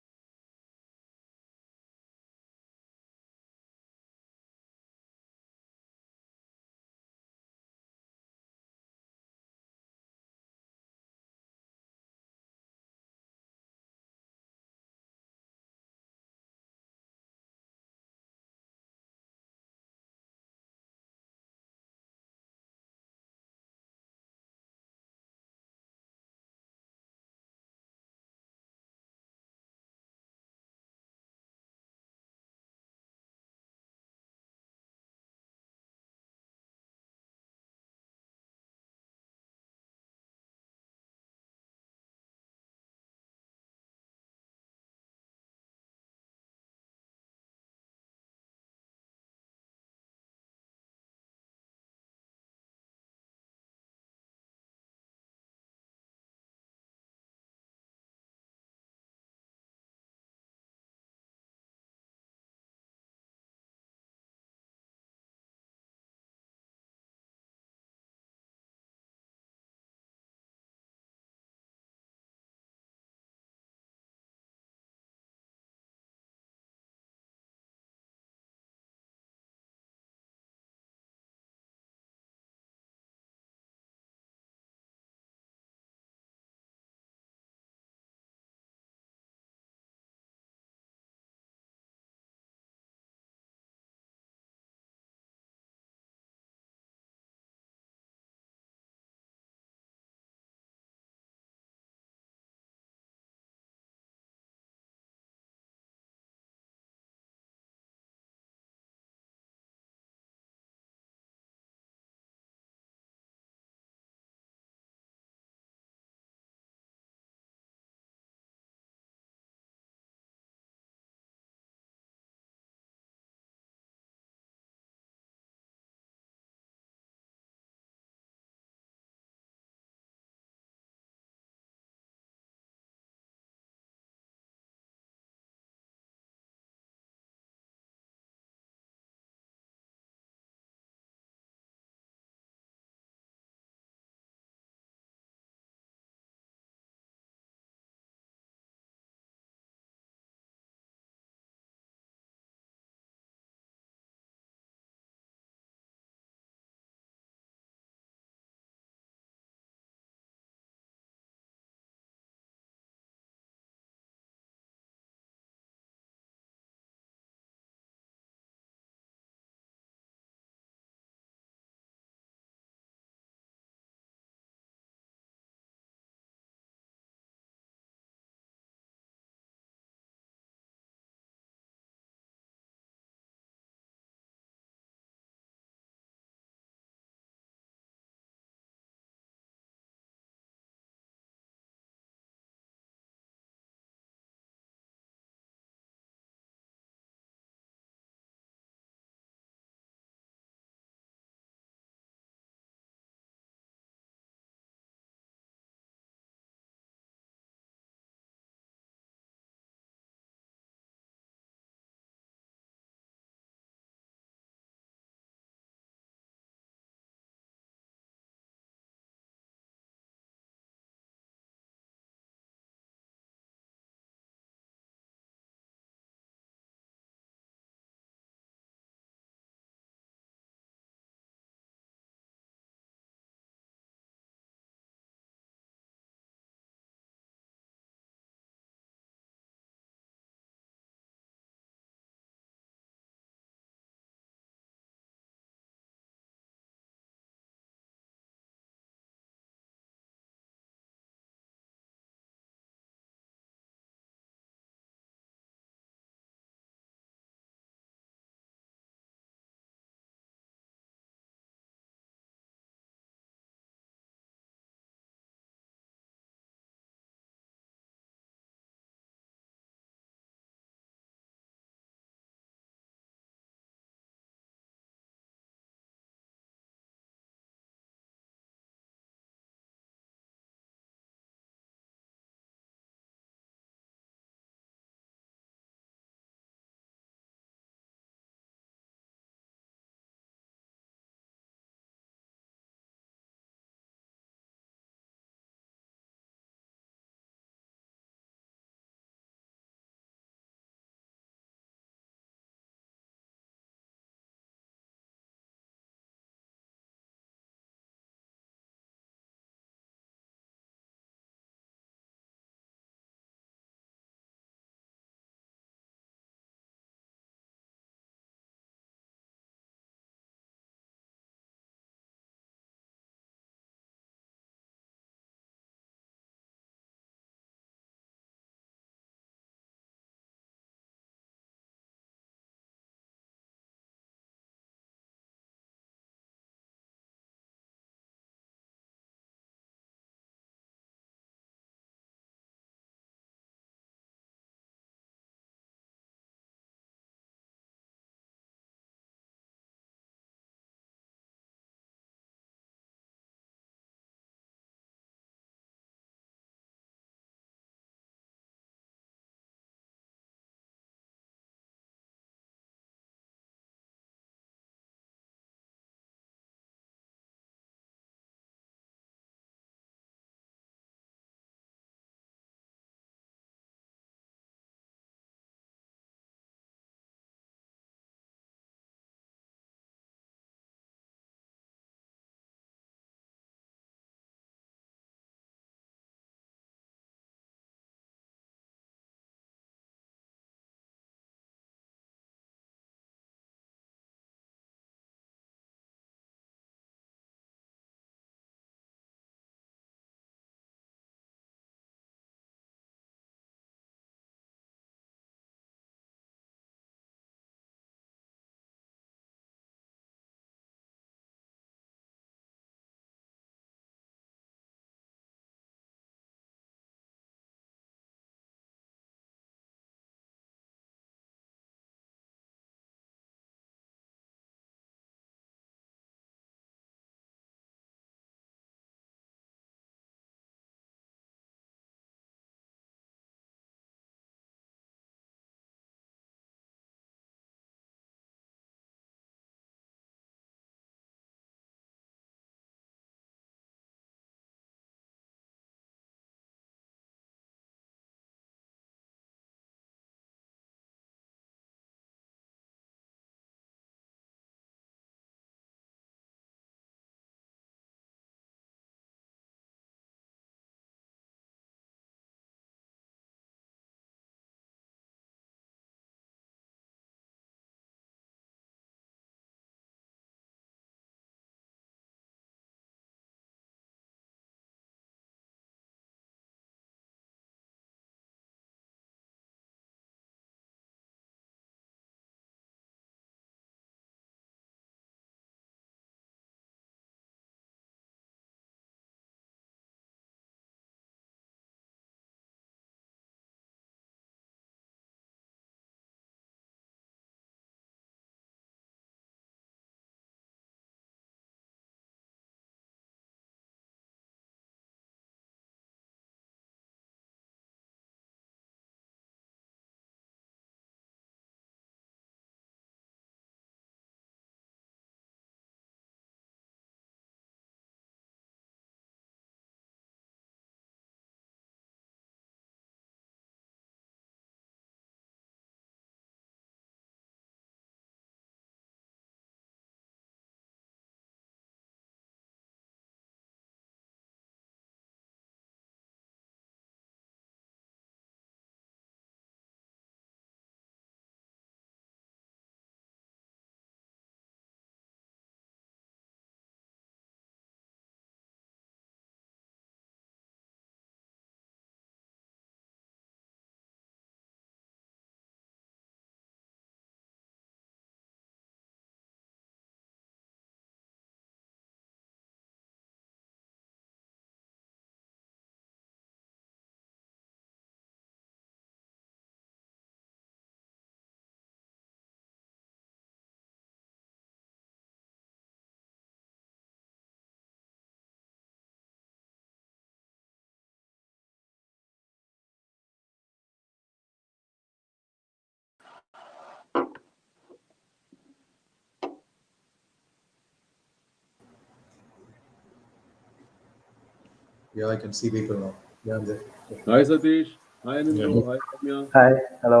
Yeah, I can see people now. Yeah, I'm there. Hi Satish. Hi Anindya. Hi Soumya. Hi, hello.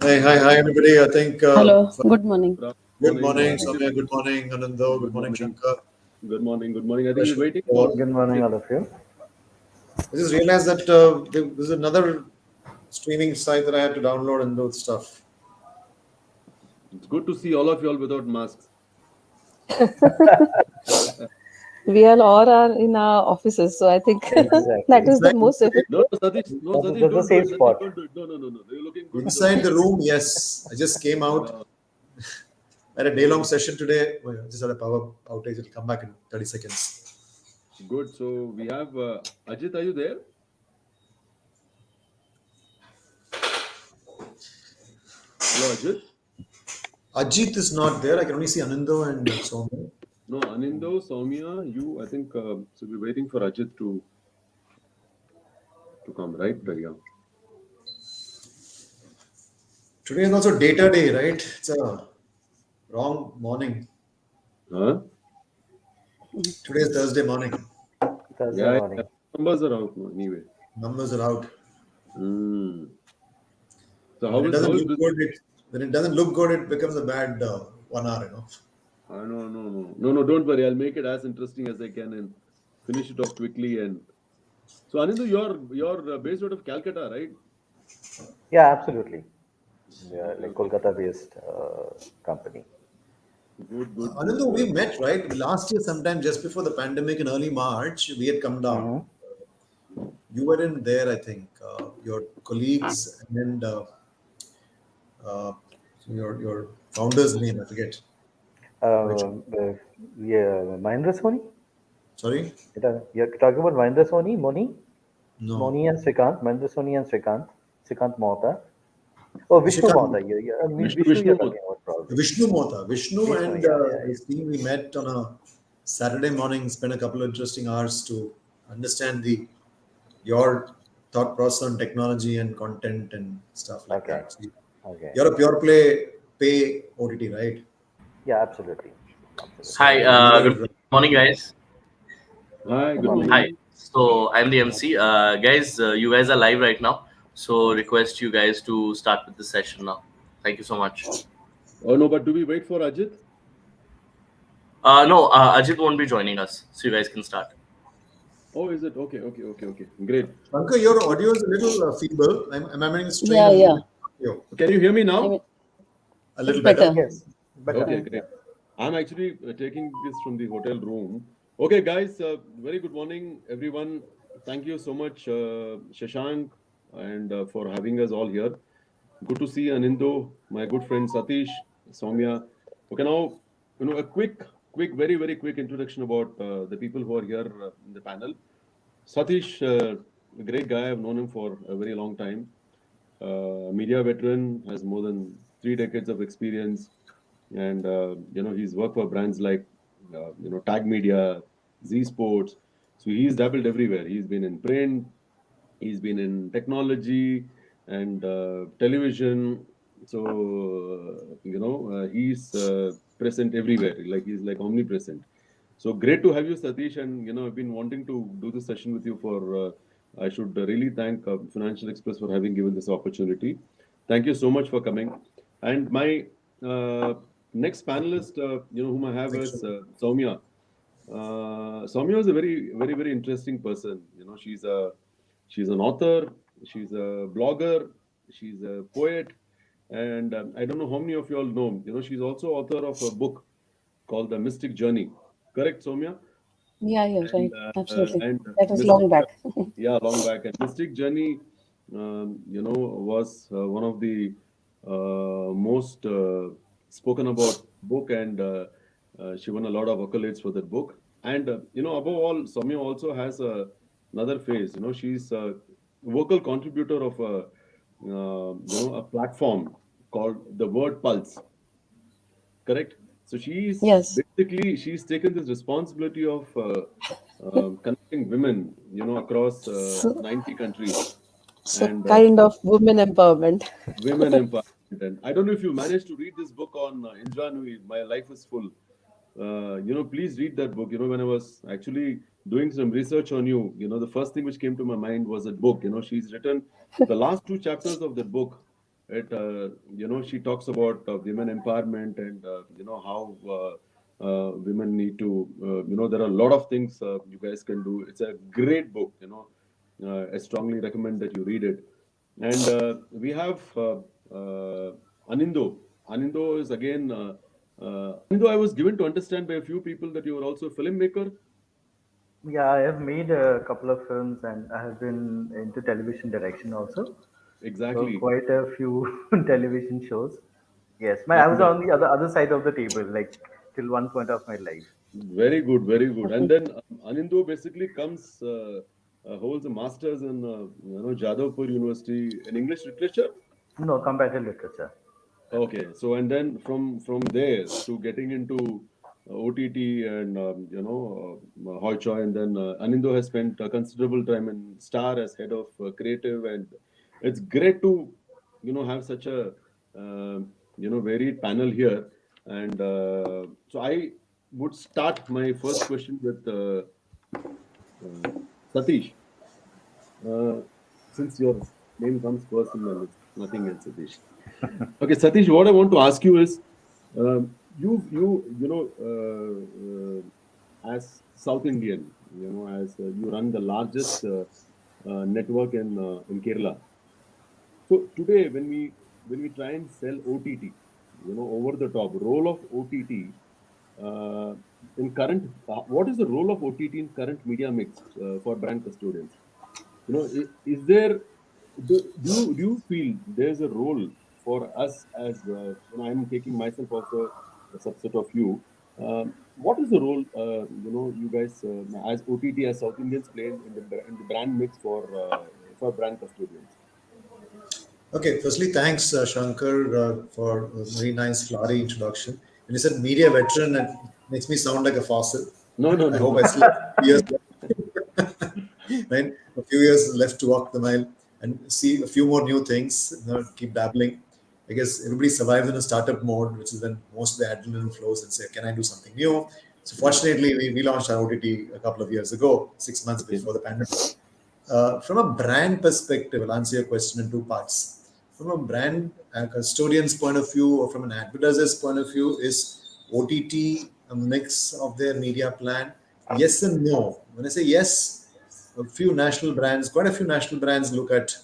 Hi, everybody. I think. Hello, good morning. Good morning, Soumya. Good morning, Anando. Good morning, Shankar. Good morning. Good morning. I think we're waiting for. Good morning, all of you. I just realized that there's another streaming site that I had to download and do stuff. It's good to see all of you all without masks. We all are in our offices, so I think that is the most effective. No, Satish. No, Satish. That's the safe spot. Don't do it. No. You're looking good. Inside the room, yes. I just came out. I had a day-long session today. I just had a power outage. It'll come back in 30 seconds. Good. So we have Ajit. Are you there? Hello, Ajit. Ajit is not there. I can only see Anando and Soumya. No, Anindo, Soumya, you. I think so. We're waiting for Ajit to come, right? Yeah. Today is also data day, right? It's a wrong morning. Huh? Today is Thursday morning. Thursday morning. Yeah. Numbers are out anyway. Numbers are out. So how when is it doesn't how look good? When it doesn't look good, it becomes a bad 1 hour. No. Don't worry. I'll make it as interesting as I can and finish it off quickly. And so, Anindu, you're based out of Calcutta, right? Yeah, absolutely. Yeah, like Kolkata-based company. Good. Anando, we met, right? Last year, sometime just before the pandemic in early March, we had come down. You were in there, I think. Your colleagues and your founder's name, I forget. Mahindra Soni? Sorry? You're talking about Mahindra Soni, Moni? No. Moni and Srikant, Mahindra Soni and Srikant Mohta. Oh, Vishnu Mohta. Vishnu you're talking about probably. Vishnu Mohta. Vishnu and his team, we met on a Saturday morning, spent a couple of interesting hours to understand your thought process on technology and content and stuff like that. So you're a pure play pay OTT, right? Yeah, absolutely. Hi, good morning, guys. Hi, good morning. Hi. So I'm the MC. Guys, you guys are live right now. So request you guys to start with the session now. Thank you so much. Oh no, but do we wait for Ajit? No, Ajit won't be joining us. So you guys can start. Oh, is it? Okay. Great. Shankar, your audio is a little feeble. I'm having a strain. Yeah. Can you hear me now? A little better. Yes. Better. Okay, great. I'm actually taking this from the hotel room. Okay, guys, very good morning, everyone. Thank you so much, Shashank, and for having us all here. Good to see Anindo, my good friend Satish, Soumya. Okay, now, a quick, very, very quick introduction about the people who are here in the panel. Satish, a great guy. I've known him for a very long time. Media veteran, has more than 3 decades of experience. And, he's worked for brands like, Tag Media, Z Sports. So he's dabbled everywhere. He's been in print, he's been in technology and television. So, he's present everywhere. He's like omnipresent. So great to have you, Satish. And, I've been wanting to do this session with you for, I should really thank Financial Express for having given this opportunity. Thank you so much for coming. And my next panelist, whom I have is Soumya. Soumya is a very, very, very interesting person. She's an author, she's a blogger, she's a poet, and I don't know how many of you all know. She's also author of a book called The Mystic Journey. Correct, Soumya? Yeah, right. Absolutely. And that was long back. Yeah, long back. And Mystic Journey, was one of the most spoken about book, and she won a lot of accolades for that book. And above all, Soumya also has another phase. She's a vocal contributor of a platform called the Word Pulse. Correct? So she's she's taken this responsibility of connecting women, across 90 countries. So and, kind of women empowerment. Women empowerment. And I don't know if you managed to read this book on Indra Nui, My Life is Full. please read that book. When I was actually doing some research on you, the first thing which came to my mind was that book. She's written the last 2 chapters of that book. She talks about women empowerment and how women need to. There are a lot of things you guys can do. It's a great book. I strongly recommend that you read it. And we have Anindo. Anindo is again. Anindo, I was given to understand by a few people that you are also a filmmaker. Yeah, I have made a couple of films and I have been into television direction also. Exactly. So quite a few television shows. Yes, I was on the other side of the table, like till one point of my life. Very good, very good. And then Anindo basically comes, holds a master's in Jadavpur University in English literature. No, comparative literature. Okay, so and then from there to getting into OTT and Hoi Choi, and then Anindo has spent a considerable time in Star as head of creative, and it's great to have such a varied panel here. And so I would start my first question with Satish. Since your name comes first in my list, nothing else, Satish. Okay, Satish, what I want to ask you is, as South Indian, as you run the largest network in Kerala. So today, when we try and sell OTT, over the top, role of OTT in current, what is the role of OTT in current media mix for brand custodians? Is there, do you feel there's a role for us as, I'm taking myself also a subset of you. What is the role, you guys as OTT, as South Indians play in the brand mix for brand custodians? Okay, firstly, thanks, Shankar, for a very nice, flowery introduction. When you said media veteran, it makes me sound like a fossil. No. I hope I still have a few years left. Right? A few years left to walk the mile and see a few more new things, keep dabbling. I guess everybody survives in a startup mode, which is when most of the adrenaline flows and say, can I do something new? So fortunately, we launched our OTT a couple of years ago, 6 months before the pandemic. From a brand perspective, I'll answer your question in 2 parts. From a brand custodian's point of view or from an advertiser's point of view, is OTT a mix of their media plan? Yes and no. When I say yes, quite a few national brands look at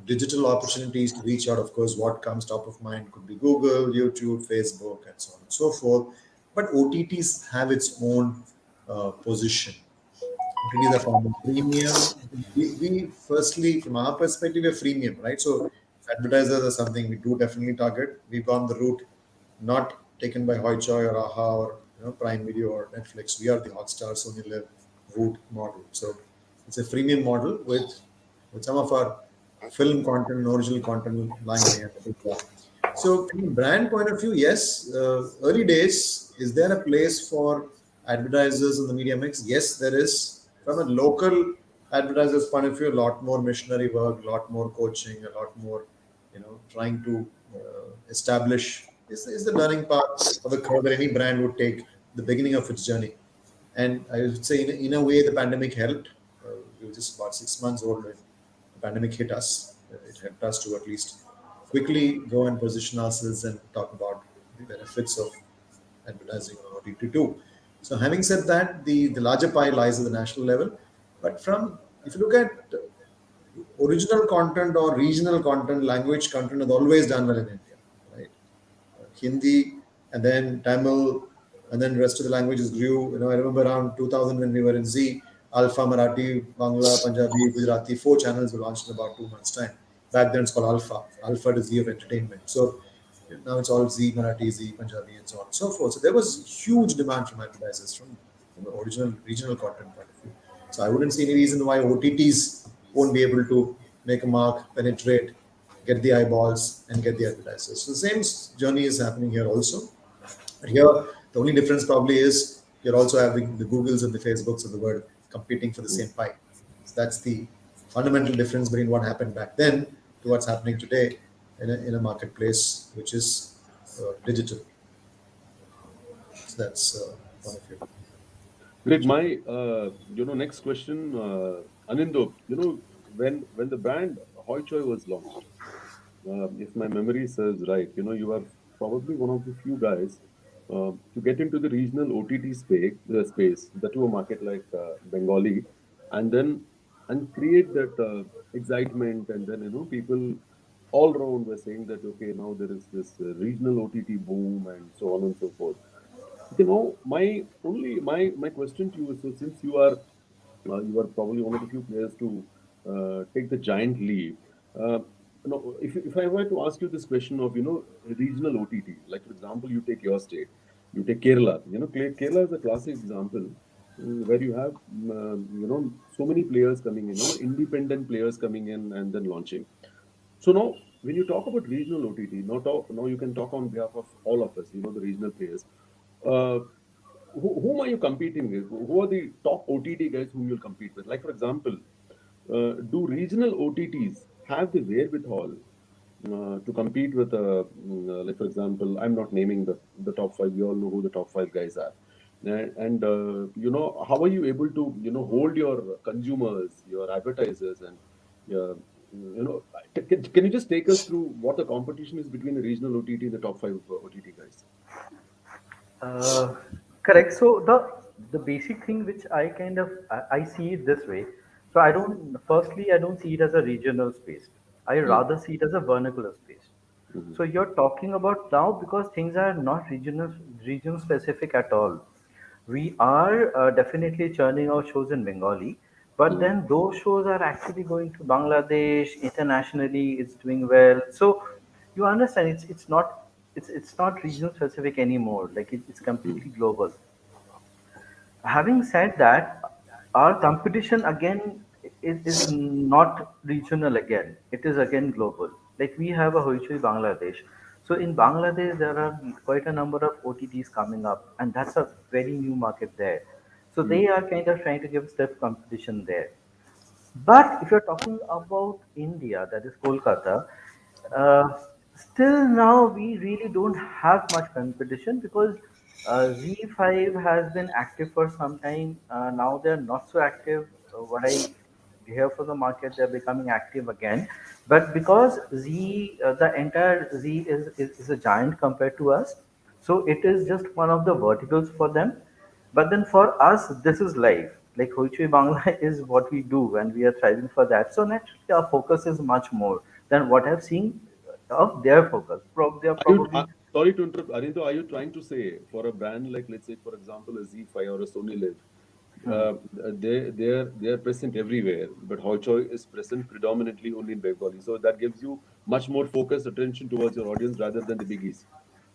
digital opportunities to reach out. Of course, what comes top of mind could be Google, YouTube, Facebook, and so on and so forth. But OTTs have its own position. OTTs are form of premium. We firstly, from our perspective, we're freemium, right? So advertisers are something we do definitely target. We've gone the route not taken by Hoi Choi or AHA or Prime Video or Netflix. We are the Hotstar, Sony Live route model. So it's a freemium model with some of our film content and original content lying there. So from a brand point of view, yes, early days, is there a place for advertisers in the media mix? Yes, there is. From a local advertiser's point of view, a lot more missionary work, a lot more coaching, a lot more, trying to establish is the learning part of the curve that any brand would take the beginning of its journey. And I would say in a way, the pandemic helped. We were just about 6 months old when the pandemic hit us. It helped us to at least quickly go and position ourselves and talk about the benefits of advertising on OTT too. So having said that, the larger pie lies at the national level. But if you look at original content or regional content, language content is always done well in India, right? Hindi and then Tamil and then the rest of the languages grew. I remember around 2000 when we were in Z, Alpha, Marathi, Bangla, Punjabi, Gujarati, 4 channels were launched in about 2 months' time. Back then it's called Alpha. Alpha is Z of entertainment. So now it's all Z, Marathi, Z, Punjabi, and so on and so forth. So there was huge demand from advertisers from the original regional content point of view. So I wouldn't see any reason why OTTs won't be able to make a mark, penetrate, get the eyeballs, and get the advertisers. So the same journey is happening here also. But here, the only difference probably is you're also having the Googles and the Facebooks of the world competing for the same pie. So that's the fundamental difference between what happened back then to what's happening today in a marketplace which is digital. So that's one of it. Great. My next question, Anindo. When the brand Hoi Choi was launched, if my memory serves right, you are probably one of the few guys to get into the regional OTT space, that to a market like Bengali, and create that excitement, and then people all around were saying that okay, now there is this regional OTT boom and so on and so forth. My question to you is, so since you are probably one of the few players to take the giant leap. If I were to ask you this question of regional OTT, like for example, you take your state, you take Kerala. Kerala is a classic example where you have so many players coming in, independent players coming in and then launching. So now, when you talk about regional OTT, now you can talk on behalf of all of us, the regional players. Uh, whom are you competing with? Who are the top OTT guys whom you'll compete with? Like, for example, do regional OTTs have the wherewithal to compete with, like, for example, I'm not naming the top five. We all know who the top five guys are. And how are you able to, hold your consumers, your advertisers, and can you just take us through what the competition is between the regional OTT and the top five OTT guys? Correct. So the basic thing which I see it this way. So I don't see it as a regional space. I rather see it as a vernacular space. So you're talking about now, because things are not region specific at all. We are definitely churning out shows in Bengali, but then those shows are actually going to Bangladesh internationally. It's doing well. So you understand, it's not region specific anymore. Like it's completely global. Having said that, our competition again is not regional again. It is again global. Like we have a Hoichoi Bangladesh. So in Bangladesh, there are quite a number of OTTs coming up, and that's a very new market there. So they are kind of trying to give stiff competition there. But if you're talking about India, that is Kolkata, uh, still now we really don't have much competition because Z5 has been active for some time. Now they're not so active. What I hear from the market, they're becoming active again. But because the entire Z is a giant compared to us, so it is just one of the verticals for them. But then for us, this is life. Like Hoichui Bangla is what we do, and we are thriving for that. So naturally, our focus is much more than what I've seen of their focus. They are probably. Sorry to interrupt, Arindo. Are you trying to say for a brand like, let's say, for example, a Z5 or a Sony Live, they are present everywhere, but Hoichoi is present predominantly only in Bengali. So that gives you much more focused attention towards your audience rather than the biggies.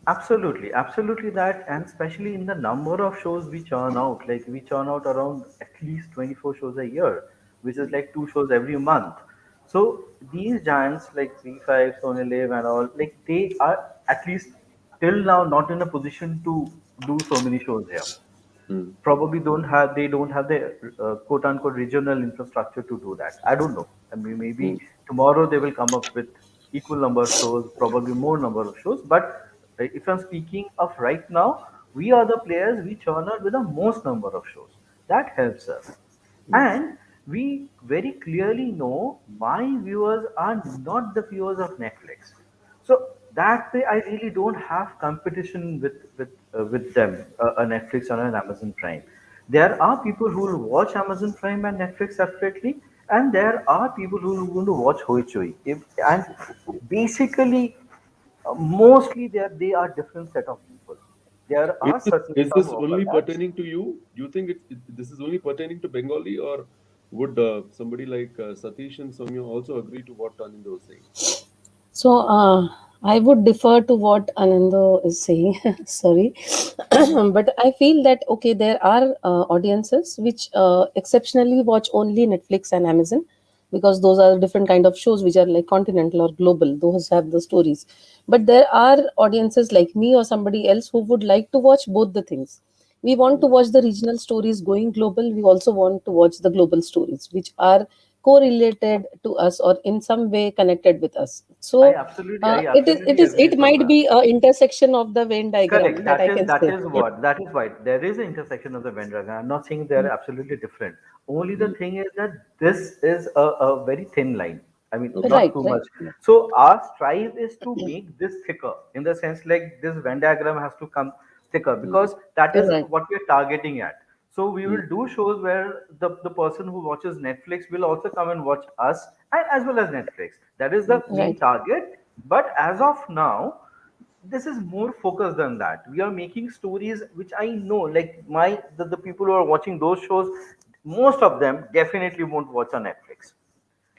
Absolutely, absolutely that, and especially in the number of shows we churn out. Like we churn out around at least 24 shows a year, which is like 2 shows every month. So these giants like Z5, Sony Live, and all, like they are at least till now not in a position to do so many shows here. Probably don't have the quote unquote regional infrastructure to do that. I don't know. I mean, maybe tomorrow they will come up with equal number of shows, probably more number of shows. But if I'm speaking of right now, we are the players we churn out with the most number of shows. That helps us. And we very clearly know my viewers are not the viewers of Netflix. So that way, I really don't have competition with them, a Netflix or an Amazon Prime. There are people who will watch Amazon Prime and Netflix separately, and there are people who are going to watch Hoichoi. And basically, mostly they are different set of people. There are certain Is some this only overlaps. pertaining to you? Do you think this is only pertaining to Bengali, or would somebody like Satish and Soumya also agree to what Anindo is saying? So I would defer to what Anando is saying. Sorry, but I feel that okay, there are audiences which exceptionally watch only Netflix and Amazon, because those are different kind of shows which are like continental or global. Those have the stories, but there are audiences like me or somebody else who would like to watch both the things. We want to watch the regional stories going global. We also want to watch the global stories, which are correlated to us or in some way connected with us. So I absolutely it agree, might Swapna. be a intersection of the Venn diagram Correct. that I can That say. is Yeah. what. That is why there is an intersection of the Venn diagram. I'm not saying they are absolutely different. Only the thing is that this is a very thin line. I mean, not Right, too right. much. So our strive is to make this thicker, in the sense like this Venn diagram has to come thicker, because that is Right. what we're targeting at. So we will do shows where the person who watches Netflix will also come and watch us, and as well as Netflix. That is the main Right. target. But as of now, this is more focused than that. We are making stories which I know, like the people who are watching those shows, most of them definitely won't watch on Netflix.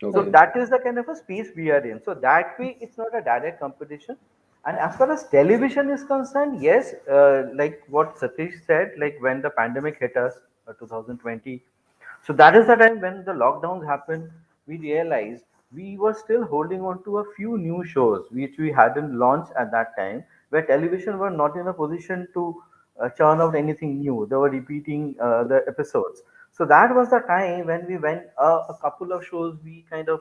So Okay. that is the kind of a space we are in. So that way, it's not a direct competition. And as far as television is concerned, yes, like what Satish said, like when the pandemic hit us, 2020. So that is the time when the lockdowns happened. We realized we were still holding on to a few new shows which we hadn't launched at that time, where television were not in a position to churn out anything new. They were repeating the episodes. So that was the time when we went a couple of shows we kind of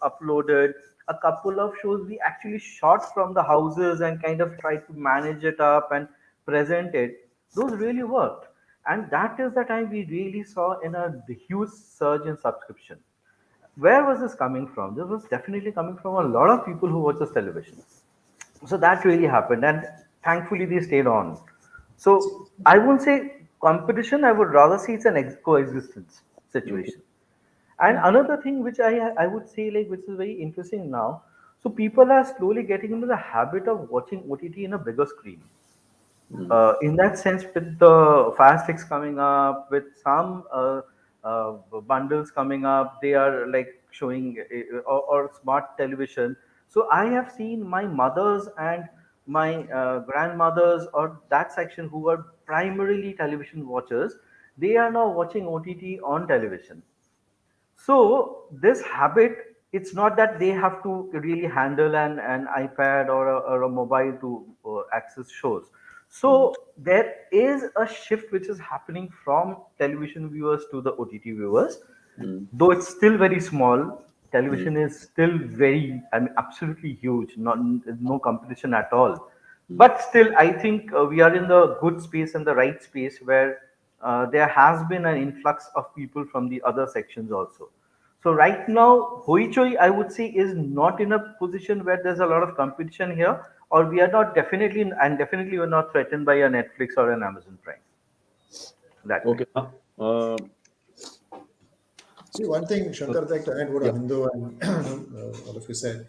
uploaded, a couple of shows we actually shot from the houses and kind of tried to manage it up and present it. Those really worked. And that is the time we really saw in the huge surge in subscription. Where was this coming from? This was definitely coming from a lot of people who watches television. So that really happened, and thankfully they stayed on. So I won't say competition, I would rather see it's an coexistence situation. And another thing which I would say, like, which is very interesting now, so people are slowly getting into the habit of watching OTT in a bigger screen. In that sense, with the Fire Sticks coming up, with some bundles coming up, they are like showing or smart television. So I have seen my mothers and my grandmothers or that section who were primarily television watchers. They are now watching OTT on television. So this habit, it's not that they have to really handle an iPad or a mobile to access shows. So there is a shift which is happening from television viewers to the OTT viewers. Though it's still very small, television is still very, I mean, absolutely huge. Not no competition at all. But still, I think we are in the good space and the right space where there has been an influx of people from the other sections also. So right now, Hoichoi, I would say, is not in a position where there's a lot of competition here, or we are not definitely, and definitely we're not threatened by a Netflix or an Amazon Prime. That Okay. See, one thing, Shankar, I'd like to add what Abindo and all of you said.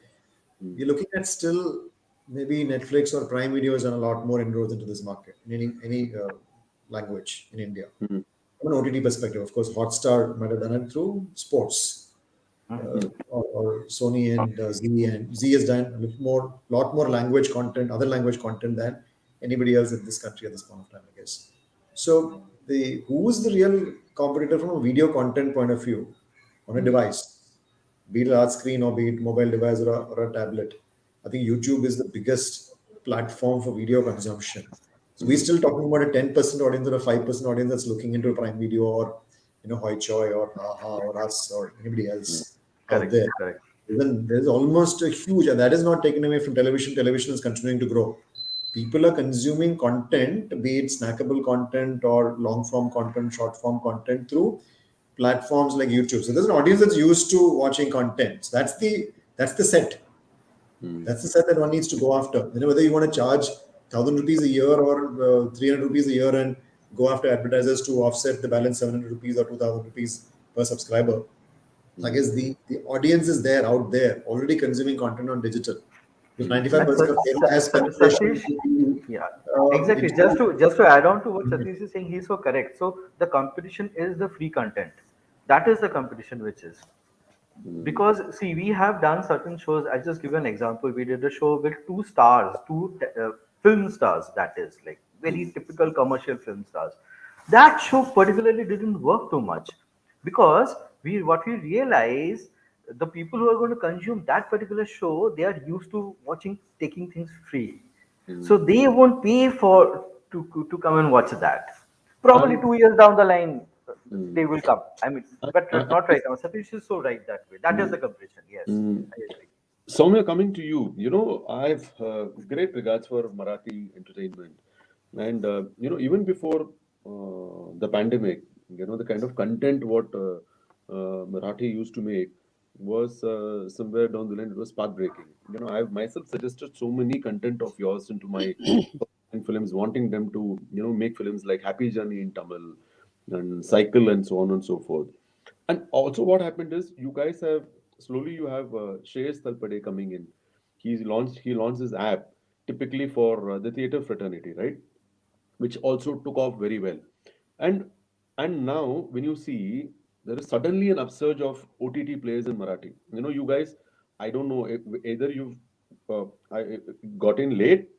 We're looking at still maybe Netflix or Prime Video has done a lot more inroads into this market in any language in India. From an OTT perspective, of course, Hotstar might have done it through sports, or Sony and Z, and Z has done a lot more language content, other language content than anybody else in this country at this point of time, I guess. So who's the real competitor from a video content point of view on a device, be it a large screen or be it mobile device or a tablet? I think YouTube is the biggest platform for video consumption. So we're still talking about a 10% audience or a 5% audience that's looking into a Prime Video or Hoichoi or Aha or us or anybody else out there. Correct. Even there's almost a huge, and that is not taken away from television. Television is continuing to grow. People are consuming content, be it snackable content or long form content, short form content through platforms like YouTube. So there's an audience that's used to watching content. So that's the set. That's the set that one needs to go after. Whether you want to charge 1,000 rupees a year or 300 rupees a year and go after advertisers to offset the balance 700 rupees or 2,000 rupees per subscriber. I guess the audience is there, out there, already consuming content on digital. Because 95% of Kerala has penetration. Yeah, exactly. Just to add on to what Satish is saying, he's so correct. So the competition is the free content. That is the competition which is. Because see, we have done certain shows. I'll just give you an example. We did a show with two film stars, that is like very typical commercial film stars. That show particularly didn't work too much because what we realized, the people who are going to consume that particular show, they are used to taking things free. So they won't pay to come and watch that. Probably 2 years down the line, they will come. I mean, but not right now. Satish is so right that way. That is the compression. Yes, I agree. Soumya, coming to you, I've great regards for Marathi entertainment. And, even before the pandemic, the kind of content what Marathi used to make was somewhere down the line, it was path-breaking. I've myself suggested so many content of yours into my films, wanting them to, make films like Happy Journey in Tamil and Cycle and so on and so forth. And also what happened is you guys have, slowly you have Shreyas Talpade coming in. He launched his app typically for the theatre fraternity, right? Which also took off very well. And now when you see there is suddenly an upsurge of OTT players in Marathi. You guys, I don't know, either you've got in late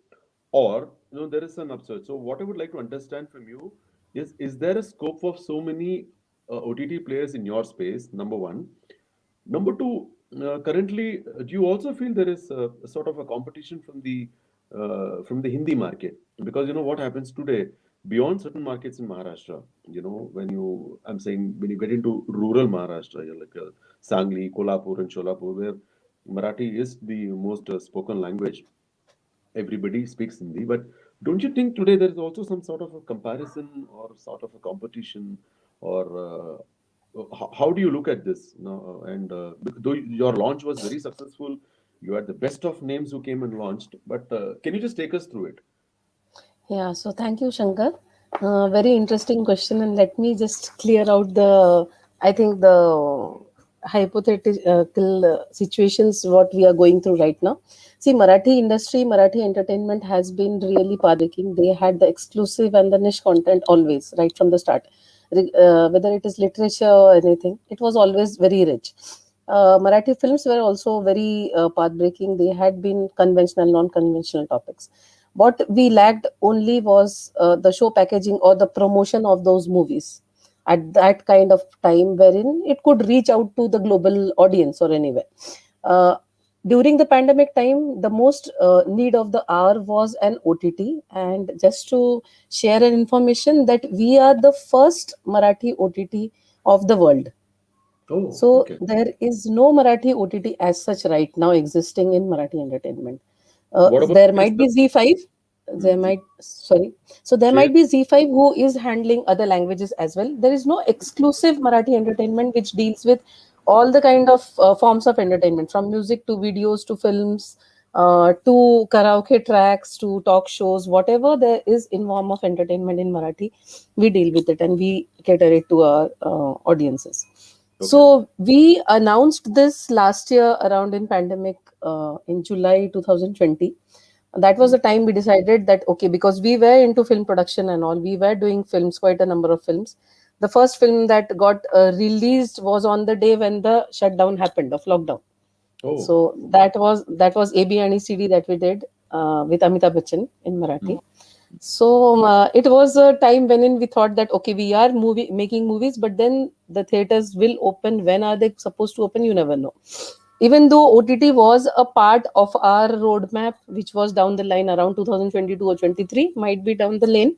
or there is an upsurge. So what I would like to understand from you is there a scope of so many OTT players in your space? Number one. Number two, currently, do you also feel there is a sort of a competition from the Hindi market? Because what happens today beyond certain markets in Maharashtra, when you get into rural Maharashtra, like Sangli, Kolhapur, and Sholapur, where Marathi is the most spoken language. Everybody speaks Hindi, but don't you think today there is also some sort of a comparison or sort of a competition, or how do you look at this? And though your launch was very successful, you had the best of names who came and launched, but can you just take us through it? Yeah, so thank you, Shankar. Very interesting question, and let me just clear out the hypothetical situations what we are going through right now. See, Marathi industry, Marathi entertainment has been really pathbreaking. They had the exclusive and the niche content always, right from the start. Whether it is literature or anything, it was always very rich. Marathi films were also very pathbreaking. They had been conventional, non-conventional topics. What we lacked only was the show packaging or the promotion of those movies at that kind of time wherein it could reach out to the global audience or anywhere. During the pandemic time, the most need of the hour was an OTT. And just to share an information that we are the first Marathi OTT of the world. Oh, so okay. There is no Marathi OTT as such right now existing in Marathi entertainment. What about There might be Z5. There might be Z5 who is handling other languages as well. There is no exclusive Marathi entertainment which deals with all the kind of forms of entertainment, from music to videos to films to karaoke tracks to talk shows. Whatever there is in form of entertainment in Marathi, we deal with it and we cater it to our audiences. Okay. So we announced this last year around in pandemic in July 2020. That was the time we decided that, okay, because we were into film production and all, we were doing films, quite a number of films. The first film that got released was on the day when the shutdown happened of lockdown. Oh. So that was AB and CD that we did with Amitabh Bachchan in Marathi. So it was a time when we thought that, okay, we are making movies, but then the theaters will open. When are they supposed to open? You never know. Even though OTT was a part of our roadmap, which was down the line around 2022 or 23, might be down the lane,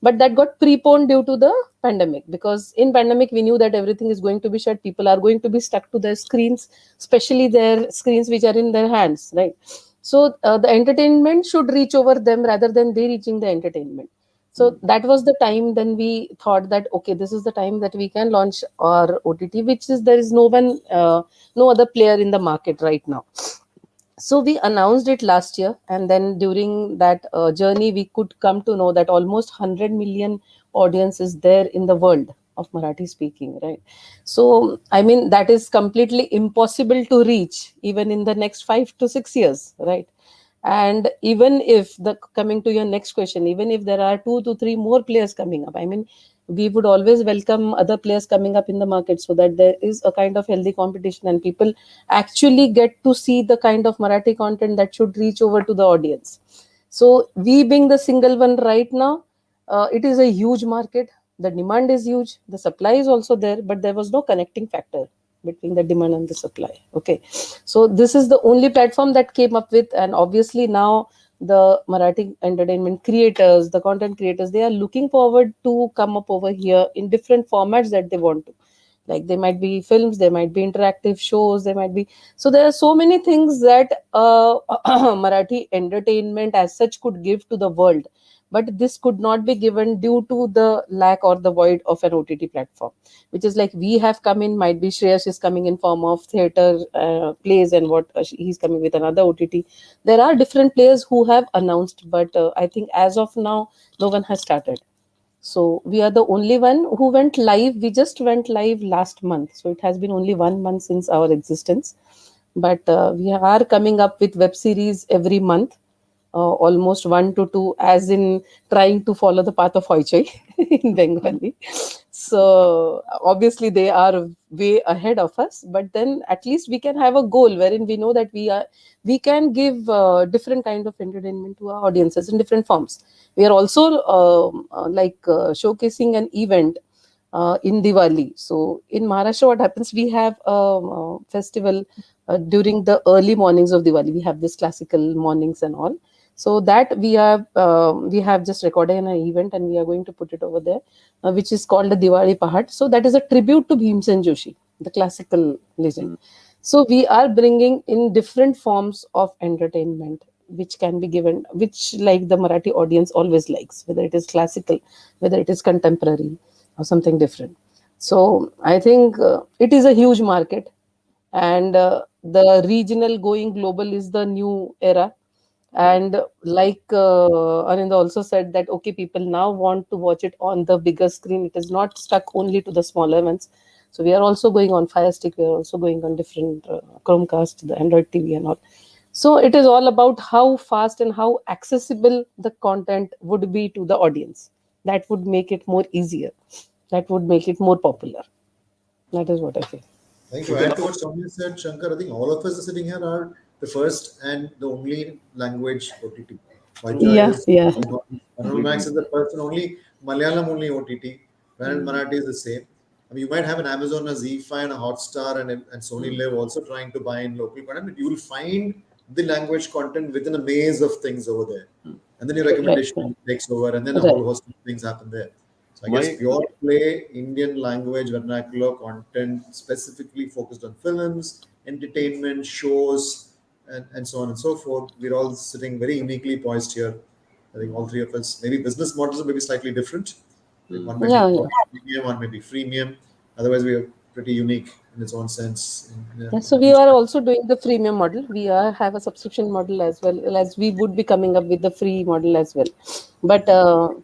but that got preponed due to the pandemic. Because in pandemic, we knew that everything is going to be shut. People are going to be stuck to their screens, especially their screens which are in their hands, right? So the entertainment should reach over them rather than they reaching the entertainment. So that was the time then we thought that, okay, this is the time that we can launch our OTT, which is there is no one, no other player in the market right now. So we announced it last year, and then during that journey, we could come to know that almost 100 million audience is there in the world of Marathi speaking, right? So, I mean, that is completely impossible to reach even in the next 5 to 6 years, right? And even if coming to your next question, even if there are 2 to 3 more players coming up, I mean, we would always welcome other players coming up in the market so that there is a kind of healthy competition and people actually get to see the kind of Marathi content that should reach over to the audience. So we being the single one right now, it is a huge market. The demand is huge. The supply is also there, but there was no connecting factor between the demand and the supply. Okay. So this is the only platform that came up with, and obviously now the Marathi entertainment creators, the content creators, they are looking forward to come up over here in different formats that they want to. Like they might be films, they might be interactive shows, they might be. So there are so many things that Marathi entertainment as such could give to the world, but this could not be given due to the lack or the void of an OTT platform, which is like we have come in. Might be Shreyas is coming in form of theater plays, and what he's coming with another OTT. There are different players who have announced, but I think as of now, no one has started. So we are the only one who went live. We just went live last month. So it has been only 1 month since our existence. But we are coming up with web series every month, almost 1 to 2, as in trying to follow the path of Hoichoi in Bengali. So obviously they are way ahead of us, but then at least we can have a goal wherein we know that we can give different kind of entertainment to our audiences in different forms. We are also showcasing an event in Diwali. So in Maharashtra, what happens? We have a festival during the early mornings of Diwali. We have this classical mornings and all. So that we have just recorded an event, and we are going to put it over there, which is called the Diwali Pahad. So that is a tribute to Bhimsen Joshi, the classical legend. So we are bringing in different forms of entertainment which can be given, which like the Marathi audience always likes, whether it is classical, whether it is contemporary or something different. So I think it is a huge market, and the regional going global is the new era. And like Ananda also said that, okay, people now want to watch it on the bigger screen. It is not stuck only to the smaller ones. So we are also going on Fire Stick. We are also going on different Chromecast, the Android TV and all. So it is all about how fast and how accessible the content would be to the audience. That would make it more easier. That would make it more popular. That is what I feel. I think to add to what Soumya said, Shankar, I think all of us are sitting here are the first and the only language OTT. Yeah. Max is the first and only Malayalam only OTT. Whereas Marathi is the same. I mean, you might have an Amazon, a ZEE5, and a Hotstar, and Sony Live also trying to buy in local content, but you will find the language content within a maze of things over there. And then your recommendation takes over, and then a whole host of things happen there. So I guess pure play, Indian language, vernacular content, specifically focused on films, entertainment, shows, and so on and so forth. We're all sitting very uniquely poised here. I think all three of us, maybe business models may be slightly different. One may be premium, one may be freemium. Otherwise, we are pretty unique in its own sense. So we are also doing the freemium model. We have a subscription model as well, as we would be coming up with the free model as well. But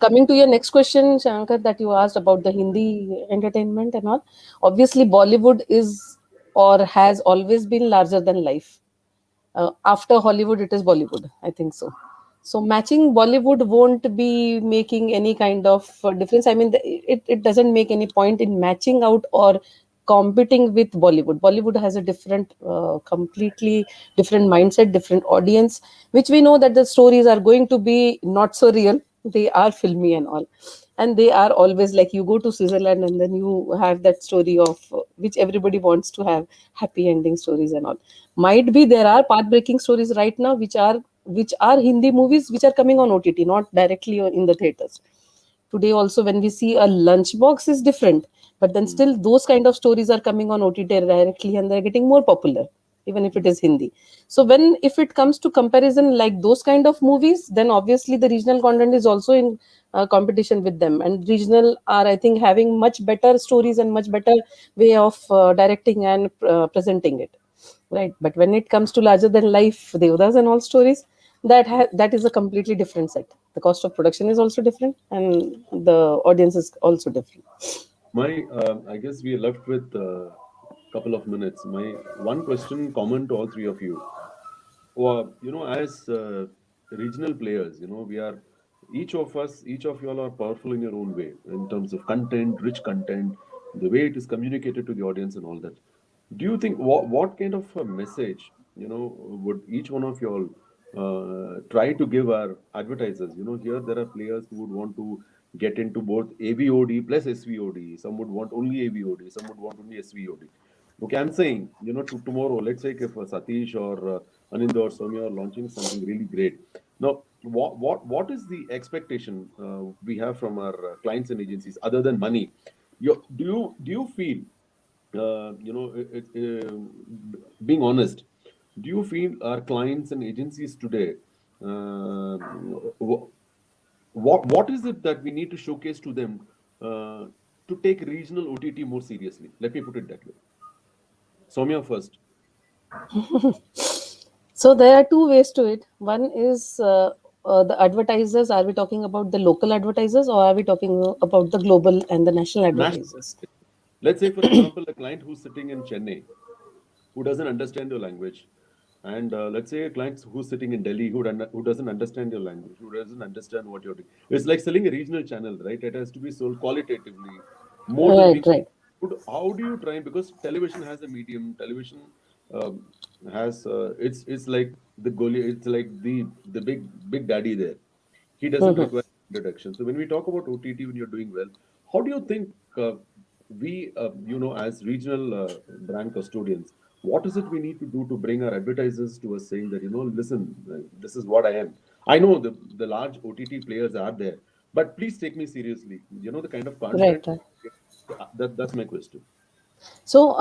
coming to your next question, Shankar, that you asked about the Hindi entertainment and all, obviously Bollywood is or has always been larger than life. After Hollywood, it is Bollywood. I think so. So matching Bollywood won't be making any kind of difference. I mean, it doesn't make any point in matching out or competing with Bollywood. Bollywood has a different, completely different mindset, different audience, which we know that the stories are going to be not so real. They are filmy and all. And they are always like, you go to Switzerland and then you have that story of which everybody wants to have, happy ending stories and all. Might be there are path-breaking stories right now which are Hindi movies which are coming on OTT, not directly in the theaters. Today also when we see a Lunchbox is different, but then still those kind of stories are coming on OTT directly and they're getting more popular, even if it is Hindi. So if it comes to comparison like those kind of movies, then obviously the regional content is also in competition with them, and regional are, I think, having much better stories and much better way of directing and presenting it. Right, but when it comes to larger than life Devdas and all stories, that is a completely different set. The cost of production is also different, and the audience is also different. I guess we are left with a couple of minutes. My one question common to all three of you. Well, as regional players, we are each of you all are powerful in your own way in terms of content, rich content, the way it is communicated to the audience and all that. Do you think what kind of a message would each one of you all try to give our advertisers? Here there are players who would want to get into both AVOD plus SVOD. Some would want only AVOD. Some would want only SVOD. Okay, I'm saying tomorrow, let's say if Satish or Anindra or Soumya are launching something really great. Now what is the expectation we have from our clients and agencies other than money? Do you feel, being honest, do you feel our clients and agencies today, uh, what is it that we need to showcase to them to take regional OTT more seriously? Let me put it that way. Soumya first. So there are two ways to it. One is the advertisers. Are we talking about the local advertisers, or are we talking about the global and the national advertisers? Let's say, for example, a client who's sitting in Chennai, who doesn't understand your language, and let's say a client who's sitting in Delhi, who doesn't understand your language, who doesn't understand what you're doing. It's like selling a regional channel, right? It has to be sold qualitatively, more than being. Right. How do you try? Because television has a medium. Television has it's like the Goli. It's like the big daddy there. He doesn't require introduction. So when we talk about OTT, when you're doing well, how do you think we, as regional brand custodians, what is it we need to do to bring our advertisers to us, saying that, listen, this is what I am. I know the large OTT players are there, but please take me seriously. The kind of content. Right. That's my question. So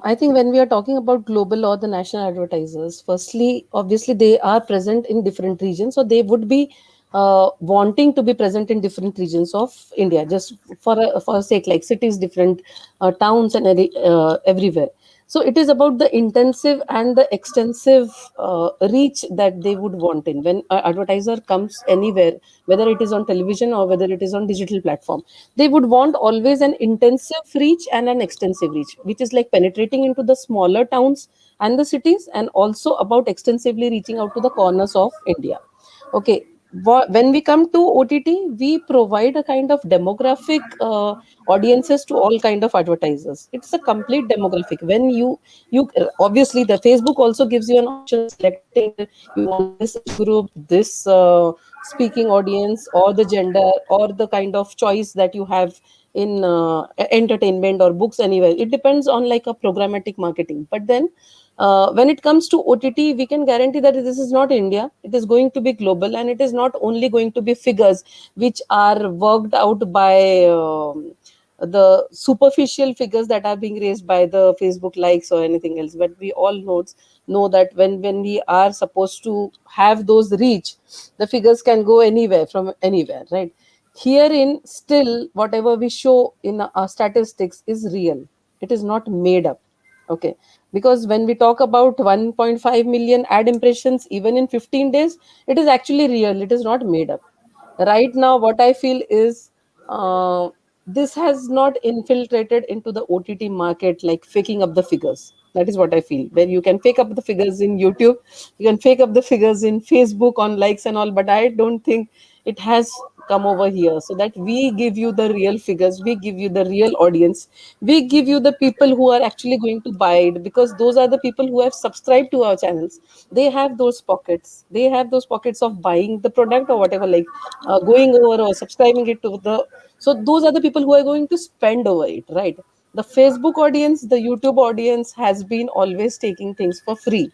I think when we are talking about global or the national advertisers, firstly, obviously they are present in different regions, so they would be wanting to be present in different regions of India, just for a sake, like cities, different towns, and everywhere. So it is about the intensive and the extensive reach that they would want in when an advertiser comes anywhere, whether it is on television or whether it is on digital platform. They would want always an intensive reach and an extensive reach, which is like penetrating into the smaller towns and the cities, and also about extensively reaching out to the corners of India. Okay. When we come to OTT, we provide a kind of demographic audiences to all kind of advertisers. It's a complete demographic. When you obviously the Facebook also gives you an option of selecting whether you want this age group, this speaking audience, or the gender, or the kind of choice that you have in entertainment or books, anywhere. It depends on like a programmatic marketing. But then when it comes to OTT, we can guarantee that this is not India. It is going to be global, and it is not only going to be figures which are worked out by the superficial figures that are being raised by the Facebook likes or anything else. But we all know that when we are supposed to have those reach, the figures can go anywhere from anywhere, right? Herein, still, whatever we show in our statistics is real. It is not made up. Okay. Because when we talk about 1.5 million ad impressions, even in 15 days, it is actually real. It is not made up. Right now, what I feel is this has not infiltrated into the OTT market, like faking up the figures. That is what I feel. Where you can fake up the figures in YouTube, you can fake up the figures in Facebook on likes and all, but I don't think it has come over here, so that we give you the real figures, we give you the real audience, we give you the people who are actually going to buy it, because those are the people who have subscribed to our channels. They have those pockets, of buying the product or whatever, like going over or subscribing it to the, so those are the people who are going to spend over it, right? The Facebook audience, the YouTube audience has been always taking things for free.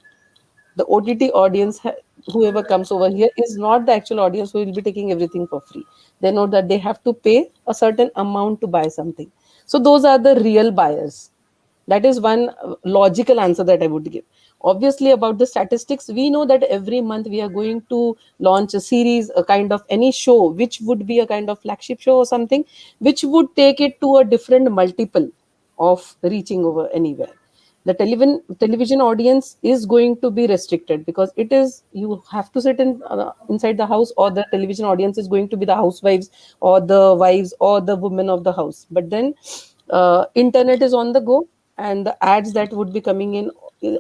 The OTT audience, whoever comes over here, is not the actual audience who will be taking everything for free. They know that they have to pay a certain amount to buy something. So those are the real buyers. That is one logical answer that I would give. Obviously, about the statistics, we know that every month we are going to launch a series, a kind of any show, which would be a kind of flagship show or something, which would take it to a different multiple of reaching over anywhere. The television audience is going to be restricted, because it is, you have to sit inside the house, or the television audience is going to be the housewives or the wives or the women of the house. But then internet is on the go, and the ads that would be coming in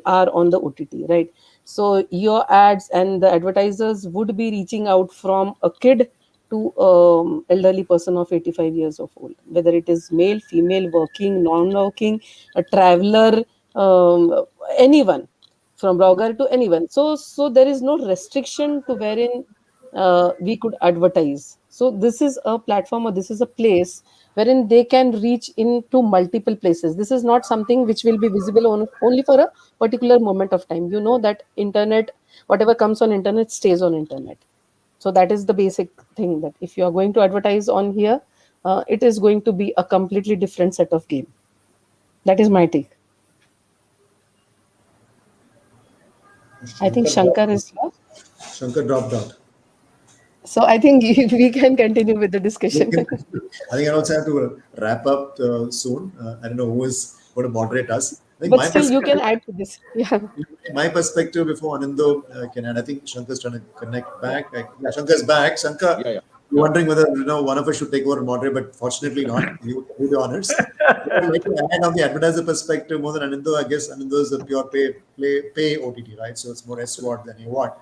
are on the OTT, right? So your ads and the advertisers would be reaching out from a kid to elderly person of 85 years of old, whether it is male, female, working, non-working, a traveler, anyone, from blogger to anyone. So there is no restriction to wherein we could advertise. So this is a platform, or this is a place wherein they can reach into multiple places. This is not something which will be visible only for a particular moment of time. You know that internet, whatever comes on internet stays on internet. So that is the basic thing, that if you are going to advertise on here, it is going to be a completely different set of game. That is my take. I think Shankar is here. Shankar dropped out. So I think we can continue with the discussion. I think I also have to wrap up soon. I don't know who is going to moderate us. I think But still, you can add to this. Yeah. My perspective before Anando can add. I think Shankar's trying to connect back. Yeah, Shankar's back. Shankar, you're wondering whether one of us should take over and moderate, but fortunately not. You do the honors. I'd like to add on the advertiser perspective more than Anando. I guess Anando is a pure pay OTT, right? So it's more SWOT than AWOT.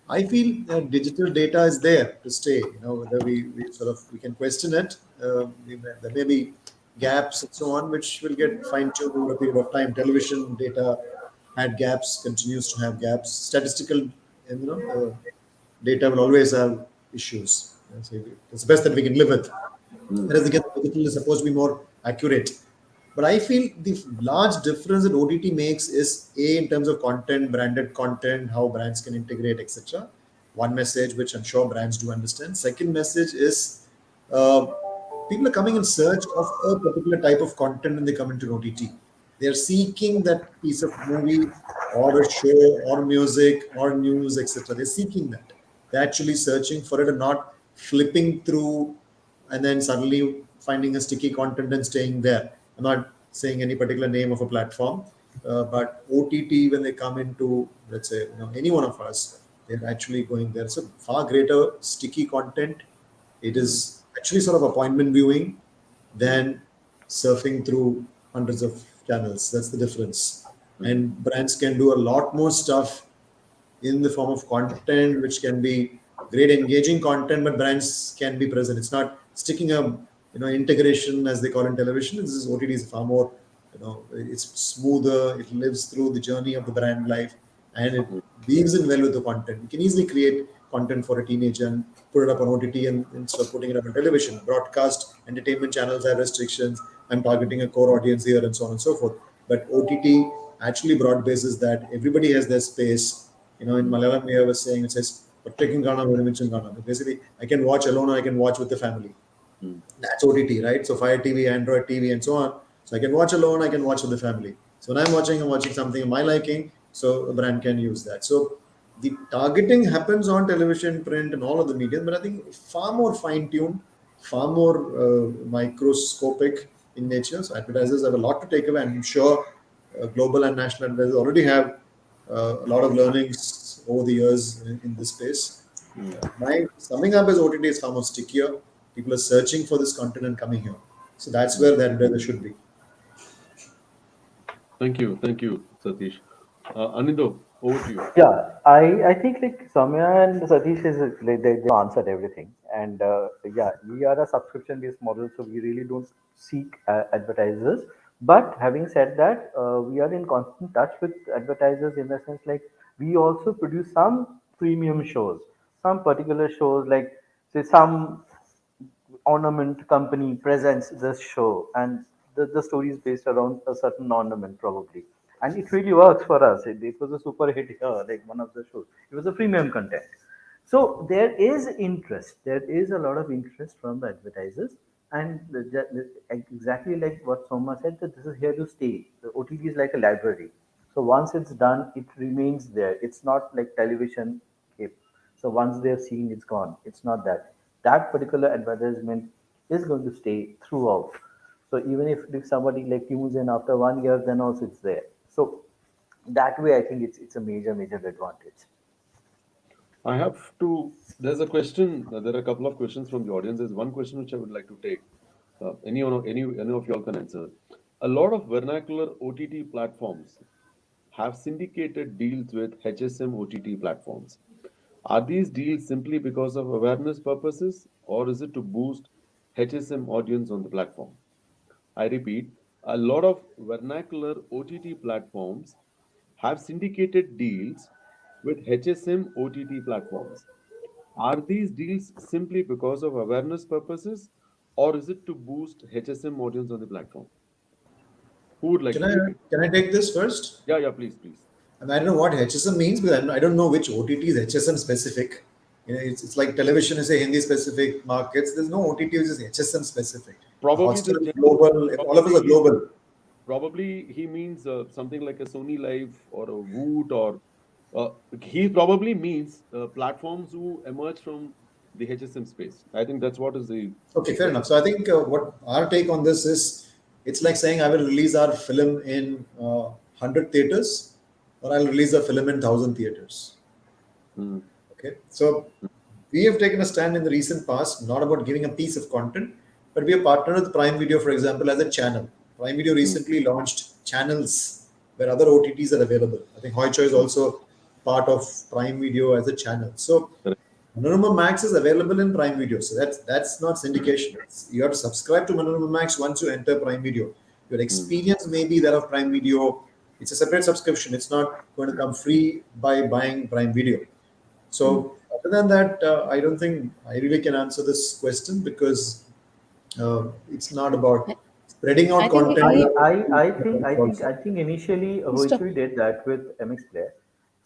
I feel digital data is there to stay. Whether we can question it. There may be gaps and so on, which will get fine-tuned over a period of time. Television data had gaps, continues to have gaps. Statistical, data will always have issues. So it's the best that we can live with. Whereas the digital is supposed to be more accurate. But I feel the large difference that OTT makes is in terms of content, branded content, how brands can integrate, etc. One message, which I'm sure brands do understand. Second message is people are coming in search of a particular type of content when they come into OTT. They're seeking that piece of movie or a show or music or news, etc. They're seeking that. They're actually searching for it and not flipping through and then suddenly finding a sticky content and staying there. I'm not saying any particular name of a platform, but OTT, when they come into, let's say, any one of us, they're actually going there. So far greater sticky content. It is actually sort of appointment viewing than surfing through hundreds of channels. That's the difference. And brands can do a lot more stuff in the form of content, which can be great engaging content, but brands can be present. It's not sticking a integration, as they call in television. This is OTT is far more, it's smoother. It lives through the journey of the brand life, and it weaves in well with the content. You can easily create content for a teenager and put it up on OTT and instead of putting it up on television. Broadcast entertainment channels have restrictions. I'm targeting a core audience here and so on and so forth. But OTT actually broad bases that everybody has their space. In Malayalam, we have a saying, it says, basically, I can watch alone or I can watch with the family. That's OTT, right? So Fire TV, Android TV, and so on. So I can watch alone, I can watch with the family. So when I'm watching something of my liking, so a brand can use that. So the targeting happens on television, print, and all of the media, but I think far more fine-tuned, far more microscopic in nature. So advertisers have a lot to take away. I'm sure global and national advertisers already have a lot of learnings over the years in this space. My summing up is OTT is far more stickier. People are searching for this content and coming here. So that's where the advertiser should be. Thank you, Satish. Anindo, over to you. Yeah, I think like Samya and Satish is they answered everything, and we are a subscription-based model, so we really don't seek advertisers. But having said that, we are in constant touch with advertisers in the sense like we also produce some premium shows, some particular shows like say some ornament company presents this show and the story is based around a certain ornament probably, and it really works for us. It was a super hit here, like one of the shows. It was a premium content. So there is interest. There is a lot of interest from the advertisers, and exactly like what Soma said, that this is here to stay. The OTT is like a library. So once it's done, it remains there. It's not like television. Okay. So once they're seen, it's gone. It's not that. That particular advertisement is going to stay throughout. So even if somebody like tunes in after 1 year, then also it's there. So that way, I think it's a major advantage. I have to. There's a question. There are a couple of questions from the audience. There's one question which I would like to take. Any of y'all can answer. A lot of vernacular OTT platforms have syndicated deals with HSM OTT platforms. Are these deals simply because of awareness purposes, or is it to boost HSM audience on the platform? I repeat, a lot of vernacular OTT platforms have syndicated deals with HSM OTT platforms. Are these deals simply because of awareness purposes, or is it to boost HSM audience on the platform? Who would like to? Can I take this first? Yeah, please. And I don't know what HSM means, because I don't know which OTT is HSM specific. It's like television is a Hindi specific markets. There's no OTT which is HSM specific. Probably Hotstar the is global. All of us are global. Probably he means something like a Sony Live or a Woot, or he probably means platforms who emerge from the HSM space. I think that's what is the. Okay, fair enough. So I think what our take on this is, it's like saying I will release our film in 100 theaters, or I'll release a film in 1,000 theaters. Okay, so we have taken a stand in the recent past, not about giving a piece of content, but we have partnered with Prime Video, for example, as a channel. Prime Video recently launched channels where other OTTs are available. I think Hoicho is also part of Prime Video as a channel. So Manorama Max is available in Prime Video. So that's not syndication. You have to subscribe to Manorama Max once you enter Prime Video. Your experience may be that of Prime Video. It's a separate subscription. It's not going to come free by buying Prime Video. So other than that, I don't think I really can answer this question, because it's not about spreading out content. I think initially Hoicho did that with MX Player.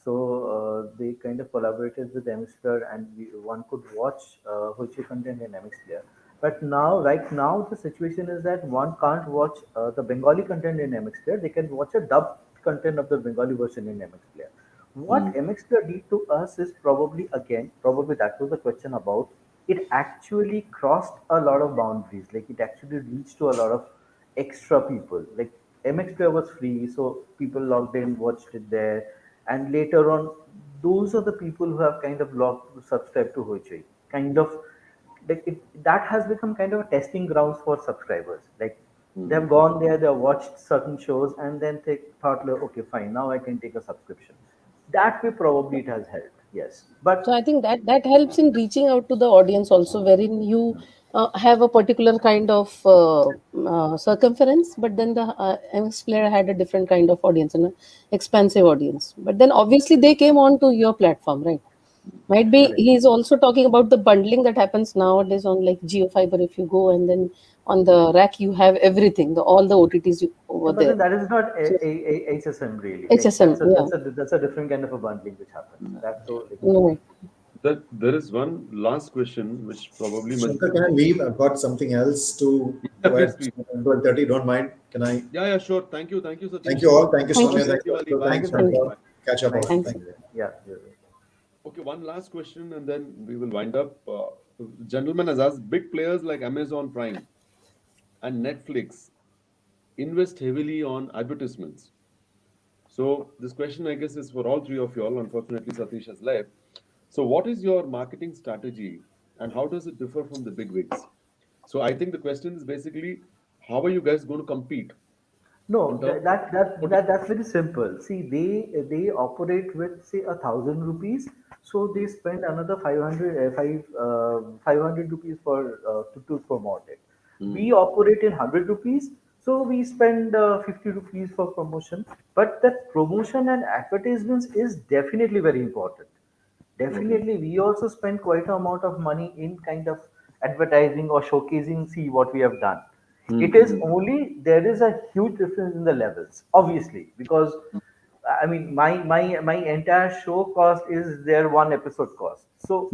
So they kind of collaborated with MX Player, and one could watch Hoicho content in MX Player. But now, right now, the situation is that one can't watch the Bengali content in MX Player. They can watch a dubbed content of the Bengali version in MX Player. What MX Player did to us is probably that was the question about, it actually crossed a lot of boundaries. Like, it actually reached to a lot of extra people. Like, MX Player was free, so people logged in, watched it there, and later on, those are the people who have kind of subscribed to Hoicho. Kind of like that has become kind of a testing grounds for subscribers. Like, they've gone there, they've watched certain shows, and then they thought, like, okay, fine, now I can take a subscription. That way, probably it has helped. Yes, but so I think that helps in reaching out to the audience also, wherein you have a particular kind of circumference, but then the MX Player had a different kind of audience, and an expansive audience. But then obviously they came on to your platform, right? Might be he's also talking about the bundling that happens nowadays on like JioFiber. If you go and then on the rack you have everything, all the OTTs over but there. then that is not HSM really. HSM, That's a different kind of a bundling which happens. That's so. No. There is one last question which probably Shankar, can I leave? I've got something else to go at 12:30. Don't mind. Can I? Yeah, sure. Thank you, Satish. Thank you all. Thank you, Sonia. Thanks. Catch up. Thank you. Yeah. Okay, one last question, and then we will wind up. Gentleman has asked, big players like Amazon Prime and Netflix invest heavily on advertisements. So this question, I guess, is for all three of you all. Unfortunately, Satish has left. So what is your marketing strategy, and how does it differ from the big wigs? So I think the question is basically, how are you guys going to compete? No, that's very simple. See, they operate with, say, 1,000 rupees, so they spend another 500 rupees to promote it. We operate in 100 rupees, so we spend 50 rupees for promotion. But that promotion and advertisements is definitely very important. Definitely, we also spend quite an amount of money in kind of advertising or showcasing. See what we have done. It is only there is a huge difference in the levels, obviously, because I mean my entire show cost is their one episode cost. So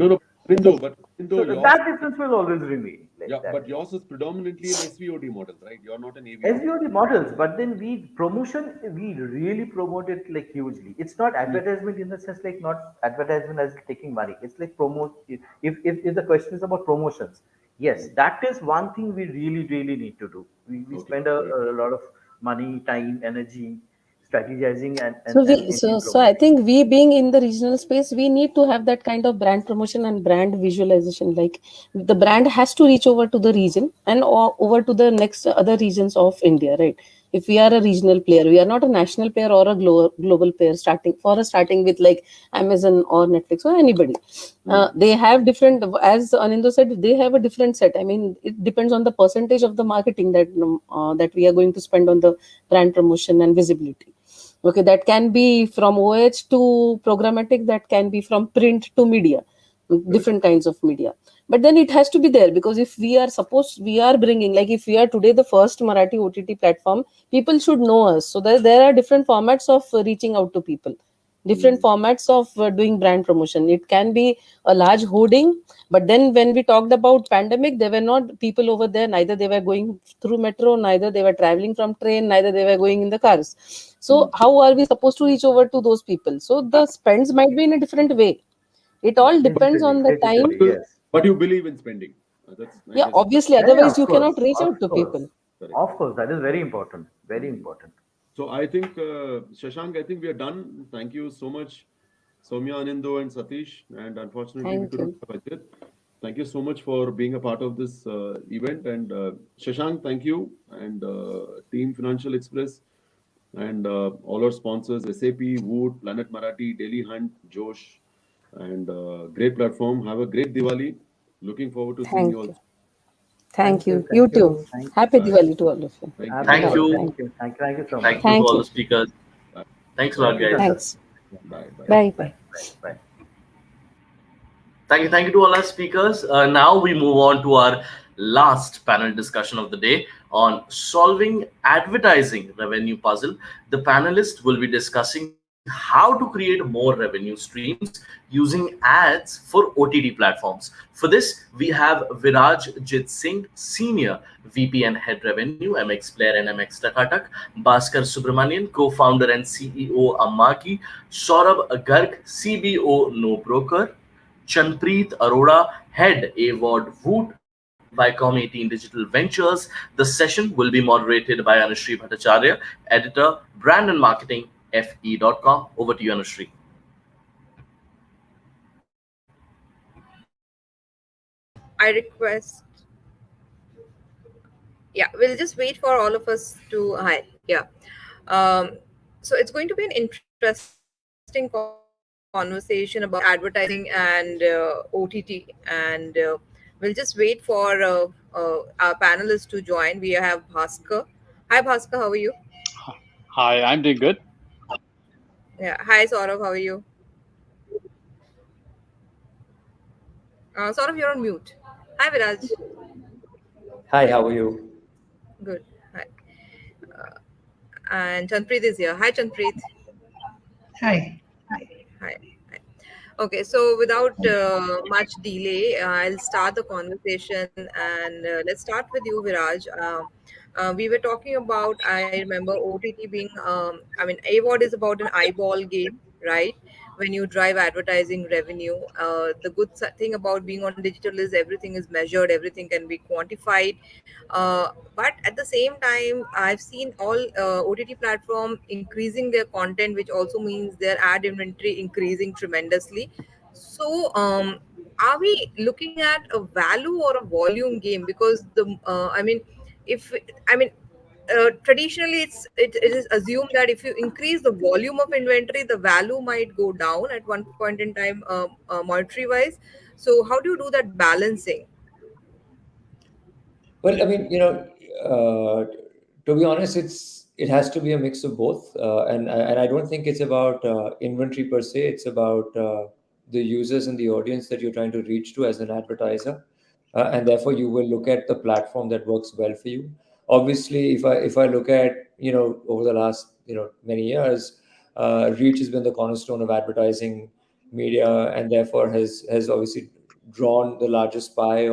Bindu, that difference will always remain. But yours is predominantly an SVOD model, right? You're not an AVOD. SVOD models, but then we really promote it like hugely. It's not advertisement in the sense like not advertisement as taking money. It's like promote. If the question is about promotions, yes, that is one thing we really need to do. We spend a lot of money, time, energy, strategizing so I think we being in the regional space, we need to have that kind of brand promotion and brand visualization. Like the brand has to reach over to the region and over to the next other regions of India, right? If we are a regional player, we are not a national player or a global player starting with like Amazon or Netflix or anybody. They have different, as Anindo said, they have a different set. I mean, it depends on the percentage of the marketing that we are going to spend on the brand promotion and visibility. Okay, that can be from OH to programmatic, that can be from print to media, different kinds of media. But then it has to be there, because if we are bringing, like if we are today the first Marathi OTT platform, people should know us. So there are different formats of reaching out to people. different formats of doing brand promotion. It can be a large hoarding, but then when we talked about pandemic, there were not people over there. Neither they were going through metro, neither they were traveling from train, neither they were going in the cars. So how are we supposed to reach over to those people? So the spends might be in a different way. It all depends on the time. Yes. But you believe in spending. Yeah, obviously, Yeah, otherwise of you cannot course, reach of out to course. people. Of course, that is very important. Very important. So I think, Shashank, I think we are done. Thank you so much, Soumya, Anando, and Satish. And unfortunately, we Thank couldn't you. have Ajit. Thank you so much for being a part of this event. And Shashank, thank you. And Team Financial Express and all our sponsors, SAP, Wood, Planet Marathi, Daily Hunt, Josh, and great platform. Have a great Diwali. Looking forward to seeing you all. Thank you. You too. Happy Diwali to all of you. Happy Thank Diwali. you. Thank you. Thank you so much. Thank you to all the speakers. Thanks a lot, Thank you, guys. Shashank. Thanks. Bye. Bye. Bye. Bye. Thank you to all our speakers. Now we move on to our last panel discussion of the day on solving advertising revenue puzzle. The panelists will be discussing how to create more revenue streams using ads for OTT platforms. For this, we have Viraj Jit Singh, Senior VP and Head Revenue, MX Player and MX Takatak, Bhaskar Subramanian, Co-founder and CEO, Ammaki, Saurabh Garg, CBO, No Broker, Chanpreet Arora, Head AWard Woot, Viacom 18 Digital Ventures. The session will be moderated by Anushree Bhattacharya, Editor, Brand and Marketing, FE.com. Over to you, Anushree. I request. Yeah, we'll just wait for all of us to. Hi. Yeah. So it's going to be an interesting conversation about advertising and OTT, and we'll just wait for our panelists to join. We have Bhaskar. Hi, Bhaskar. How are you? Hi, I'm doing good. Yeah. Hi, Saurav. How are you? Saurav, you're on mute. Hi, Viraj. Hi, how are you? Good. Hi. And Chanpreet is here. Hi, Chanpreet. Hi. Hi. Hi. Okay, so without much delay, I'll start the conversation, and let's start with you, Viraj. We were talking about, I remember OTT being, I mean, AWOD is about an eyeball game, right? When you drive advertising revenue, the thing about being on digital is everything is measured, everything can be quantified. But at the same time, I've seen all OTT platform increasing their content, which also means their ad inventory increasing tremendously. So, are we looking at a value or a volume game? Because I mean, if I mean, traditionally it is assumed that if you increase the volume of inventory, the value might go down at one point in time, monetary wise. So, how do you do that balancing? Well, I mean, to be honest, it has to be a mix of both, and I don't think it's about inventory per se. It's about the users and the audience that you're trying to reach to as an advertiser, and therefore you will look at the platform that works well for you. Obviously, if I look at over the last many years, reach has been the cornerstone of advertising media, and therefore has obviously drawn the largest pie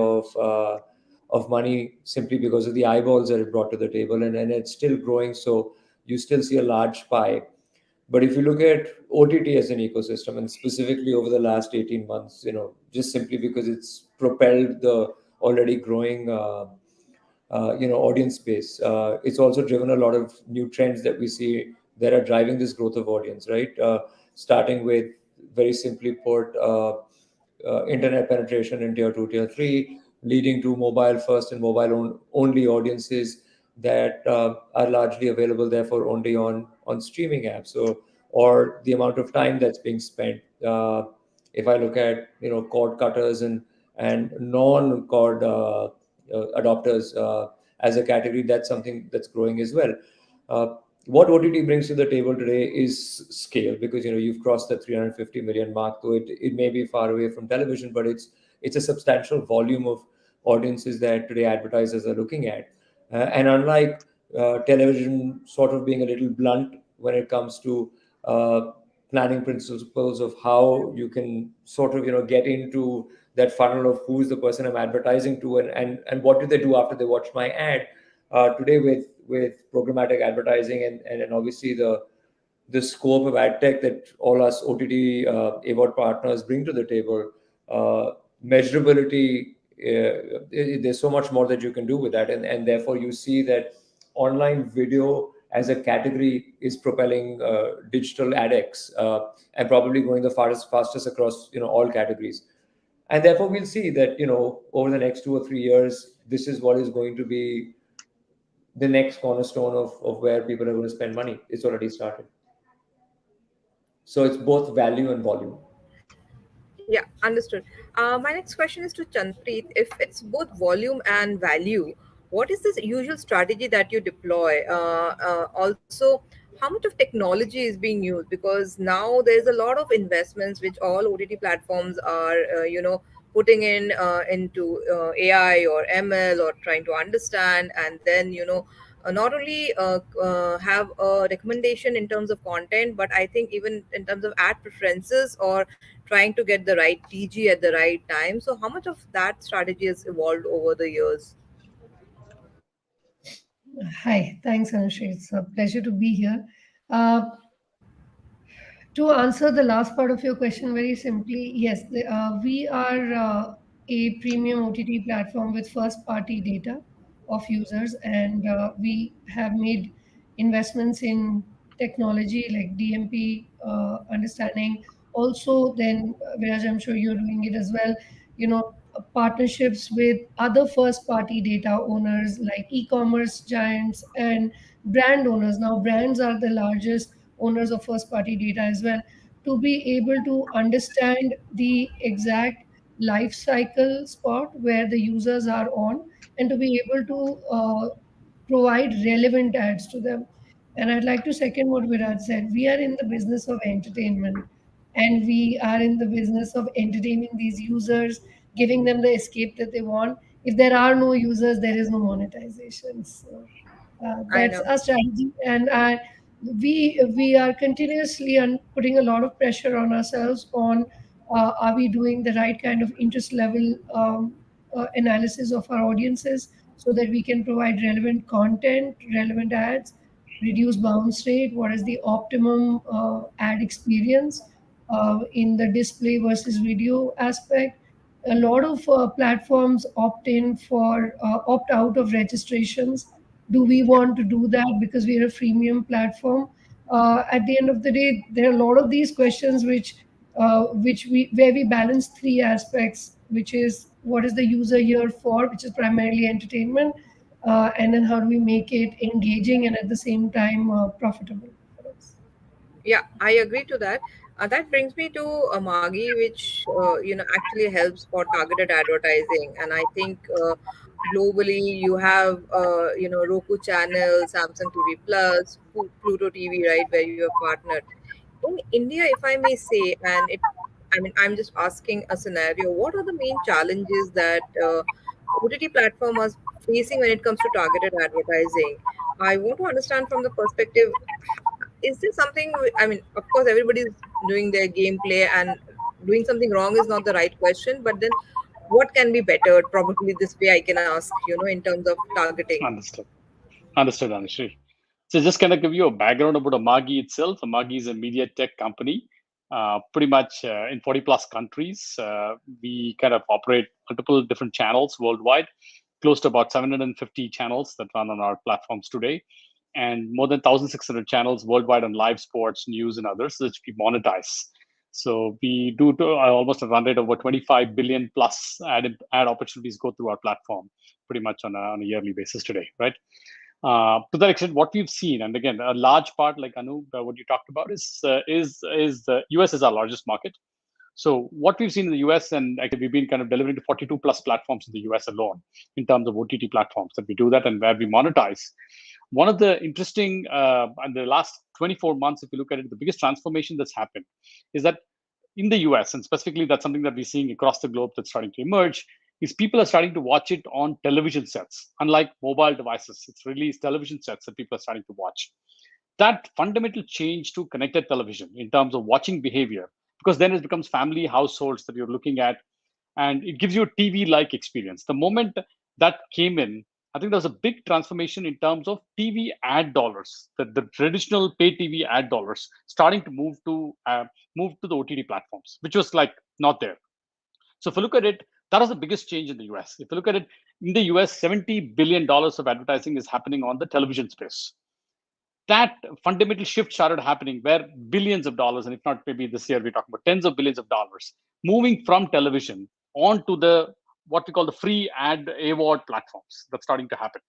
of money simply because of the eyeballs that it brought to the table, and it's still growing. So you still see a large pie. But if you look at OTT as an ecosystem, and specifically over the last 18 months, just simply because it's propelled the already growing audience base, it's also driven a lot of new trends that we see that are driving this growth of audience, right? Starting with, very simply put, internet penetration in tier 2, tier 3, leading to mobile first and mobile only audiences that are largely available therefore only on streaming apps. So, or the amount of time that's being spent. If I look at cord cutters and non-cord adopters as a category, that's something that's growing as well. What OTT brings to the table today is scale, because you've crossed the 350 million mark. Though it may be far away from television, but it's a substantial volume of audiences that today advertisers are looking at. And unlike television sort of being a little blunt when it comes to planning principles of how you can sort of get into that funnel of who's the person I'm advertising to, and what do they do after they watch my ad. Today with programmatic advertising and obviously the scope of Adtech that all us OTT AVOD partners bring to the table, measurability, there's so much more that you can do with that. And therefore you see that online video as a category is propelling digital AdX and probably going the fastest across all categories. And therefore we'll see that over the next 2 or 3 years, this is what is going to be the next cornerstone of where people are going to spend money. It's already started. So it's both value and volume. Yeah, understood. My next question is to Chandpreet. If it's both volume and value, what is this usual strategy that you deploy? Also, how much of technology is being used? Because now there's a lot of investments which all OTT platforms are, putting into AI or ML or trying to understand, and then not only have a recommendation in terms of content, but I think even in terms of ad preferences or trying to get the right TG at the right time. So how much of that strategy has evolved over the years? Hi, thanks, Anushree. It's a pleasure to be here. Uh, to answer the last part of your question very simply, yes, we are a premium OTT platform with first party data of users, and we have made investments in technology like DMP understanding. Also, then, Viraj, I'm sure you're doing it as well, partnerships with other first party data owners like e-commerce giants and brand owners. Now, brands are the largest owners of first party data as well, to be able to understand the exact life cycle spot where the users are on, and to be able to provide relevant ads to them. And I'd like to second what Virat said. We are in the business of entertainment, and we are in the business of entertaining these users, giving them the escape that they want. If there are no users, there is no monetization. So I that's know. our strategy, and we are continuously putting a lot of pressure on ourselves on are we doing the right kind of interest level analysis of our audiences, so that we can provide relevant content, relevant ads, reduce bounce rate, what is the optimum ad experience in the display versus video aspect. A lot of platforms opt out of registrations. Do we want to do that because we are a freemium platform? At the end of the day, there are a lot of these questions where we balance three aspects, which is what is the user here for, which is primarily entertainment, and then how do we make it engaging and at the same time profitable for us. Yeah, I agree to that. That brings me to Magi, which actually helps for targeted advertising. And I think globally you have Roku channel, Samsung TV Plus, Pluto TV, right, where you are partnered. In India, if I may say, I'm just asking a scenario. What are the main challenges that OTT platform are facing when it comes to targeted advertising? I want to understand from the perspective, is this something, of course, everybody's doing their gameplay, and doing something wrong is not the right question, but then what can be bettered? Probably this way I can ask, in terms of targeting. Understood. Understood, Anushree. So just kind of give you a background about Amagi itself. Amagi is a media tech company, pretty much in 40 plus countries. We kind of operate multiple different channels worldwide, close to about 750 channels that run on our platforms today, and more than 1,600 channels worldwide on live sports, news, and others, which we monetize. So we do almost a run rate of over 25 billion plus ad opportunities go through our platform pretty much on a yearly basis today, right? To that extent, what we've seen, and again, a large part, like Anu, what you talked about, is the US is our largest market. So what we've seen in the US, and actually we've been kind of delivering to 42 plus platforms in the US alone in terms of OTT platforms that we do that and where we monetize. One of the interesting, and the last 24 months, if you look at it, the biggest transformation that's happened is that in the US, and specifically that's something that we're seeing across the globe that's starting to emerge, is people are starting to watch it on television sets. Unlike mobile devices, it's really television sets that people are starting to watch. that fundamental change to connected television in terms of watching behavior, because then it becomes family households that you're looking at, and it gives you a TV-like experience. The moment that came in, I think there was a big transformation in terms of TV ad dollars, the traditional pay TV ad dollars starting to move to the OTT platforms, which was like not there. So if you look at it, that was the biggest change in the US. If you look at it, in the US, $70 billion of advertising is happening on the television space. That fundamental shift started happening where billions of dollars, and if not maybe this year, we're talking about tens of billions of dollars, moving from television onto the what we call the free ad AVOD platforms. That's starting to happen.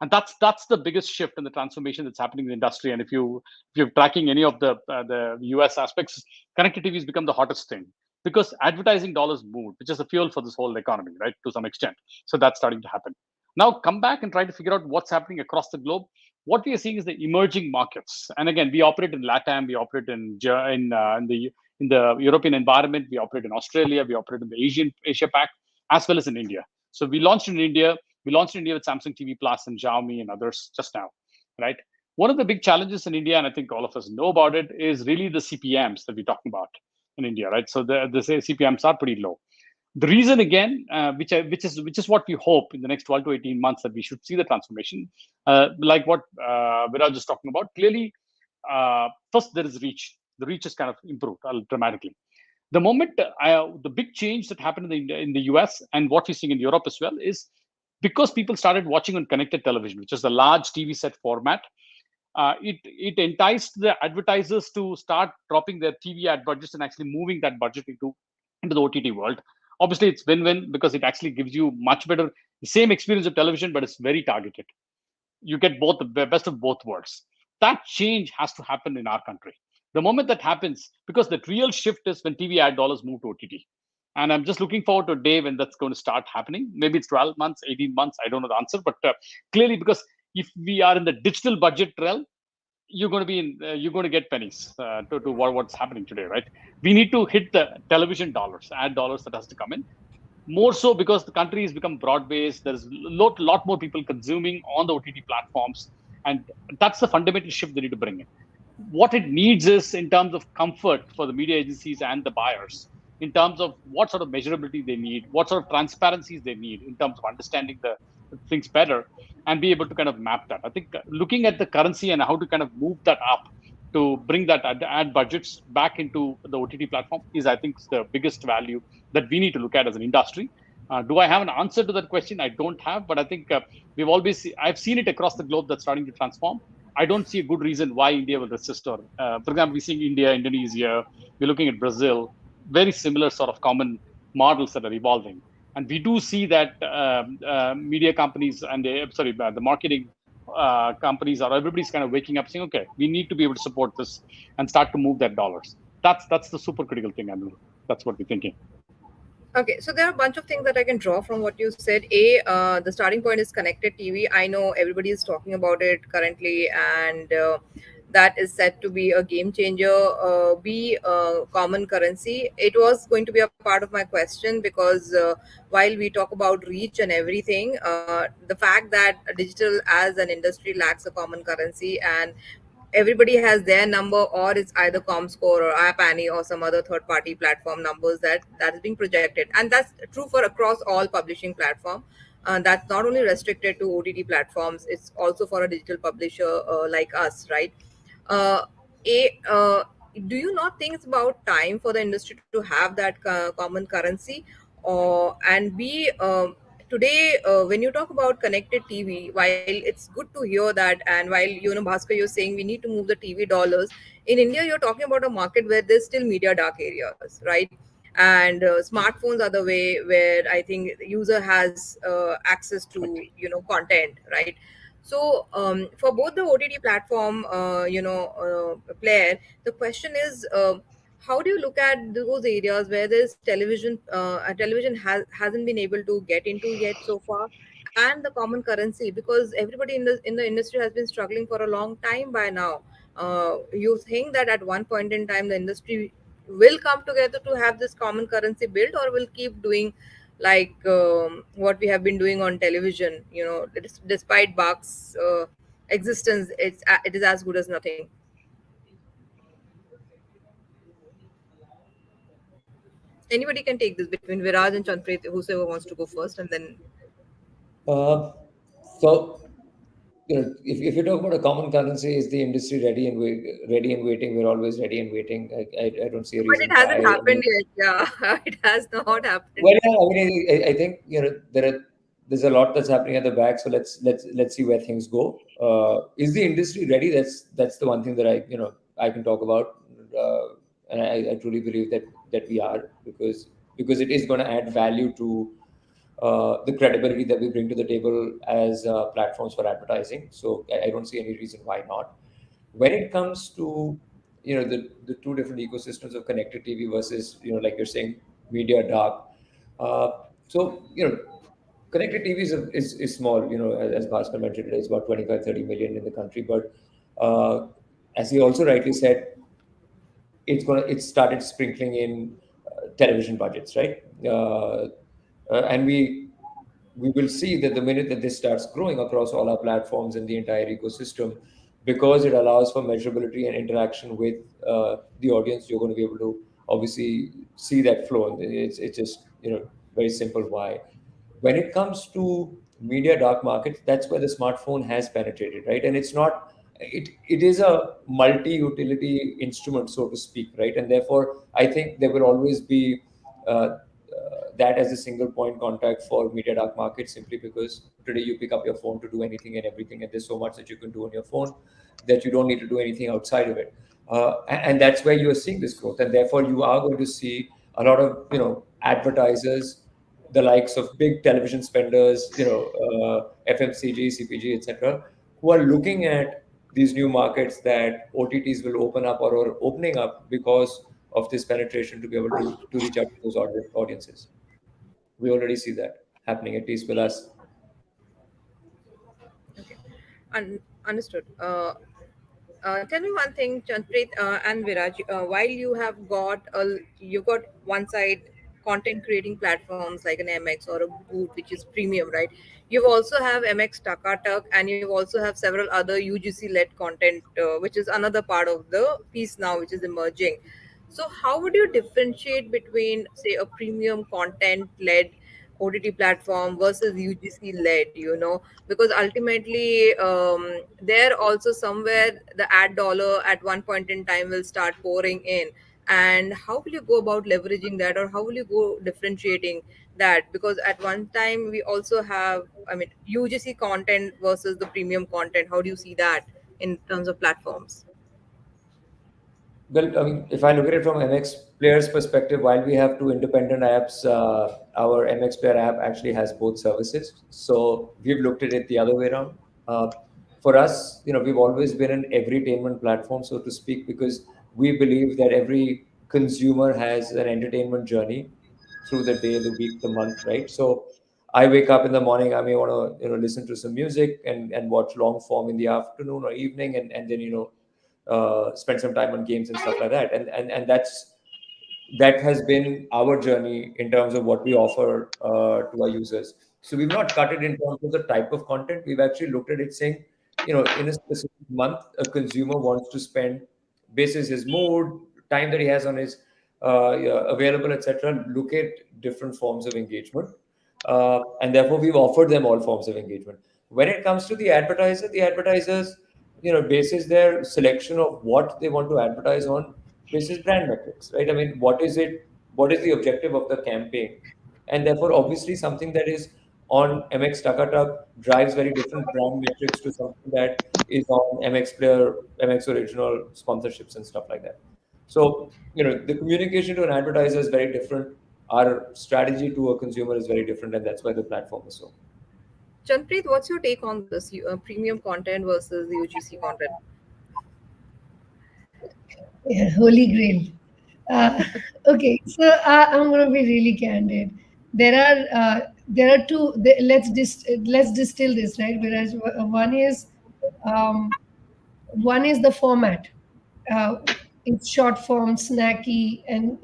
And that's the biggest shift in the transformation that's happening in the industry. And if you're tracking any of the US aspects, connected TV has become the hottest thing because advertising dollars moved, which is the fuel for this whole economy, right, to some extent. So that's starting to happen. Now come back and try to figure out what's happening across the globe. What we are seeing is the emerging markets. And again, we operate in LATAM, we operate in the European environment, we operate in Australia, we operate in the Asia Pac, as well as in India. So we launched in India. We launched in India with Samsung TV Plus and Xiaomi and others just now, right? One of the big challenges in India, and I think all of us know about it, is really the CPMs that we're talking about in India, right? So the CPMs are pretty low. The reason again, which is what we hope in the next 12 to 18 months that we should see the transformation, like what Viraj is talking about. Clearly, first there is reach. The reach is kind of improved dramatically. The moment the big change that happened in the US and what we're seeing in Europe as well is because people started watching on connected television, which is the large TV set format. It enticed the advertisers to start dropping their TV ad budgets and actually moving that budget into the OTT world. Obviously, it's win-win because it actually gives you much better, the same experience of television, but it's very targeted. You get both the best of both worlds. That change has to happen in our country. The moment that happens, because the real shift is when TV ad dollars move to OTT. And I'm just looking forward to a day when that's going to start happening. Maybe it's 12 months, 18 months. I don't know the answer, but clearly, because if we are in the digital budget realm, you're going to get pennies to what's happening today, right? We need to hit the television dollars, ad dollars that has to come in. More so because the country has become broad-based. There's a lot more people consuming on the OTT platforms. And that's the fundamental shift they need to bring in. What it needs is in terms of comfort for the media agencies and the buyers, in terms of what sort of measurability they need, what sort of transparencies they need in terms of understanding the things better and be able to kind of map that. I think looking at the currency and how to kind of move that up to bring that ad budgets back into the OTT platform is, I think, the biggest value that we need to look at as an industry. Do I have an answer to that question? I don't have, but I think I've seen it across the globe that's starting to transform. I don't see a good reason why India will resist. Or, for example, we're seeing India, Indonesia, we're looking at Brazil, very similar sort of common models that are evolving. And we do see that media companies and the marketing companies everybody's kind of waking up saying, okay, we need to be able to support this and start to move that dollars. That's the super critical thing, Anu. That's what we're thinking. Okay, so there are a bunch of things that I can draw from what you said. The starting point is connected TV. I know everybody is talking about it currently, and that is said to be a game changer. Common currency. It was going to be a part of my question because while we talk about reach and everything, the fact that digital as an industry lacks a common currency and everybody has their number, or it's either comScore or App Annie or some other third-party platform numbers that is being projected, and that's true for across all publishing platform. That's not only restricted to OTT platforms; it's also for a digital publisher like us, right? Uh, do you not think it's about time for the industry to have that common currency, and today when you talk about connected TV, while it's good to hear that, and while Bhaskar, you're saying we need to move the TV dollars in India, you're talking about a market where there's still media dark areas, right? And smartphones are the way where I think the user has access to content, right? So for both the OTT platform player, the question is, how do you look at those areas where this television hasn't been able to get into yet so far, and the common currency, because everybody in the industry has been struggling for a long time by now. You think that at one point in time the industry will come together to have this common currency built, or will keep doing like what we have been doing on television, despite bucks, existence, it is as good as nothing. Anybody can take this between Viraj and Chanpreet, whosoever wants to go first, and then Uh, so, if you talk about a common currency, is the industry ready and waiting? We're always ready and waiting. I don't see a but it reason hasn't why. happened yet. Yeah, it has not happened Well, yet. yeah, I mean, I think there's a lot that's happening at the back. So let's see where things go. Is the industry ready? That's the one thing that I can talk about, and I truly believe that we are, because it is going to add value to the credibility that we bring to the table as platforms for advertising. So I don't see any reason why not. When it comes to the two different ecosystems of connected TV versus like you're saying, media dark. Uh, so connected TV is small. As Bhaskar mentioned, it's about 25-30 million in the country. But as he also rightly said, it started sprinkling in television budgets, right? And we will see that the minute that this starts growing across all our platforms and the entire ecosystem, because it allows for measurability and interaction with the audience, you're going to be able to obviously see that flow. And it's just very simple why. When it comes to media dark market, that's where the smartphone has penetrated, right? And it is a multi-utility instrument, so to speak, right? And therefore, I think there will always be that as a single point contact for media dark market, simply because today you pick up your phone to do anything and everything, and there's so much that you can do on your phone that you don't need to do anything outside of it. And that's where you are seeing this growth, and therefore you are going to see a lot of advertisers, the likes of big television spenders, FMCG, CPG, etc., who are looking at these new markets that OTTs will open up or are opening up because of this penetration to be able to reach out to those audiences. We already see that happening, at least with us. Okay, understood. Tell me one thing, Chanpreet and Viraj. While you got one side content creating platforms like an MX or a Boot, which is premium, right? You also have MX Takatak, and you also have several other UGC led content, which is another part of the piece now, which is emerging. So, how would you differentiate between, say, a premium content led OTT platform versus UGC led? Because ultimately, there also somewhere the ad dollar at one point in time will start pouring in. And how will you go about leveraging that, or how will you go differentiating that? Because at one time we also have, I mean, UGC content versus the premium content. How do you see that in terms of platforms? Well, I mean, if I look at it from MX Player's perspective, while we have two independent apps, our MX Player app actually has both services. So we've looked at it the other way around. For us, we've always been an everytainment platform, so to speak, because we believe that every consumer has an entertainment journey through the day, the week, the month, right? So I wake up in the morning, I may want to listen to some music and watch long form in the afternoon or evening, and then spend some time on games and stuff like that. And that has been our journey in terms of what we offer to our users. So we've not cut it in terms of the type of content. We've actually looked at it saying, in a specific month, a consumer wants to spend, basis his mood, time that he has on his available, etc. Look at different forms of engagement, and therefore we've offered them all forms of engagement. When it comes to the advertisers, basis their selection of what they want to advertise on, basis brand metrics, right? I mean, what is the objective of the campaign? And therefore, obviously, something that is on MX Takatak drives very different brand metrics to something that is on MX Player, MX Original sponsorships and stuff like that. So, the communication to an advertiser is very different. Our strategy to a consumer is very different, and that's why the platform is so. Chanpreet, what's your take on this premium content versus the UGC content? Yeah, holy grail. Okay, so I'm going to be really candid. There are two. Let's distill this, right? Whereas um, one is the format. It's short form, snacky, and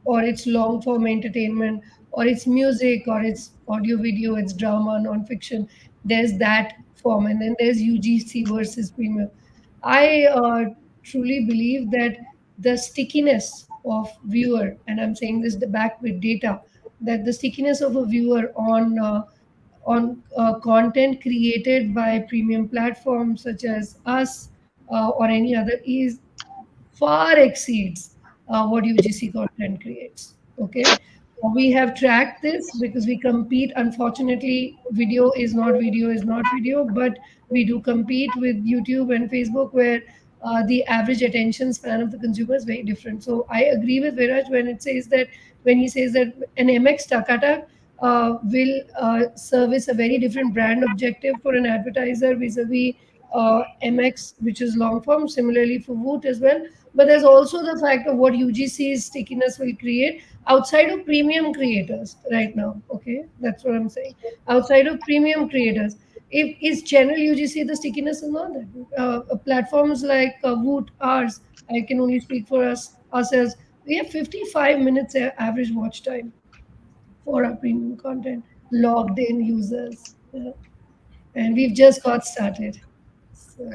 or it's long form entertainment, or it's music, or it's audio video, it's drama, non-fiction. There's that form, and then there's UGC versus premium. I truly believe that the stickiness of viewer, and I'm saying this back with data, that the stickiness of a viewer on content created by premium platforms such as us or any other is far exceeds what UGC content creates. Okay, we have tracked this because we compete. Unfortunately, video is not video, but we do compete with YouTube and Facebook, where the average attention span of the consumer is very different. So I agree with Viraj when he says that an MX Takata will service a very different brand objective for an advertiser vis-a-vis MX, which is long form. Similarly for Woot as well. But there's also the fact of what UGC's stickiness will create outside of premium creators right now. Okay, that's what I'm saying. Outside of premium creators, if is general UGC the stickiness is not that good. Platforms like Woot, ours, I can only speak for ourselves. We have 55 minutes average watch time for our premium content, logged in users, and we've just got started. So.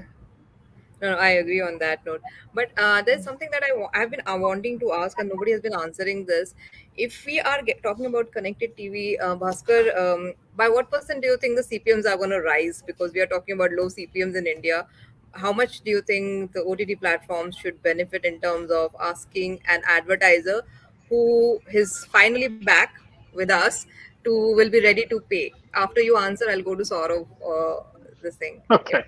No, I agree on that note. But there's something that I've been wanting to ask, and nobody has been answering this. If we are talking about connected TV, Bhaskar, by what percent do you think the CPMs are going to rise? Because we are talking about low CPMs in India. How much do you think the OTT platforms should benefit in terms of asking an advertiser who is finally back with us to will be ready to pay? After you answer, I'll go to Saurav. This thing. Okay.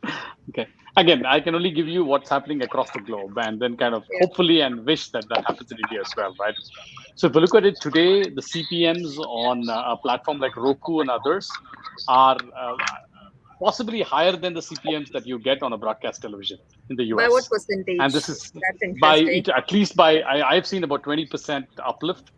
Yeah. Okay. Again, I can only give you what's happening across the globe, and then kind of hopefully and wish that happens in India as well, right? So if you look at it today, the CPMs on a platform like Roku and others are possibly higher than the CPMs that you get on a broadcast television in the US. By what percentage? And this is That's by interesting. at least by I've seen about 20% uplift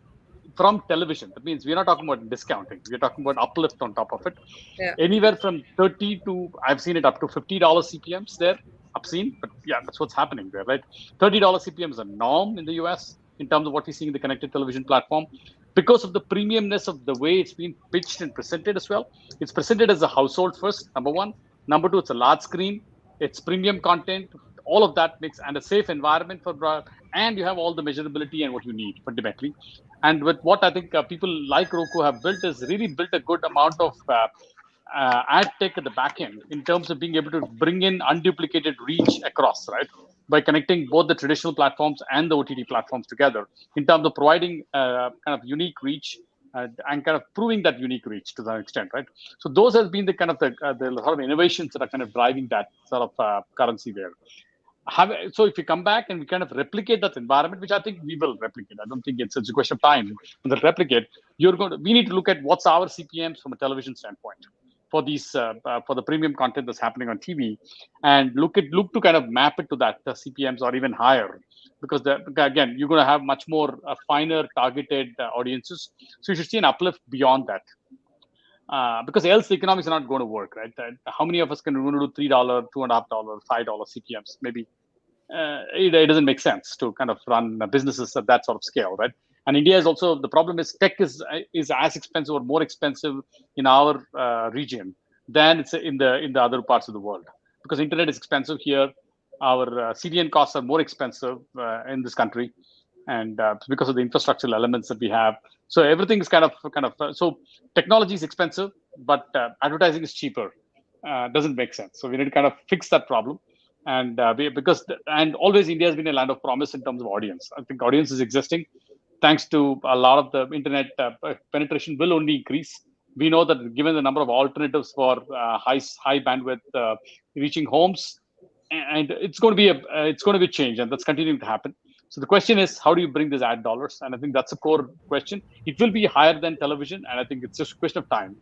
from television. That means we're not talking about discounting. We're talking about uplift on top of it. Yeah. Anywhere from 30 to, I've seen it up to $50 CPMs there. I've seen, but yeah, that's what's happening there, right? $30 CPM is a norm in the US in terms of what we see in the connected television platform. Because of the premiumness of the way it's been pitched and presented as well. It's presented as a household first, number one. Number two, it's a large screen. It's premium content. All of that makes, and a safe environment for, and you have all the measurability and what you need fundamentally. And with what I think people like Roku have built is really built a good amount of ad tech at the back end in terms of being able to bring in unduplicated reach across, right? By connecting both the traditional platforms and the OTT platforms together in terms of providing kind of unique reach and kind of proving that unique reach to that extent, right? So those have been the kind of the sort of innovations that are kind of driving that sort of currency there. So if you come back and we kind of replicate that environment, which I think we will replicate, I don't think it's a question of time to replicate. We need to look at what's our CPMs from a television standpoint for these for the premium content that's happening on TV, and look to kind of map it to that the CPMs or even higher, because again you're going to have much more finer targeted audiences. So you should see an uplift beyond that. Because else the economics are not going to work, right? How many of us can do $3, $2.50, $5 CPMs? Maybe it doesn't make sense to kind of run businesses at that sort of scale, right? And India is also, the problem is tech is as expensive or more expensive in our region than it's in the other parts of the world, because internet is expensive here. Our CDN costs are more expensive in this country, and because of the infrastructural elements that we have. So everything is kind of so technology is expensive, but advertising is cheaper. Doesn't make sense. So we need to kind of fix that problem. And and always India has been a land of promise in terms of audience. I think audience is existing thanks to a lot of the internet penetration will only increase. We know that given the number of alternatives for high bandwidth reaching homes, and it's going to be a change, and that's continuing to happen. So the question is, how do you bring these ad dollars? And I think that's a core question. It will be higher than television, and I think it's just a question of time.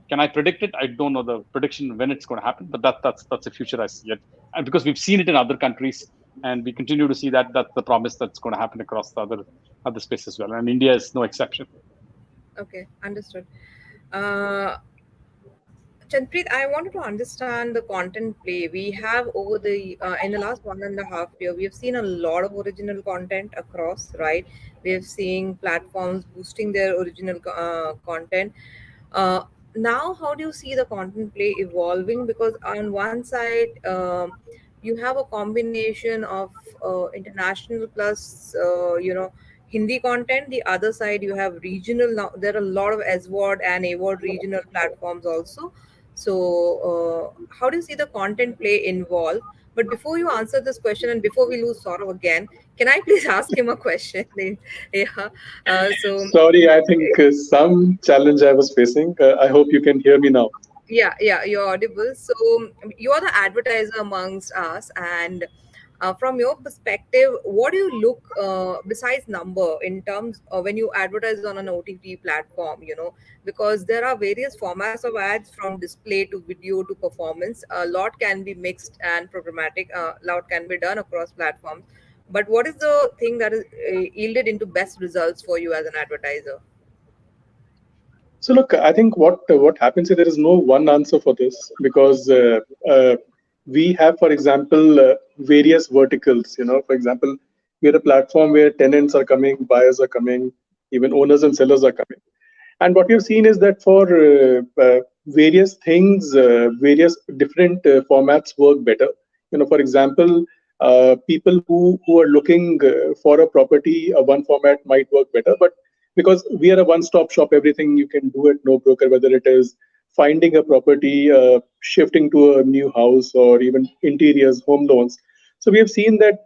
Can I predict it? I don't know the prediction when it's going to happen, but that's the future I see it. And because we've seen it in other countries, and we continue to see that's the promise that's going to happen across the other space as well. And India is no exception. Okay, understood. Chandpreet, I wanted to understand the content play. We have over the in the last 1.5 years, we have seen a lot of original content across, right? We have seen platforms boosting their original content. now how do you see the content play evolving? Because on one side, you have a combination of international plus Hindi content. The other side, you have regional. Now there are a lot of SWOD and AWOD regional platforms also. So how do you see the content play involve? But before you answer this question, and before we lose Saurav again, can I please ask him a question? Yeah. So Sorry, I think some challenge I was facing. I hope you can hear me now. yeah, you're audible. So you are the advertiser amongst us, and from your perspective, what do you look besides number in terms of when you advertise on an OTT platform? Because there are various formats of ads from display to video to performance. A lot can be mixed and programmatic. A lot can be done across platforms. But what is the thing that is yielded into best results for you as an advertiser? So look, I think what happens is there is no one answer for this because we have, for example, various verticals. For example, we are a platform where tenants are coming, buyers are coming, even owners and sellers are coming. And what we've seen is that for various things, various different formats work better. For example, people who are looking for a property, one format might work better, but because we are a one-stop shop, everything you can do at no broker, whether it is finding a property, shifting to a new house, or even interiors, home loans. So we have seen that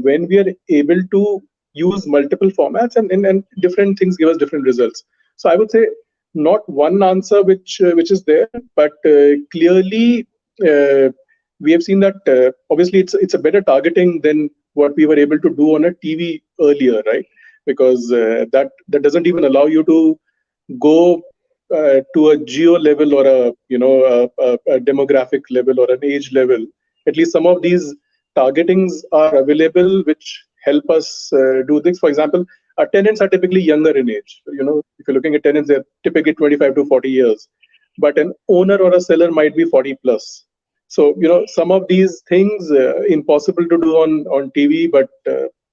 when we are able to use multiple formats and different things give us different results. So I would say not one answer which is there, but clearly we have seen that obviously it's a better targeting than what we were able to do on a TV earlier, right? Because that doesn't even allow you to go to a geo level or a demographic level or an age level. At least some of these targetings are available, which help us do things. For example, our tenants are typically younger in age. If you're looking at tenants, they're typically 25 to 40 years, but an owner or a seller might be 40 plus. So some of these things impossible to do on TV, but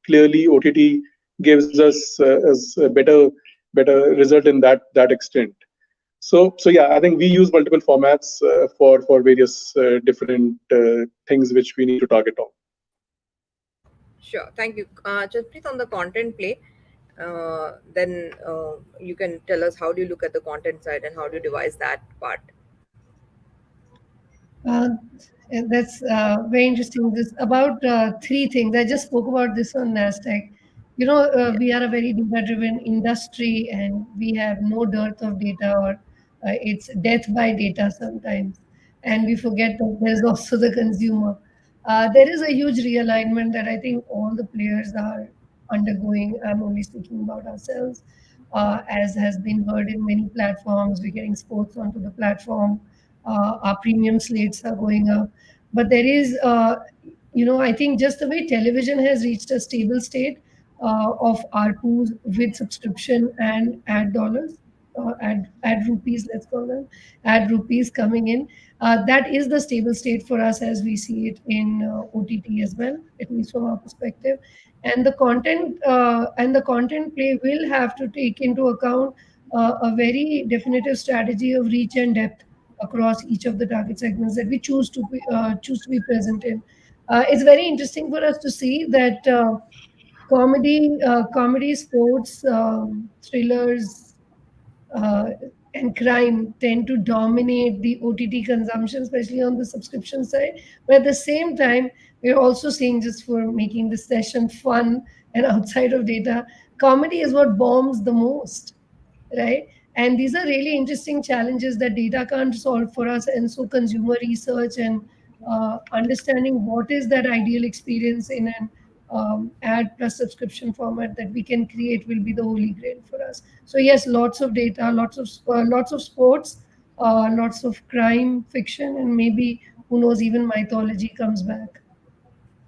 clearly OTT gives us a better result in that extent. So yeah, I think we use multiple formats for various different things which we need to target on. Sure, thank you. Just please on the content play, then you can tell us how do you look at the content side and how do you devise that part. Uh, that's very interesting. This about three things. I just spoke about this on Nasdaq. We are a very data-driven industry, and we have no dearth of data, or it's death by data sometimes. And we forget that there's also the consumer. There is a huge realignment that I think all the players are undergoing. I'm only speaking about ourselves, as has been heard in many platforms. We're getting sports onto the platform. Our premium slates are going up, but there is I think just the way television has reached a stable state of ARPUs with subscription and ad dollars, ad rupees, let's call them ad rupees coming in. That is the stable state for us as we see it in OTT as well, at least from our perspective. And the content play will have to take into account a very definitive strategy of reach and depth across each of the target segments that we choose to be present in. It's very interesting for us to see that comedy, sports, thrillers, uh, and crime tend to dominate the OTT consumption, especially on the subscription side. But at the same time, we're also seeing, just for making this session fun and outside of data, comedy is what bombs the most, right? And these are really interesting challenges that data can't solve for us. And so consumer research and understanding what is that ideal experience in an ad plus subscription format that we can create will be the holy grail for us. So yes, lots of data, lots of sports, lots of crime fiction, and maybe, who knows, even mythology comes back.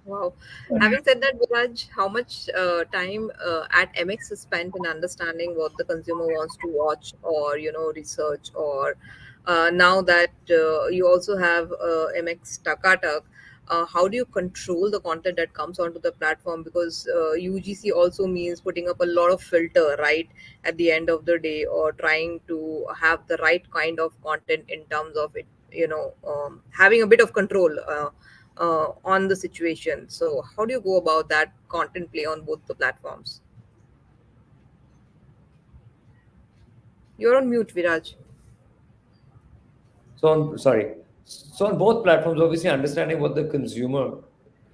Wow. Sorry. Having said that, Viraj, how much time at MX is spent in understanding what the consumer wants to watch or, research, or now that you also have MX Takatak, how do you control the content that comes onto the platform? Because UGC also means putting up a lot of filter, right, at the end of the day, or trying to have the right kind of content in terms of it, having a bit of control on the situation. So how do you go about that content play on both the platforms? You're on mute, Viraj. So on both platforms, obviously understanding what the consumer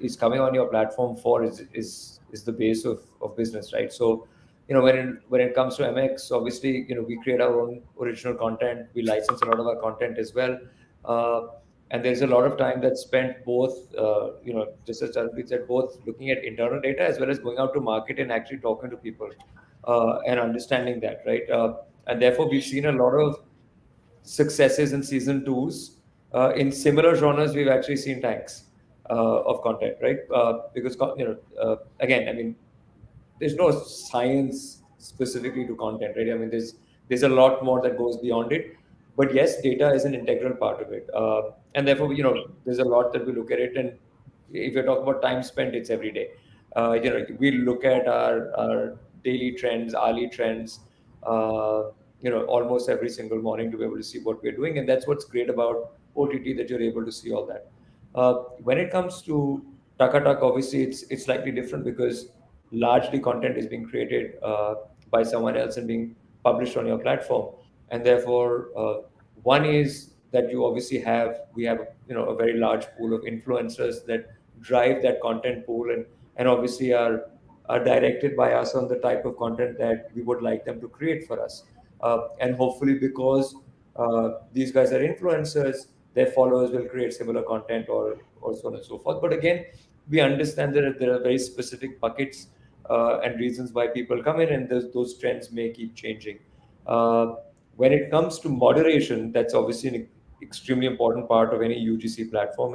is coming on your platform for is the base of business, right? So, when it comes to MX, obviously, we create our own original content. We license a lot of our content as well. And there's a lot of time that's spent both, just as Charlie said, both looking at internal data as well as going out to market and actually talking to people and understanding that, right? And therefore, we've seen a lot of successes in season twos. In similar genres, we've actually seen tanks of content, right? Because, again, I mean, there's no science specifically to content, right? I mean, there's a lot more that goes beyond it. But yes, data is an integral part of it. And therefore, there's a lot that we look at it. And if you're talking about time spent, it's every day. We look at our daily trends, hourly trends, almost every single morning to be able to see what we're doing. And that's what's great about OTT, that you're able to see all that. When it comes to Takatak, obviously it's slightly different because largely content is being created by someone else and being published on your platform. And therefore, one is that we have a very large pool of influencers that drive that content pool and obviously are directed by us on the type of content that we would like them to create for us. And hopefully, because these guys are influencers, their followers will create similar content or so on and so forth. But again, we understand that there are very specific buckets and reasons why people come in, and those trends may keep changing. When it comes to moderation, that's obviously an extremely important part of any UGC platform.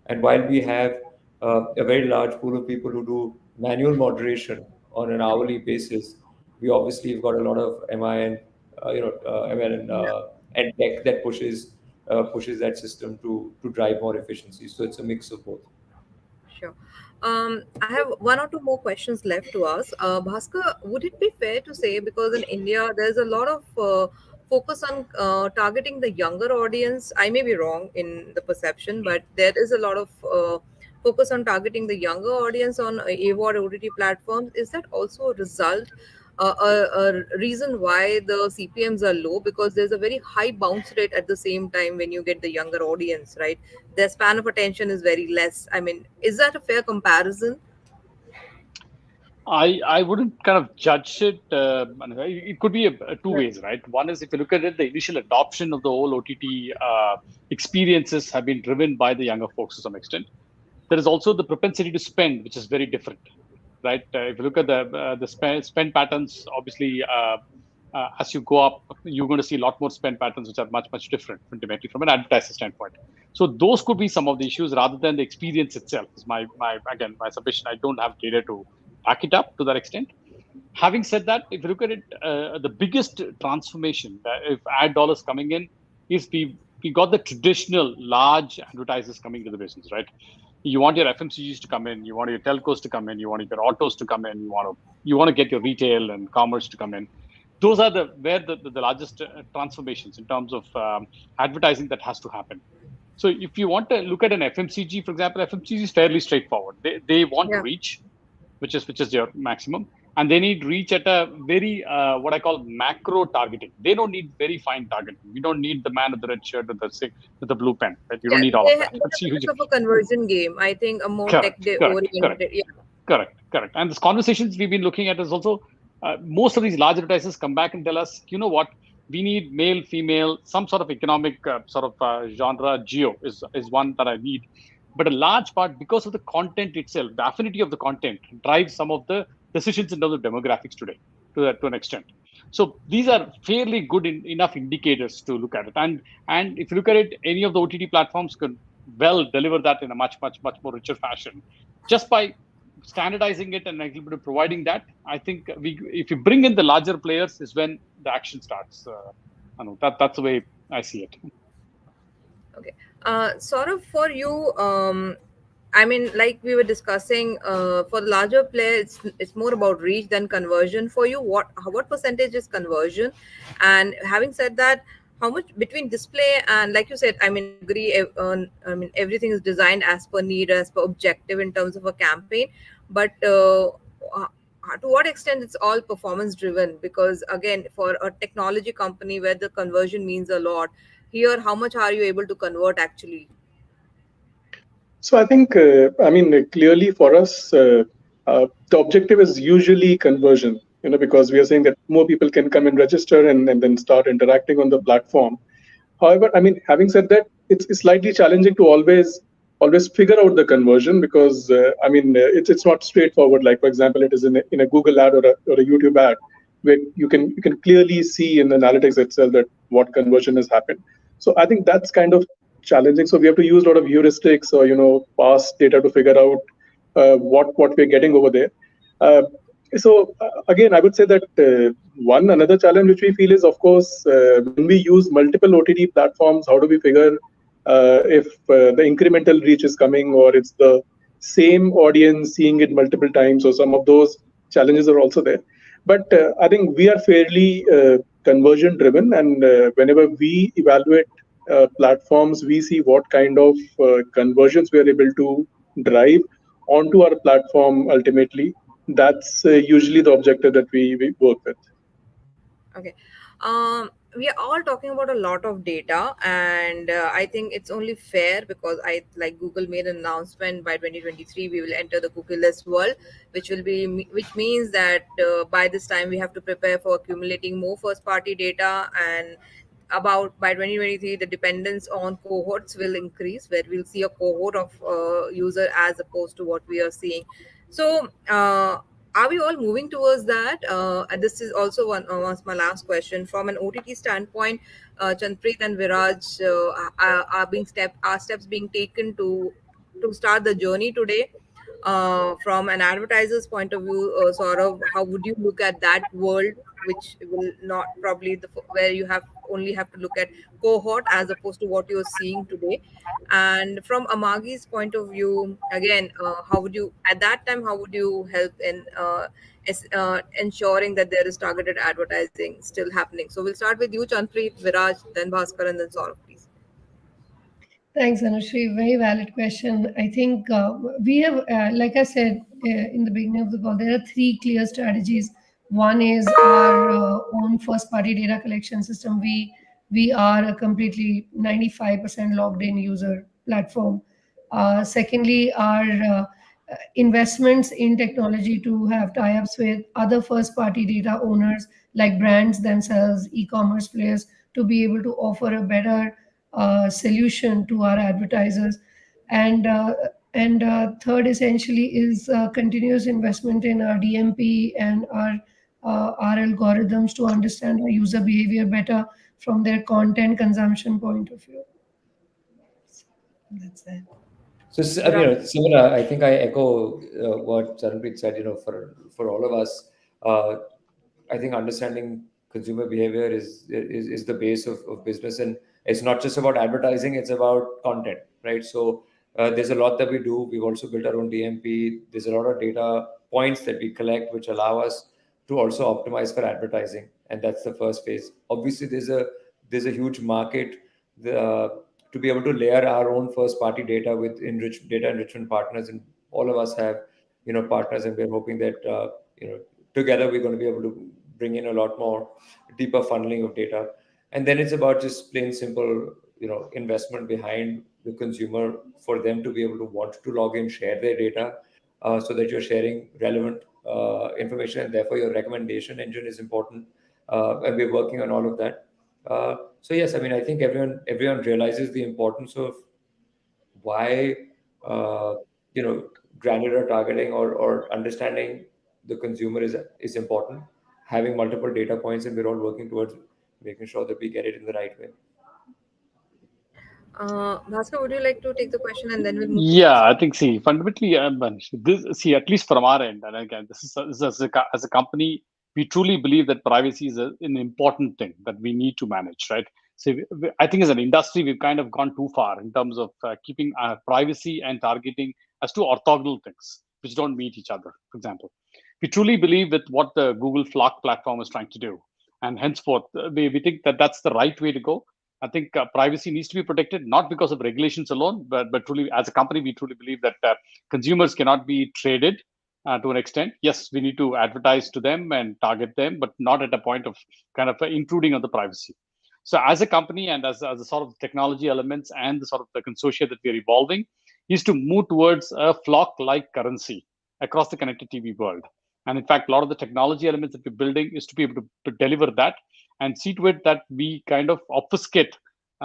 And while we have a very large pool of people who do manual moderation on an hourly basis, we obviously have got a lot of MI and ML and tech that pushes that system to drive more efficiency. So it's a mix of both. Sure. I have one or two more questions left to ask. Bhaskar, would it be fair to say, because in India there's a lot of focus on targeting the younger audience? I may be wrong in the perception, but there is a lot of focus on targeting the younger audience on AVOD OTT platforms. Is that also a result, a reason why the CPMs are low? Because there's a very high bounce rate at the same time when you get the younger audience, right? Their span of attention is very less. I mean, is that a fair comparison? I wouldn't kind of judge it. It could be two ways, right? One is, if you look at it, the initial adoption of the whole OTT experiences have been driven by the younger folks to some extent. There is also the propensity to spend, which is very different, right? If you look at the spend patterns, obviously, as you go up, you're going to see a lot more spend patterns, which are much, much different fundamentally from an advertiser standpoint. So those could be some of the issues rather than the experience itself. Is my submission. I don't have data to back it up to that extent. Having said that, if you look at it, the biggest transformation, if ad dollars coming in, is we got the traditional large advertisers coming to the business, right? You want your FMCGs to come in, you want your telcos to come in, you want your autos to come in, you want to get your retail and commerce to come in. Those are where the largest transformations in terms of advertising that has to happen. So if you want to look at an FMCG, for example, FMCG is fairly straightforward. They want to reach, which is their maximum, and they need reach at a very what I call macro targeting. They don't need very fine targeting. You don't need the man with the red shirt with the blue pen. Right? You don't need all of that. It's huge. Of a conversion game, I think, a more tech-oriented. Correct. And this conversations we've been looking at is also most of these large advertisers come back and tell us, you know what, we need male, female, some sort of economic genre. Geo is one that I need. But a large part, because of the content itself, the affinity of the content drives some of the decisions in terms of demographics today to an extent. So these are fairly good enough indicators to look at it. And if you look at it, any of the OTT platforms could well deliver that in a much more richer fashion. Just by standardizing it and a little bit of providing that, I think if you bring in the larger players is when the action starts. That's the way I see it. Okay. Sort of for you, I mean, like we were discussing, for the larger player, it's more about reach than conversion. For you, what percentage is conversion? And having said that, how much between display and, like you said, I mean, agree. I mean, everything is designed as per need, as per objective in terms of a campaign. But to what extent it's all performance driven? Because again, for a technology company where the conversion means a lot, here, how much are you able to convert actually? So I think, clearly for us, the objective is usually conversion, because we are saying that more people can come and register and then start interacting on the platform. However, having said that, it's slightly challenging to always figure out the conversion, because it's not straightforward. Like, for example, it is in a Google ad or a YouTube ad, where you can clearly see in the analytics itself that what conversion has happened. So I think that's kind of challenging. So we have to use a lot of heuristics or past data to figure out what we're getting over there. Again, I would say that another challenge which we feel is, of course, when we use multiple OTT platforms, how do we figure if the incremental reach is coming, or it's the same audience seeing it multiple times? So some of those challenges are also there. But I think we are fairly conversion driven, and whenever we evaluate platforms, we see what kind of conversions we are able to drive onto our platform ultimately. That's usually the objective that we work with. Okay. We are all talking about a lot of data, and I think it's only fair because like Google made an announcement by 2023 we will enter the cookieless world, which means that by this time we have to prepare for accumulating more first party data, and about by 2023 the dependence on cohorts will increase, where we'll see a cohort of user as opposed to what we are seeing. So are we all moving towards that? And this is also was my last question. From an OTT standpoint, Chandpreet and Viraj, are steps being taken to start the journey today? From an advertiser's point of view, sort of, how would you look at that world, which will not probably where you only have to look at cohort as opposed to what you're seeing today? And from Amagi's point of view, again, how would you at that time? How would you help in ensuring that there is targeted advertising still happening? So we'll start with you, Chandpreet, Viraj, then Bhaskar, and then Saurabh, please. Thanks, Anushri. Very valid question. I think we have, like I said in the beginning of the call, there are three clear strategies. One is our own first-party data collection system. We are a completely 95% logged-in user platform. Secondly, our investments in technology to have tie-ups with other first-party data owners like brands themselves, e-commerce players, to be able to offer a better solution to our advertisers. And third essentially is continuous investment in our DMP and our algorithms to understand our user behavior better from their content consumption point of view. That's it. So, similar. I think I echo what Charanpreet said. For all of us, I think understanding consumer behavior is the base of business, and it's not just about advertising; it's about content, right? So there's a lot that we do. We've also built our own DMP. There's a lot of data points that we collect, which allow us to also optimize for advertising, and that's the first phase. Obviously, there's a huge market to be able to layer our own first-party data with data enrichment partners, and all of us have partners, and we're hoping that together we're going to be able to bring in a lot more deeper funneling of data. And then it's about just plain simple investment behind the consumer for them to be able to want to log in, share their data, so that you're sharing relevant information, and therefore your recommendation engine is important, and we're working on all of that. So yes, I think everyone realizes the importance of why granular targeting or understanding the consumer is important. Having multiple data points, and we're all working towards making sure that we get it in the right way. Bhaskar, would you like to take the question, and then we'll move? Yeah, I think fundamentally, at least from our end, and again, this is as a company, we truly believe that privacy is an important thing that we need to manage, right? So I think as an industry, we've kind of gone too far in terms of keeping privacy and targeting as two orthogonal things which don't meet each other, for example. We truly believe with what the Google Flock platform is trying to do. And henceforth, we think that that's the right way to go. I think privacy needs to be protected, not because of regulations alone, but truly as a company, we truly believe that consumers cannot be traded to an extent. Yes, we need to advertise to them and target them, but not at a point of kind of intruding on the privacy. So as a company and as a sort of technology elements and the sort of the consortia that we're evolving is to move towards a flock-like currency across the connected TV world. And in fact, a lot of the technology elements that we're building is to be able to deliver that and see to it that we kind of obfuscate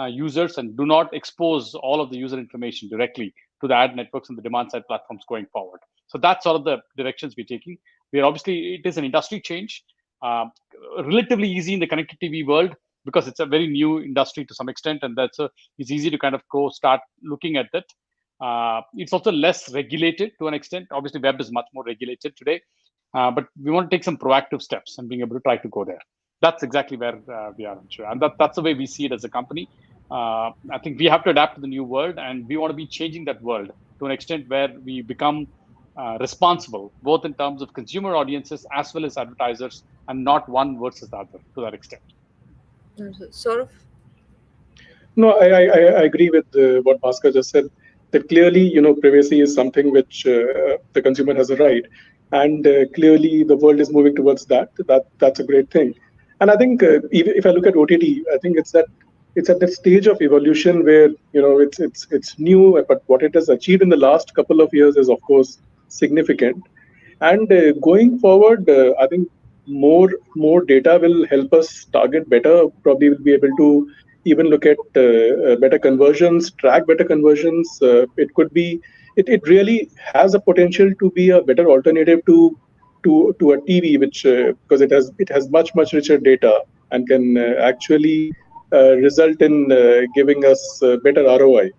users and do not expose all of the user information directly to the ad networks and the demand side platforms going forward. So that's sort of the directions we're taking. We're obviously, it is an industry change, relatively easy in the connected TV world because it's a very new industry to some extent, and it's easy to kind of go start looking at it. It's also less regulated to an extent. Obviously, web is much more regulated today. But we want to take some proactive steps and being able to try to go there. That's exactly where we are, and that's the way we see it as a company. I think we have to adapt to the new world, and we want to be changing that world to an extent where we become responsible, both in terms of consumer audiences as well as advertisers, and not one versus the other to that extent. Sort of. No, I agree with what Bhaskar just said. That clearly, privacy is something which the consumer has a right. And clearly, the world is moving towards that. That's a great thing. And I think if I look at OTT, I think it's at the stage of evolution where it's new, but what it has achieved in the last couple of years is of course significant. And going forward, I think more data will help us target better. Probably will be able to even look at better conversions, track better conversions. It could be. It really has a potential to be a better alternative to a TV, which because it has much richer data and can actually result in giving us better ROI.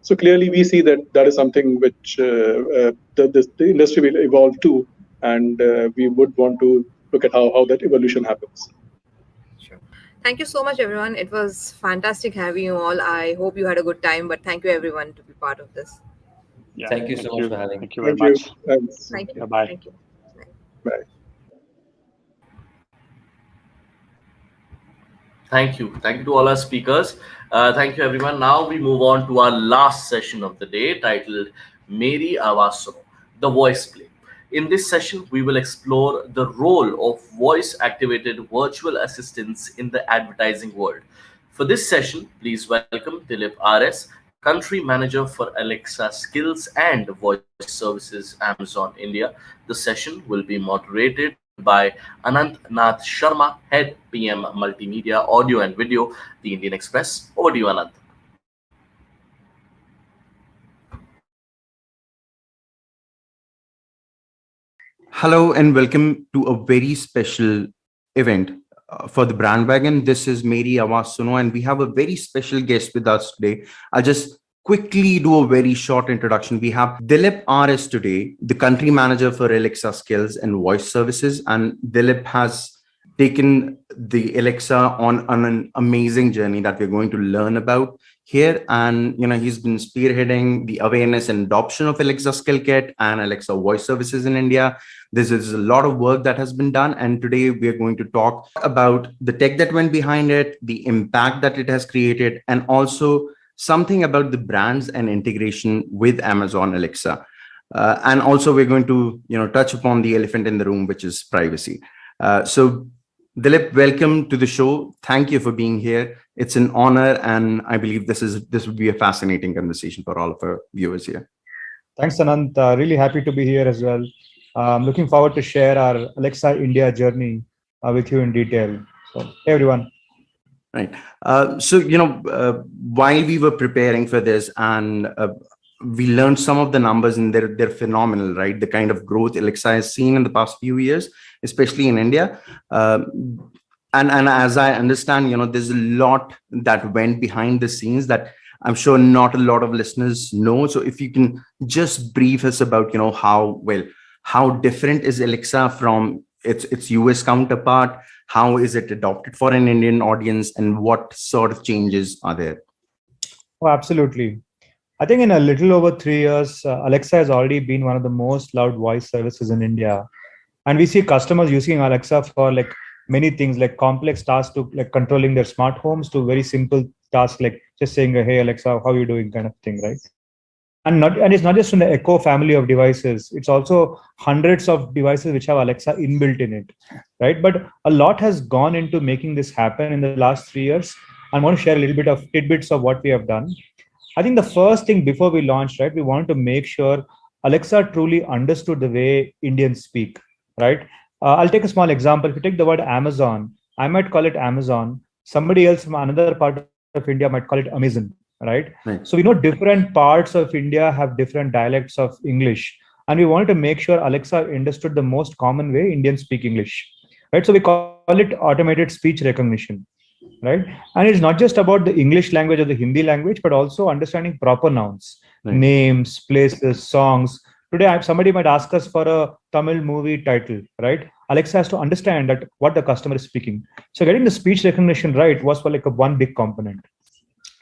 So clearly, we see that is something which the industry will evolve to, and we would want to look at how that evolution happens. Sure. Thank you so much, everyone. It was fantastic having you all. I hope you had a good time, but thank you everyone to be part of this. Yeah, thank you so much for having me. Thank you very much. Thanks. Thank you. Bye-bye. Thank you. Bye. Thank you. Thank you to all our speakers. Thank you, everyone. Now we move on to our last session of the day titled Meri Awaaz Suno, the voice play. In this session, we will explore the role of voice-activated virtual assistants in the advertising world. For this session, please welcome Dilip RS, Country Manager for Alexa Skills and Voice Services, Amazon India. The session will be moderated by Anant Nath Sharma, Head PM Multimedia, Audio and Video, The Indian Express. Over to you, Anant. Hello and welcome to a very special event for the BrandWagon. This is Meri Awaaz Suno, and we have a very special guest with us today. I'll just quickly do a very short introduction. We have Dilip RS today, the Country Manager for Alexa Skills and Voice Services, and Dilip has taken the Alexa on an amazing journey that we're going to learn about here. And he's been spearheading the awareness and adoption of Alexa Skill Kit and Alexa Voice Services in India. This is a lot of work that has been done, and today we are going to talk about the tech that went behind it, the impact that it has created, and also something about the brands and integration with Amazon Alexa. And also we're going to touch upon the elephant in the room, which is privacy. So Dilip, welcome to the show. Thank you for being here. It's an honor, and I believe this would be a fascinating conversation for all of our viewers here. Thanks, Anant. Really happy to be here as well. Looking forward to share our Alexa India journey with you in detail. So, hey, everyone. Right. So, while we were preparing for this, and we learned some of the numbers, and they're phenomenal, right? The kind of growth Alexa has seen in the past few years, especially in India. And as I understand, there's a lot that went behind the scenes that I'm sure not a lot of listeners know. So if you can just brief us about, how different is Alexa from its US counterpart? How is it adopted for an Indian audience, and what sort of changes are there? Oh, absolutely. I think in a little over 3 years, Alexa has already been one of the most loved voice services in India. And we see customers using Alexa for like many things, like complex tasks to like controlling their smart homes to very simple tasks like just saying, hey, Alexa, how are you doing kind of thing, right? And it's not just in the Echo family of devices. It's also hundreds of devices which have Alexa inbuilt in it, right? But a lot has gone into making this happen in the last 3 years. I want to share a little bit of tidbits of what we have done. I think the first thing before we launched, right, we wanted to make sure Alexa truly understood the way Indians speak, right? I'll take a small example. If you take the word Amazon, I might call it Amazon. Somebody else from another part of India might call it Amazon, right? So we know different parts of India have different dialects of English. And we wanted to make sure Alexa understood the most common way Indians speak English, right? So we call it automated speech recognition, right? And it's not just about the English language or the Hindi language, but also understanding proper nouns, names, places, songs. Today, somebody might ask us for a Tamil movie title, right? Alexa has to understand that what the customer is speaking. So getting the speech recognition right was for like one big component.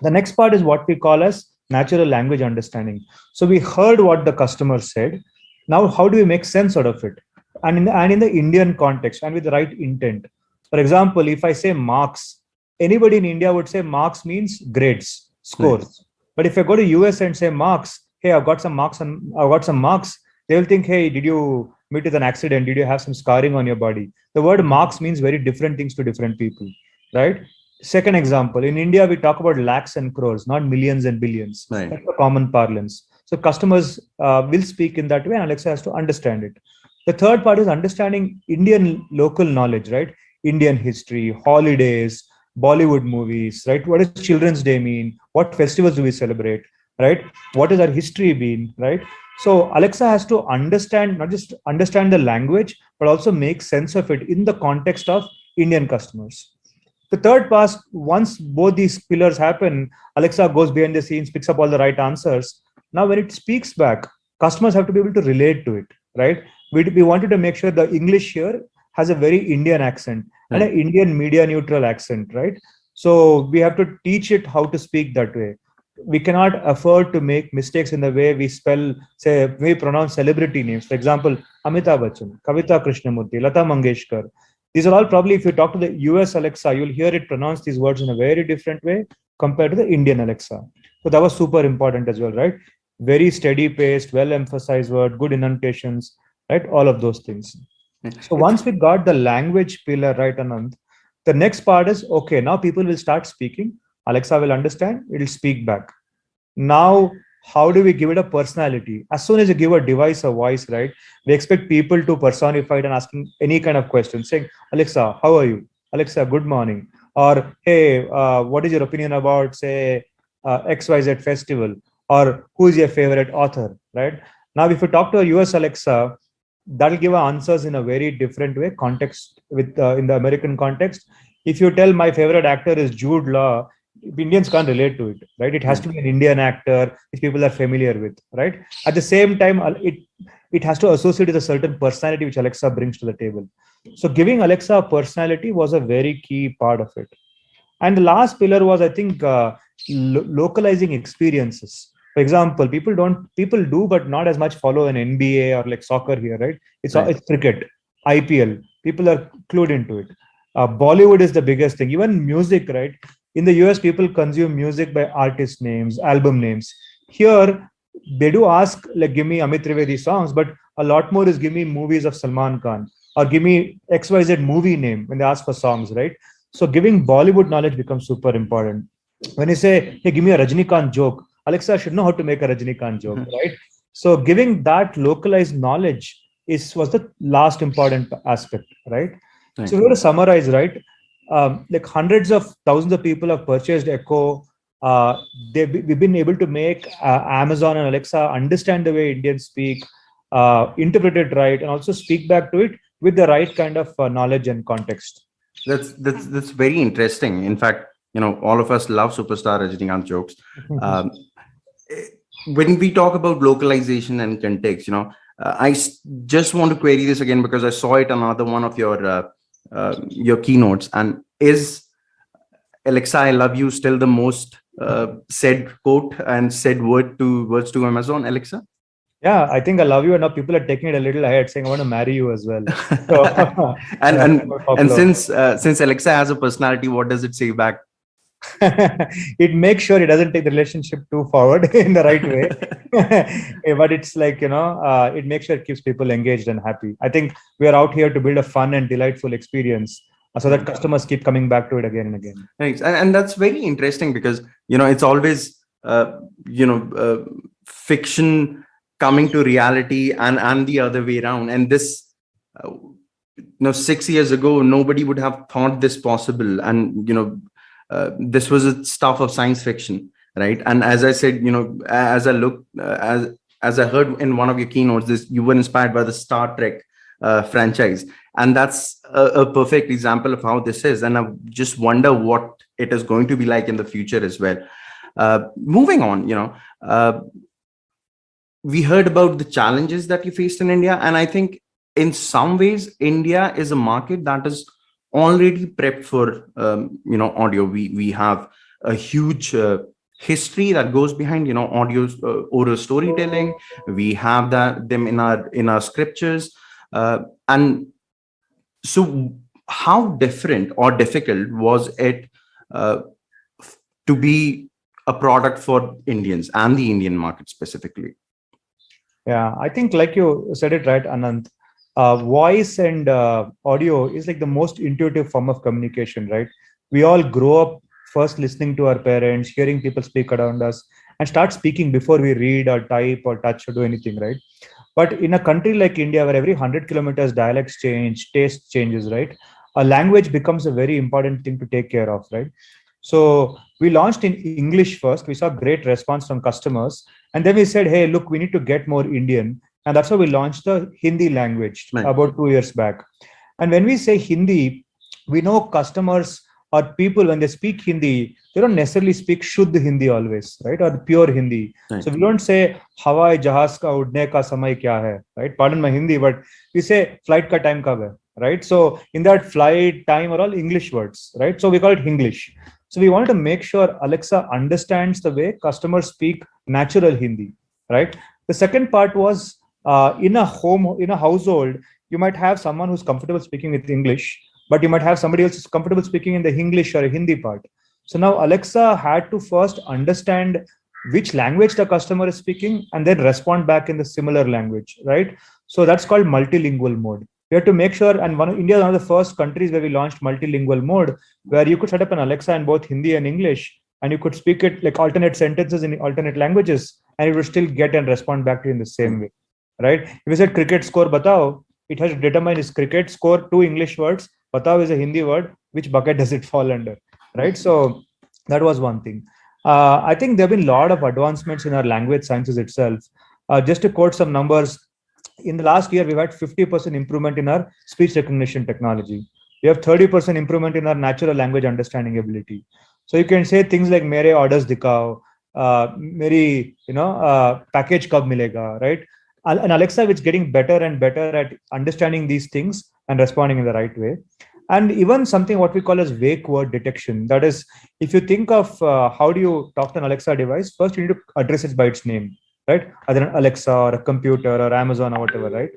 The next part is what we call as natural language understanding. So we heard what the customer said. Now, how do we make sense out of it? And in the Indian context and with the right intent. For example, if I say marks, anybody in India would say marks means grades, scores. But if I go to US and say marks, hey, I've got some marks, they will think, hey, did you meet with an accident? Did you have some scarring on your body? The word marks means very different things to different people, right? Second example, in India, we talk about lakhs and crores, not millions and billions. That's a common parlance. So customers will speak in that way, and Alexa has to understand it. The third part is understanding Indian local knowledge, right? Indian history, holidays, Bollywood movies, right? What does Children's Day mean? What festivals do we celebrate, right? What has our history been, right? So Alexa has to understand, not just understand the language, but also make sense of it in the context of Indian customers. The third part, once both these pillars happen, Alexa goes behind the scenes, picks up all the right answers. Now, when it speaks back, customers have to be able to relate to it, right? We wanted to make sure the English here has a very Indian accent and an Indian media neutral accent, right? So we have to teach it how to speak that way. We cannot afford to make mistakes in the way we spell, say, we pronounce celebrity names. For example, Amitabh Bachchan, Kavita Krishnamurthy, Lata Mangeshkar. These are all probably, if you talk to the US Alexa, you'll hear it pronounce these words in a very different way compared to the Indian Alexa. So that was super important as well, right? Very steady paced, well emphasized word, good enunciations, right? All of those things. So once we got the language pillar right, Anand, the next part is, okay, now people will start speaking. Alexa will understand, it will speak back. Now, how do we give it a personality? As soon as you give a device a voice, right, we expect people to personify it and asking any kind of question, saying, Alexa, how are you? Alexa, good morning. Or, hey, what is your opinion about, say, XYZ festival? Or who is your favorite author, right? Now, if you talk to a US Alexa, that'll give answers in a very different way, context with in the American context. If you tell my favorite actor is Jude Law, Indians can't relate to it, right? It has to be an Indian actor which people are familiar with, right? At the same time, it has to associate with a certain personality which Alexa brings to the table. So giving Alexa a personality was a very key part of it. And the last pillar was, I think, localizing experiences. For example, people do, but not as much follow an NBA or like soccer here, right? It's cricket, IPL. People are clued into it. Bollywood is the biggest thing. Even music, right? In the US, people consume music by artist names, album names. Here, they do ask, like, give me Amit Trivedi songs, but a lot more is give me movies of Salman Khan or give me XYZ movie name when they ask for songs, right? So giving Bollywood knowledge becomes super important. When you say, hey, give me a Rajinikanth joke, Alexa should know how to make a Rajinikanth joke, right? So giving that localized knowledge was the last important aspect, right? So if we were to summarize, right, like hundreds of thousands of people have purchased Echo. We've been able to make Amazon and Alexa understand the way Indians speak, interpret it right, and also speak back to it with the right kind of knowledge and context. That's very interesting. In fact, all of us love superstar Rajinikanth jokes. When we talk about localization and context, I just want to query this again because I saw it on another one of your keynotes. And is Alexa, I love you still the most said quote and said words to Amazon, Alexa? Yeah, I think I love you, and now people are taking it a little ahead, saying I want to marry you as well. So, and since Alexa has a personality, what does it say back? It makes sure it doesn't take the relationship too forward in the right way. But it's like, it makes sure it keeps people engaged and happy. I think we are out here to build a fun and delightful experience so that customers keep coming back to it again and again. Thanks. And that's very interesting because, it's always, fiction coming to reality and the other way around. And this, 6 years ago, nobody would have thought this possible. And, this was a stuff of science fiction, right? And as I said, as I heard in one of your keynotes, you were inspired by the Star Trek franchise, and that's a perfect example of how this is. And I just wonder what it is going to be like in the future as well. Moving on, we heard about the challenges that you faced in India, and I think in some ways India is a market that is already prepped for audio. We have a huge history that goes behind audio, oral storytelling. We have them in our scriptures, and so how different or difficult was it to be a product for Indians and the Indian market specifically? Yeah, I think like you said it right, Anand. Voice and audio is like the most intuitive form of communication, right? We all grow up first listening to our parents, hearing people speak around us, and start speaking before we read or type or touch or do anything, right? But in a country like India, where every 100 kilometers dialects change, taste changes, right? A language becomes a very important thing to take care of, right? So we launched in English first. We saw great response from customers. And then we said, hey, look, we need to get more Indian. And that's how we launched the Hindi language about 2 years back. And when we say Hindi, we know customers or people, when they speak Hindi, they don't necessarily speak Shuddh Hindi always, right? Or pure Hindi. Right. So we don't say, Hawai jahaz ka udne ka samay kya hai, right? Pardon my Hindi, but we say, flight ka time kab hai, right? So in that flight, time are all English words, right? So we call it English. So we wanted to make sure Alexa understands the way customers speak natural Hindi, right? The second part was, in a household, you might have someone who's comfortable speaking with English, but you might have somebody else who's comfortable speaking in the English or a Hindi part. So now Alexa had to first understand which language the customer is speaking and then respond back in the similar language, right? So that's called multilingual mode. We have to make sure, and India is one of the first countries where we launched multilingual mode, where you could set up an Alexa in both Hindi and English, and you could speak it like alternate sentences in alternate languages, and it would still get and respond back to you in the same way. Right? If you said cricket score batao, it has to determine is cricket score 2 English words, batao is a Hindi word, which bucket does it fall under, right? So that was one thing. I think there have been a lot of advancements in our language sciences itself. Just to quote some numbers, in the last year, we've had 50% improvement in our speech recognition technology. We have 30% improvement in our natural language understanding ability. So you can say things like mere orders dikhao, meri package kab milega, right? And Alexa is getting better and better at understanding these things and responding in the right way. And even something what we call as wake word detection. That is, if you think of how do you talk to an Alexa device, first you need to address it by its name, right? Either an Alexa or a computer or Amazon or whatever, right?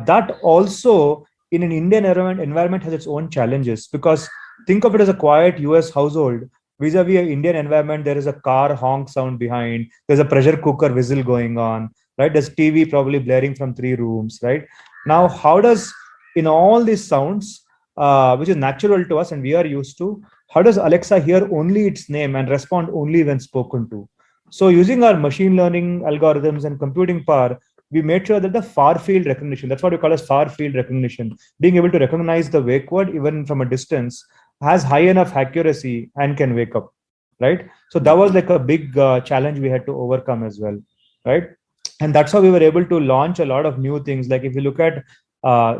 That also in an Indian environment has its own challenges, because think of it as a quiet US household. Vis-a-vis an Indian environment, there is a car honk sound behind, there's a pressure cooker whistle going on, right? There's TV probably blaring from 3 rooms, right? Now, how does, in all these sounds, which is natural to us and we are used to, how does Alexa hear only its name and respond only when spoken to? So using our machine learning algorithms and computing power, we made sure that the far field recognition, that's what we call as far field recognition, being able to recognize the wake word even from a distance, has high enough accuracy and can wake up, right? So that was like a big challenge we had to overcome as well, right? And that's how we were able to launch a lot of new things. Like if you look at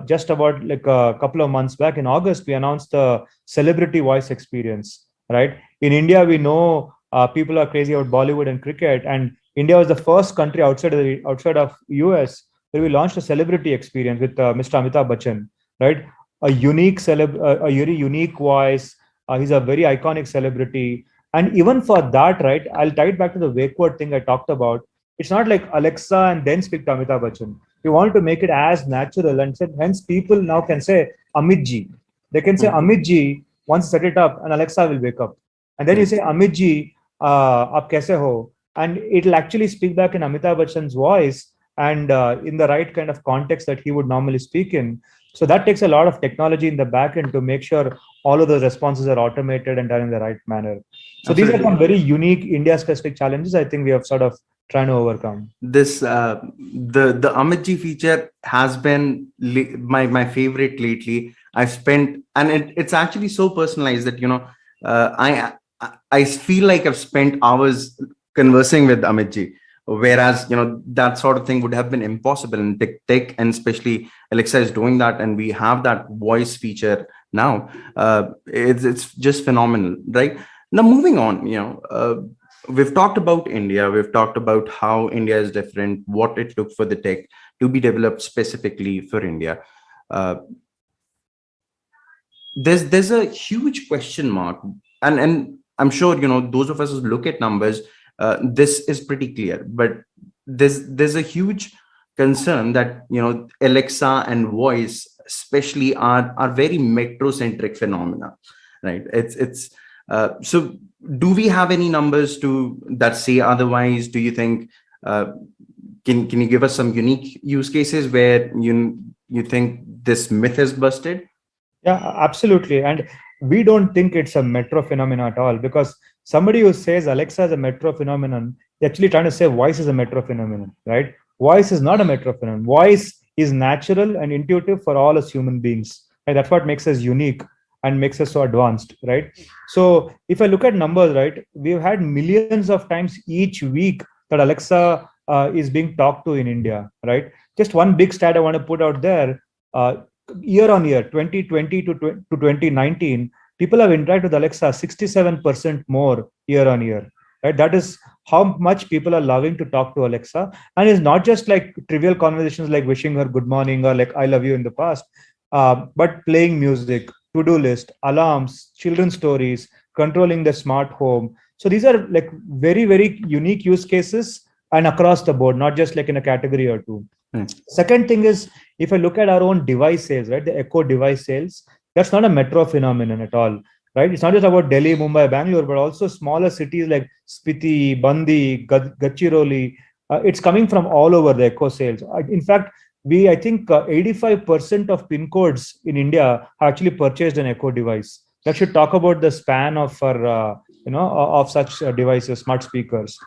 just about like a couple of months back in August, we announced the celebrity voice experience, right? In India, we know people are crazy about Bollywood and cricket, and India was the first country outside of US where we launched a celebrity experience with Mr. Amitabh Bachchan, right? A unique a very unique voice. He's a very iconic celebrity. And even for that, right, I'll tie it back to the wake word thing I talked about. It's not like Alexa and then speak to Amitabh Bachchan. We want to make it as natural, and hence people now can say Amit ji. They can say Amit ji, once set it up, and Alexa will wake up. And then you say Amit ji, aap kaise ho? And it'll actually speak back in Amitabh Bachchan's voice and in the right kind of context that he would normally speak in. So that takes a lot of technology in the back end to make sure all of those responses are automated and done in the right manner. So Absolutely. these are some very unique India-specific challenges I think we have sort of trying to overcome. This the Amit ji feature has been my favorite lately. I've spent, and it's actually so personalized that I feel like I've spent hours conversing with Amit ji, whereas that sort of thing would have been impossible in tech, and especially Alexa is doing that, and we have that voice feature now. It's just phenomenal, right? Now moving on, we've talked about India. We've talked about how India is different, what it took for the tech to be developed specifically for India. There's a huge question mark, and I'm sure those of us who look at numbers, this is pretty clear. But there's a huge concern that Alexa and voice, especially, are very metro-centric phenomena, right? So do we have any numbers that say otherwise? Do you think can you give us some unique use cases where you think this myth is busted? Yeah, absolutely. And we don't think it's a metro phenomenon at all, because somebody who says Alexa is a metro phenomenon, they're actually trying to say voice is a metro phenomenon, right? Voice is not a metro phenomenon. Voice is natural and intuitive for all us human beings. Right? That's what makes us unique and makes us so advanced, right? So if I look at numbers, right, we've had millions of times each week that Alexa is being talked to in India, right? Just one big stat I want to put out there, year on year, 2020 to 2019, people have interacted with Alexa 67% more year on year, right? That is how much people are loving to talk to Alexa. And it's not just like trivial conversations like wishing her good morning or like I love you in the past, but playing music, to-do list, alarms, children's stories, controlling the smart home. So these are like very, very unique use cases and across the board, not just like in a category or two. Second thing is, if I look at our own device sales, right, the Echo device sales, that's not a metro phenomenon at all, right? It's not just about Delhi, Mumbai, Bangalore, but also smaller cities like Spiti, Bandi, Gadchiroli. It's coming from all over the Echo sales. In fact, I think 85% of pin codes in India have actually purchased an Echo device. That should talk about the span of of such devices, smart speakers.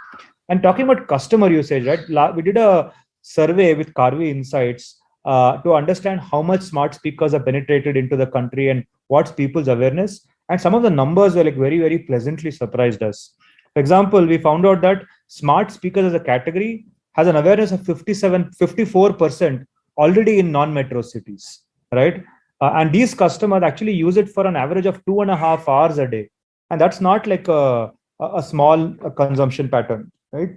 And talking about customer usage, right? We did a survey with Carvi Insights to understand how much smart speakers are penetrated into the country and what's people's awareness. And some of the numbers were like very, very pleasantly surprised us. For example, we found out that smart speakers as a category has an awareness of 54% already in non-metro cities, right? And these customers actually use it for an average of 2.5 hours a day. And that's not like a small consumption pattern, right?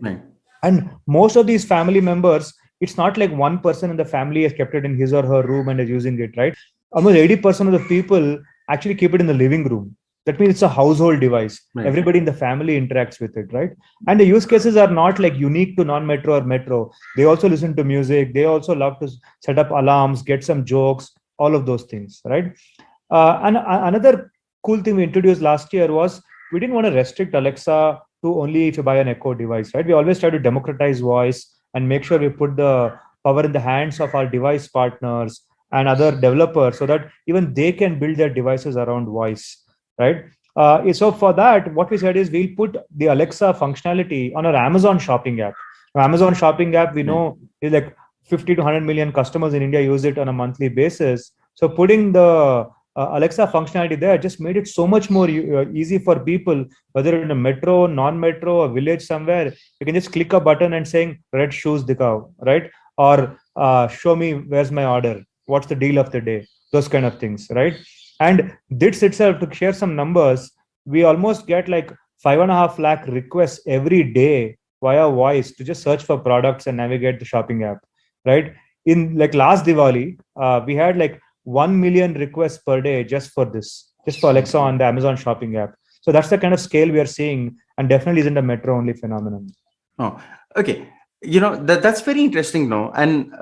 And most of these family members, it's not like one person in the family has kept it in his or her room and is using it, right? Almost 80% of the people actually keep it in the living room. That means it's a household device. Right. Everybody in the family interacts with it, right? And the use cases are not like unique to non-metro or metro. They also listen to music. They also love to set up alarms, get some jokes, all of those things, right? And another cool thing we introduced last year was we didn't want to restrict Alexa to only if you buy an Echo device, right? We always try to democratize voice and make sure we put the power in the hands of our device partners and other developers so that even they can build their devices around voice, right? So for that, what we said is we'll put the Alexa functionality on our Amazon shopping app. Now, Amazon shopping app, we know is like 50 to 100 million customers in India use it on a monthly basis. So putting the Alexa functionality there just made it so much more easy for people, whether in a metro, non-metro, a village somewhere, you can just click a button and saying, red shoes dikao, right? Or show me where's my order, what's the deal of the day, those kind of things, right? And this itself, to share some numbers, we almost get like 5.5 lakh requests every day via voice to just search for products and navigate the shopping app, right? In like last Diwali, we had like 1 million requests per day just for this, just for Alexa on the Amazon shopping app. So that's the kind of scale we are seeing, and definitely isn't a metro only phenomenon. Oh, okay. That's very interesting now. And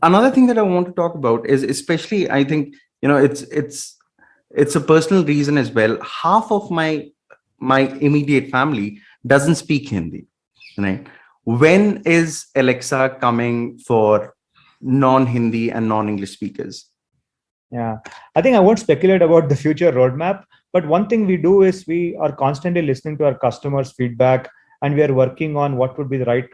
another thing that I want to talk about is, especially, I think, it's a personal reason as well. Half of my immediate family doesn't speak Hindi, right? When is Alexa coming for non-Hindi and non-English speakers? Yeah, I think I won't speculate about the future roadmap, but one thing we do is we are constantly listening to our customers' feedback, and we are working on what would be the right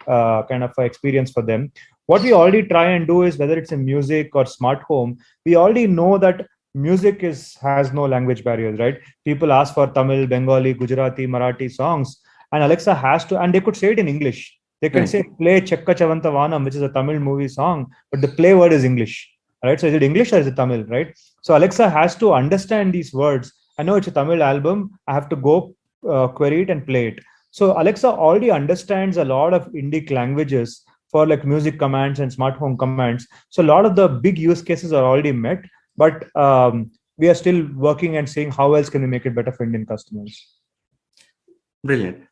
kind of experience for them. What we already try and do is, whether it's in music or smart home, we already know that music has no language barriers, right? People ask for Tamil, Bengali, Gujarati, Marathi songs, and Alexa has to, and they could say it in English. They can say play Chekka Chavanta Vanam, which is a Tamil movie song, but the play word is English, right? So is it English or is it Tamil, right? So Alexa has to understand these words. I know it's a Tamil album. I have to go query it and play it. So Alexa already understands a lot of Indic languages for like music commands and smart home commands. So a lot of the big use cases are already met, but we are still working and seeing how else can we make it better for Indian customers. Brilliant.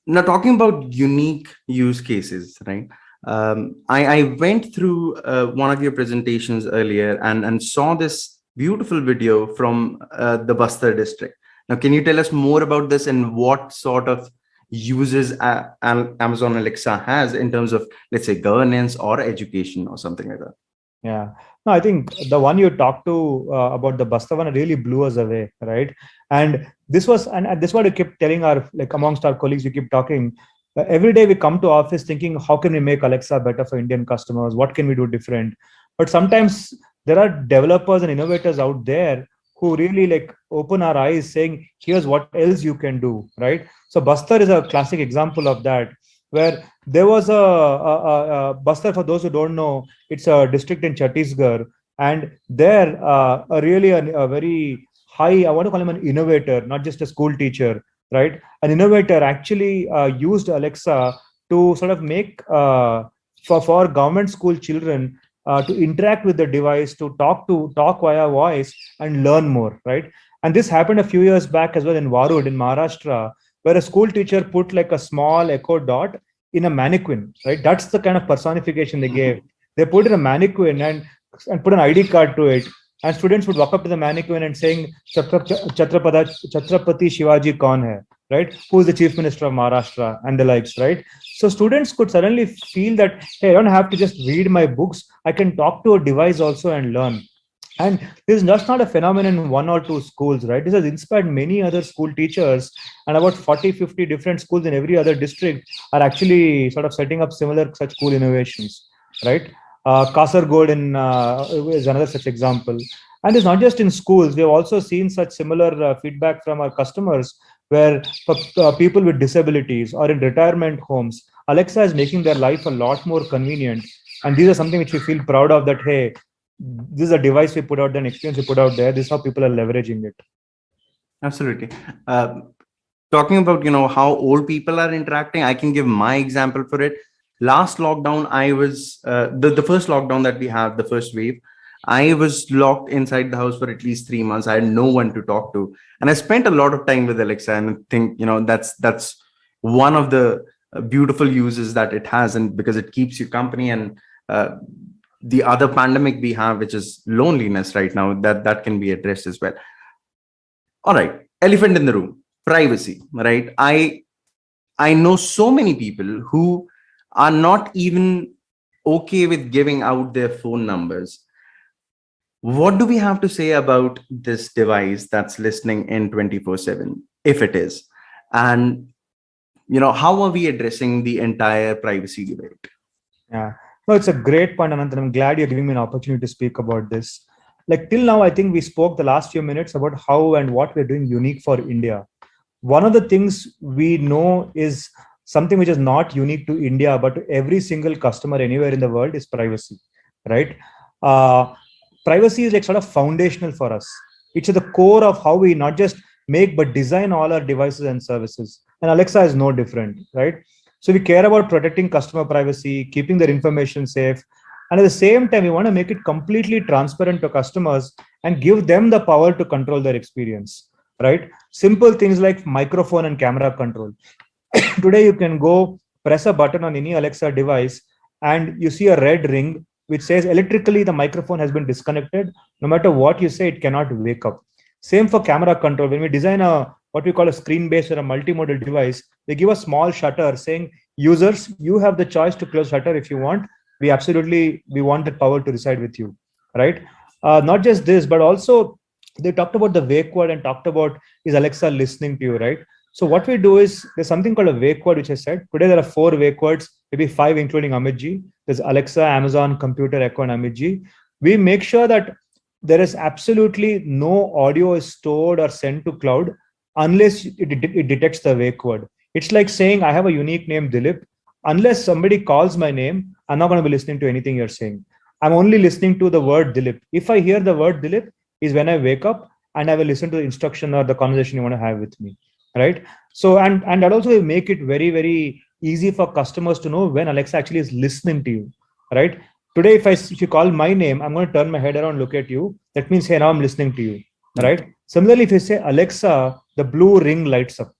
Now, talking about unique use cases, right? I went through one of your presentations earlier and saw this beautiful video from the Bastar district. Now, can you tell us more about this and what sort of uses Amazon Alexa has in terms of, let's say, governance or education or something like that? Yeah, no, I think the one you talked to about the Basta one really blew us away, right? And this was, and this is what we kept telling our, like amongst our colleagues, we keep talking. Every day we come to office thinking, how can we make Alexa better for Indian customers? What can we do different? But sometimes there are developers and innovators out there who really like open our eyes saying, here's what else you can do, right? So Bastar is a classic example of that, where there was a Bastar, for those who don't know, it's a district in Chhattisgarh, and there a very high, I want to call him an innovator, not just a school teacher, right? An innovator actually used Alexa to sort of make for government school children to interact with the device, to talk via voice and learn more, right? And this happened a few years back as well in Warud in Maharashtra, where a school teacher put like a small Echo Dot in a mannequin, right? That's the kind of personification they gave. They put in a mannequin and put an ID card to it. And students would walk up to the mannequin and saying, Chhatrapati Shivaji Kaun hai, right? Who's the chief minister of Maharashtra and the likes, right? So students could suddenly feel that, hey, I don't have to just read my books. I can talk to a device also and learn. And this is just not a phenomenon in one or two schools, right? This has inspired many other school teachers, and about 40, 50 different schools in every other district are actually sort of setting up similar such cool innovations, right? Kasargod is another such example. And it's not just in schools. We have also seen such similar feedback from our customers, where for people with disabilities or in retirement homes, Alexa is making their life a lot more convenient. And these are something which we feel proud of, that, hey, this is a device we put out there, an experience we put out there. This is how people are leveraging it. Absolutely. Talking about, how old people are interacting, I can give my example for it. Last lockdown, I was, the first lockdown that we had, the first wave, I was locked inside the house for at least 3 months. I had no one to talk to. And I spent a lot of time with Alexa, and I think, that's one of the beautiful uses that it has, and because it keeps you company. And the other pandemic we have, which is loneliness right now, that can be addressed as well. All right, elephant in the room, privacy, right? I know so many people who are not even okay with giving out their phone numbers. What do we have to say about this device that's listening in 24/7, if it is? And, how are we addressing the entire privacy debate? Yeah. No, it's a great point, Anant, and I'm glad you're giving me an opportunity to speak about this. Like till now, I think we spoke the last few minutes about how and what we're doing unique for India. One of the things we know is something which is not unique to India, but to every single customer anywhere in the world, is privacy, right? Privacy is like sort of foundational for us. It's at the core of how we not just make, but design all our devices and services. And Alexa is no different, right? So we care about protecting customer privacy, keeping their information safe. And at the same time, we want to make it completely transparent to customers and give them the power to control their experience. right? Simple things like microphone and camera control. Today, you can go press a button on any Alexa device and you see a red ring which says electrically the microphone has been disconnected. No matter what you say, it cannot wake up. Same for camera control. When we design what we call a screen-based or a multimodal device, they give a small shutter saying, users, you have the choice to close shutter if you want. We want that power to reside with you, right? Not just this, but also they talked about the wake word and talked about, is Alexa listening to you, right? So what we do is, there's something called a wake word, which I said. Today there are 4 wake words, maybe 5 including Amit ji. There's Alexa, Amazon, Computer, Echo, and Amit ji. We make sure that there is absolutely no audio is stored or sent to cloud unless it detects the wake word. It's like saying, I have a unique name, Dilip. Unless somebody calls my name, I'm not going to be listening to anything you're saying. I'm only listening to the word Dilip. If I hear the word Dilip is when I wake up and I will listen to the instruction or the conversation you want to have with me, right? So, and that also will make it very, very easy for customers to know when Alexa actually is listening to you, right? Today, if you call my name, I'm going to turn my head around, look at you. That means, hey, now I'm listening to you, right? Similarly, if you say, Alexa, the blue ring lights up,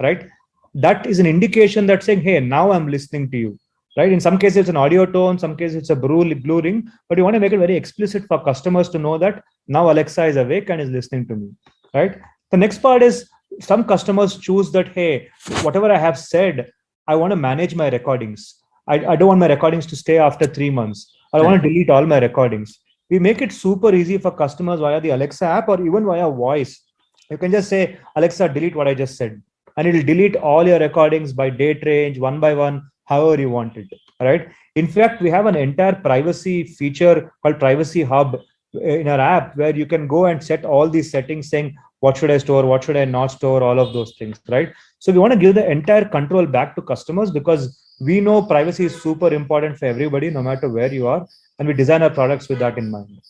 right? That is an indication that saying, hey, now I'm listening to you, right? In some cases, it's an audio tone, some cases it's a blue ring, but you want to make it very explicit for customers to know that now Alexa is awake and is listening to me, right? The next part is, some customers choose that, hey, whatever I have said, I want to manage my recordings. I don't want my recordings to stay after 3 months. I want to delete all my recordings. We make it super easy for customers via the Alexa app or even via voice. You can just say, Alexa, delete what I just said. And it will delete all your recordings by date range, one by one, however you want it, right? In fact, we have an entire privacy feature called Privacy Hub in our app where you can go and set all these settings saying, what should I store? What should I not store? All of those things, right? So we want to give the entire control back to customers because we know privacy is super important for everybody, no matter where you are. And we design our products with that in mind.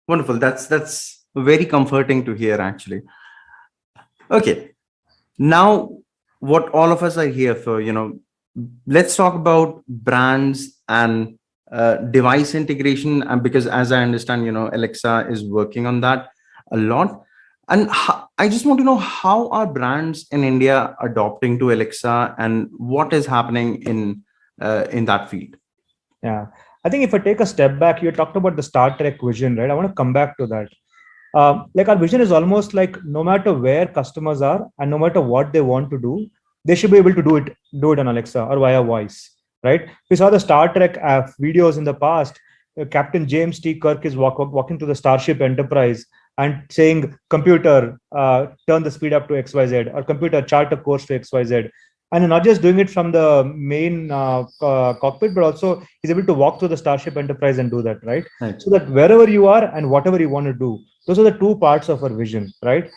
Wonderful. That's very comforting to hear, actually. Okay. Now, what all of us are here for, let's talk about brands and device integration. And because as I understand, Alexa is working on that a lot. And I just want to know, how are brands in India adopting to Alexa and what is happening in that field? Yeah, I think if I take a step back, you talked about the Star Trek vision, right? I want to come back to that. Like our vision is almost like no matter where customers are and no matter what they want to do, they should be able to do it on Alexa or via voice, right? We saw the Star Trek videos in the past. Captain James T. Kirk is walking to the Starship Enterprise and saying, computer, turn the speed up to XYZ, or computer, chart a course to XYZ. And not just doing it from the main cockpit, but also he's able to walk through the Starship Enterprise and do that, right? So that wherever you are and whatever you want to do, those are the 2 parts of our vision, right?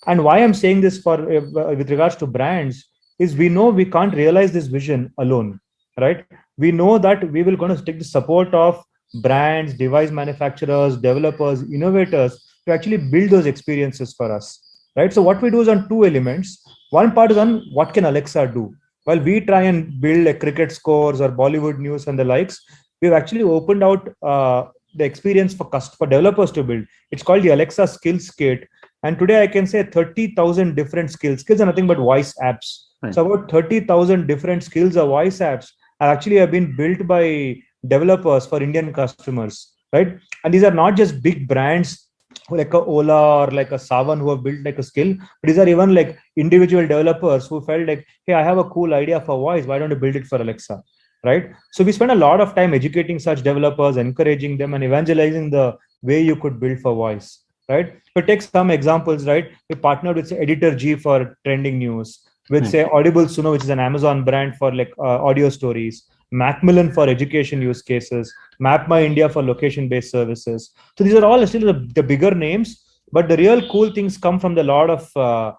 And why I'm saying this with regards to brands is we know we can't realize this vision alone, right? We know that we will going to take the support of brands, device manufacturers, developers, innovators to actually build those experiences for us, right? So what we do is on 2 elements. One part is on what can Alexa do. While we try and build like cricket scores or Bollywood news and the likes, we've actually opened out the experience for developers to build. It's called the Alexa Skills Kit. And today I can say 30,000 different skills. Skills are nothing but voice apps. Right. So about 30,000 different skills or voice apps actually have been built by developers for Indian customers, right? And these are not just big brands like a Ola or like a Savan who have built like a skill, but these are even like individual developers who felt like, hey, I have a cool idea for voice. Why don't you build it for Alexa, right? So we spend a lot of time educating such developers, encouraging them and evangelizing the way you could build for voice, right? So take some examples, right? We partnered with Editor G for trending news, with say Audible Suno, which is an Amazon brand for like audio stories, Macmillan for education use cases, MapMyIndia for location-based services. So these are all still the bigger names, but the real cool things come from the lot of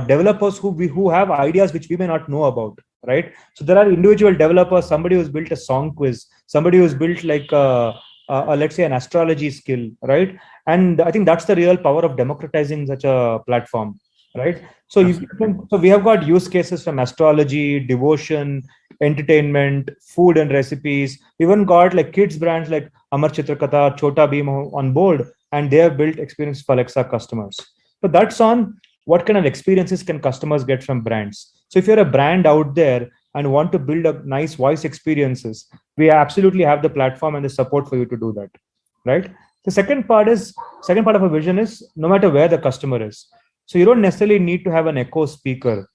developers who have ideas which we may not know about, right? So there are individual developers, somebody who's built a song quiz, somebody who's built like let's say an astrology skill, right? And I think that's the real power of democratizing such a platform, right? So we have got use cases from astrology, devotion, entertainment, food and recipes. We even got like kids brands like Amar Chitrakatha, Chota Bheem on board, and they have built experience for Alexa customers. but that's on what kind of experiences can customers get from brands. So if you're a brand out there and want to build a nice voice experiences, we absolutely have the platform and the support for you to do that, right? The second part of a vision is no matter where the customer is. So you don't necessarily need to have an echo speaker.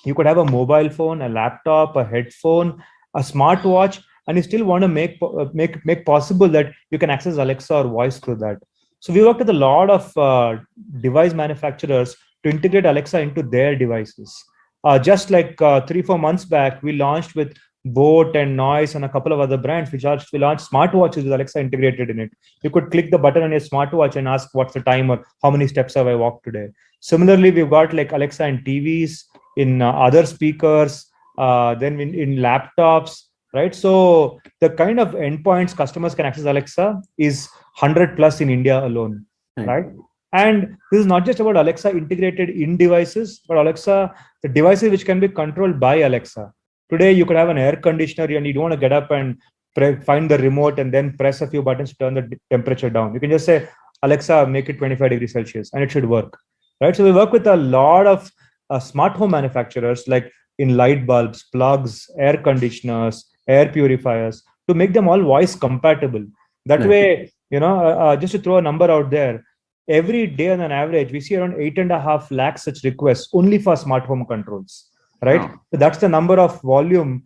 You could have a mobile phone, a laptop, a headphone, a smartwatch, and you still want to make possible that you can access Alexa or voice through that. So we worked with a lot of device manufacturers to integrate Alexa into their devices. Just like 3-4 months back, we launched with Boat and Noise and a couple of other brands. We launched smartwatches with Alexa integrated in it. You could click the button on your smartwatch and ask what's the time or how many steps have I walked today. Similarly, we've got like Alexa in TVs, in other speakers, then in laptops, right? So the kind of endpoints customers can access Alexa is 100 plus in India alone, right? And this is not just about Alexa integrated in devices, but Alexa, the devices which can be controlled by Alexa. Today, you could have an air conditioner and you don't want to get up and find the remote and then press a few buttons to turn the temperature down. You can just say, Alexa, make it 25 degrees Celsius, and it should work, right? So we work with a lot of smart home manufacturers, like in light bulbs, plugs, air conditioners, air purifiers, to make them all voice compatible. That way, just to throw a number out there, every day on an average, we see around 8.5 lakh such requests only for smart home controls, right? Wow. So that's the number of volume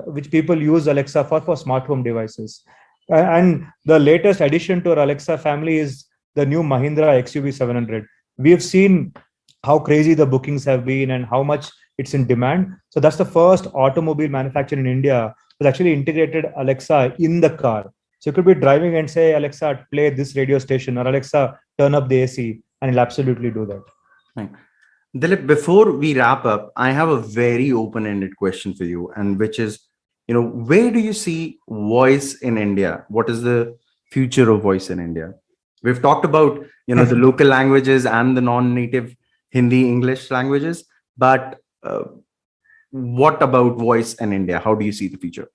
which people use Alexa for smart home devices. And the latest addition to our Alexa family is the new Mahindra XUV 700. We have seen how crazy the bookings have been and how much it's in demand. So that's the first automobile manufacturer in India that actually integrated Alexa in the car. So you could be driving and say, Alexa, play this radio station, or Alexa, turn up the AC, and it'll absolutely do that. Right. Dilip, before we wrap up, I have a very open-ended question for you, and which is, where do you see voice in India? What is the future of voice in India? We've talked about, the local languages and the non-native Hindi, English languages, but what about voice in India? How do you see the future?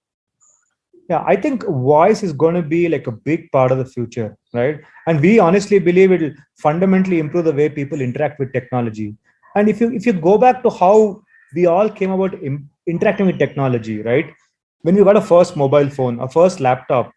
Yeah, I think voice is going to be like a big part of the future, right? And we honestly believe it will fundamentally improve the way people interact with technology. And if you go back to how we all came about interacting with technology, right? When we got a first mobile phone, a first laptop,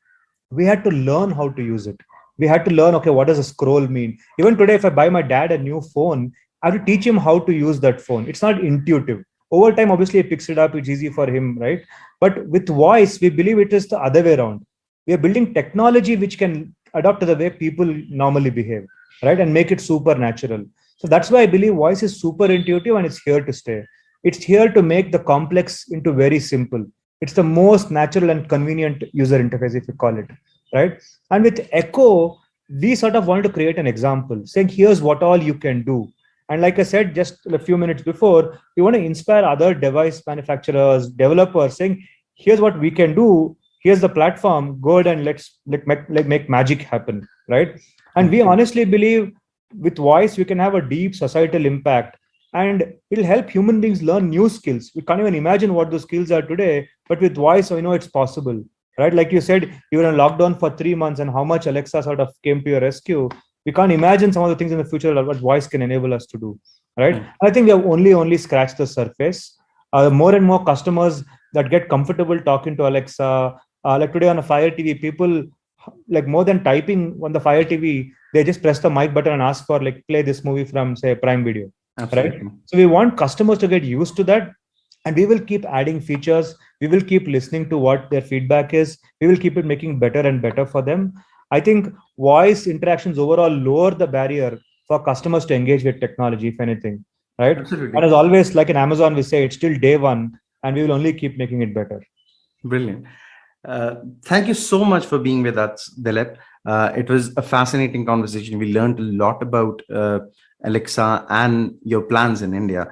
we had to learn how to use it. We had to learn, okay, what does a scroll mean? Even today, if I buy my dad a new phone, I have to teach him how to use that phone. It's not intuitive. Over time, obviously, he picks it up. It's easy for him, right? But with voice, we believe it is the other way around. We are building technology which can adapt to the way people normally behave, right? And make it supernatural. So that's why I believe voice is super intuitive and it's here to stay. It's here to make the complex into very simple. It's the most natural and convenient user interface, if you call it, right? And with Echo, we sort of wanted to create an example saying, here's what all you can do. And like I said, just a few minutes before, we want to inspire other device manufacturers, developers, saying, here's what we can do. Here's the platform. Go ahead and let's make magic happen, right? And we honestly believe with voice, we can have a deep societal impact, and it'll help human beings learn new skills. We can't even imagine what those skills are today, but with voice, we know it's possible, right? Like you said, you were in lockdown for 3 months and how much Alexa sort of came to your rescue. We can't imagine some of the things in the future that what voice can enable us to do, right? I think we have only scratched the surface. More and more customers that get comfortable talking to Alexa, like today on a Fire TV, people like more than typing on the Fire TV, they just press the mic button and ask for like play this movie from say Prime Video, Absolutely. right? So we want customers to get used to that, and we will keep adding features. We will keep listening to what their feedback is. We will keep it making better and better for them. I think voice interactions overall lower the barrier for customers to engage with technology, if anything, right? Absolutely. And as always, like in Amazon, we say it's still day one, and we will only keep making it better. Brilliant. Thank you so much for being with us, Dilip. It was a fascinating conversation. We learned a lot about Alexa and your plans in India.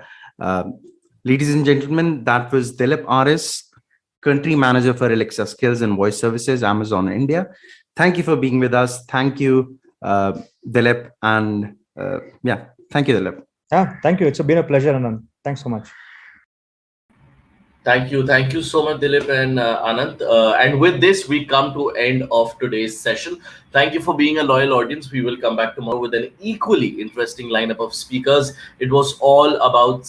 Ladies and gentlemen, that was Dilip Aris, Country Manager for Alexa Skills and Voice Services, Amazon India. Thank you for being with us. Thank you, Dilip. And thank you, Dilip. Yeah, thank you. It's been a pleasure, Anand. Thanks so much. Thank you so much, Dilip and Anand. And with this, we come to end of today's session. Thank you for being a loyal audience. We will come back tomorrow with an equally interesting lineup of speakers. It was all about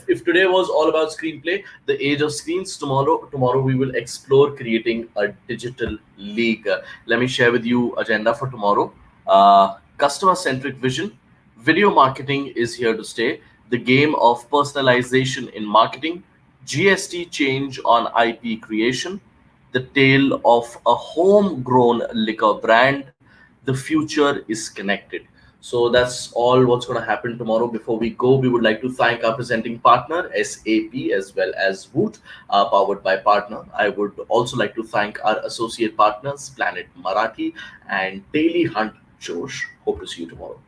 if today was all about screenplay, the age of screens. Tomorrow we will explore creating a digital league. Let me share with you agenda for tomorrow. Customer centric vision. Video marketing is here to stay. The game of personalization in marketing. GST change on IP creation, the tale of a homegrown liquor brand, the future is connected. So that's all what's going to happen tomorrow. Before we go, we would like to thank our presenting partner, SAP, as well as Woot, powered by Partner. I would also like to thank our associate partners, Planet Marathi and Daily Hunt Josh. Hope to see you tomorrow.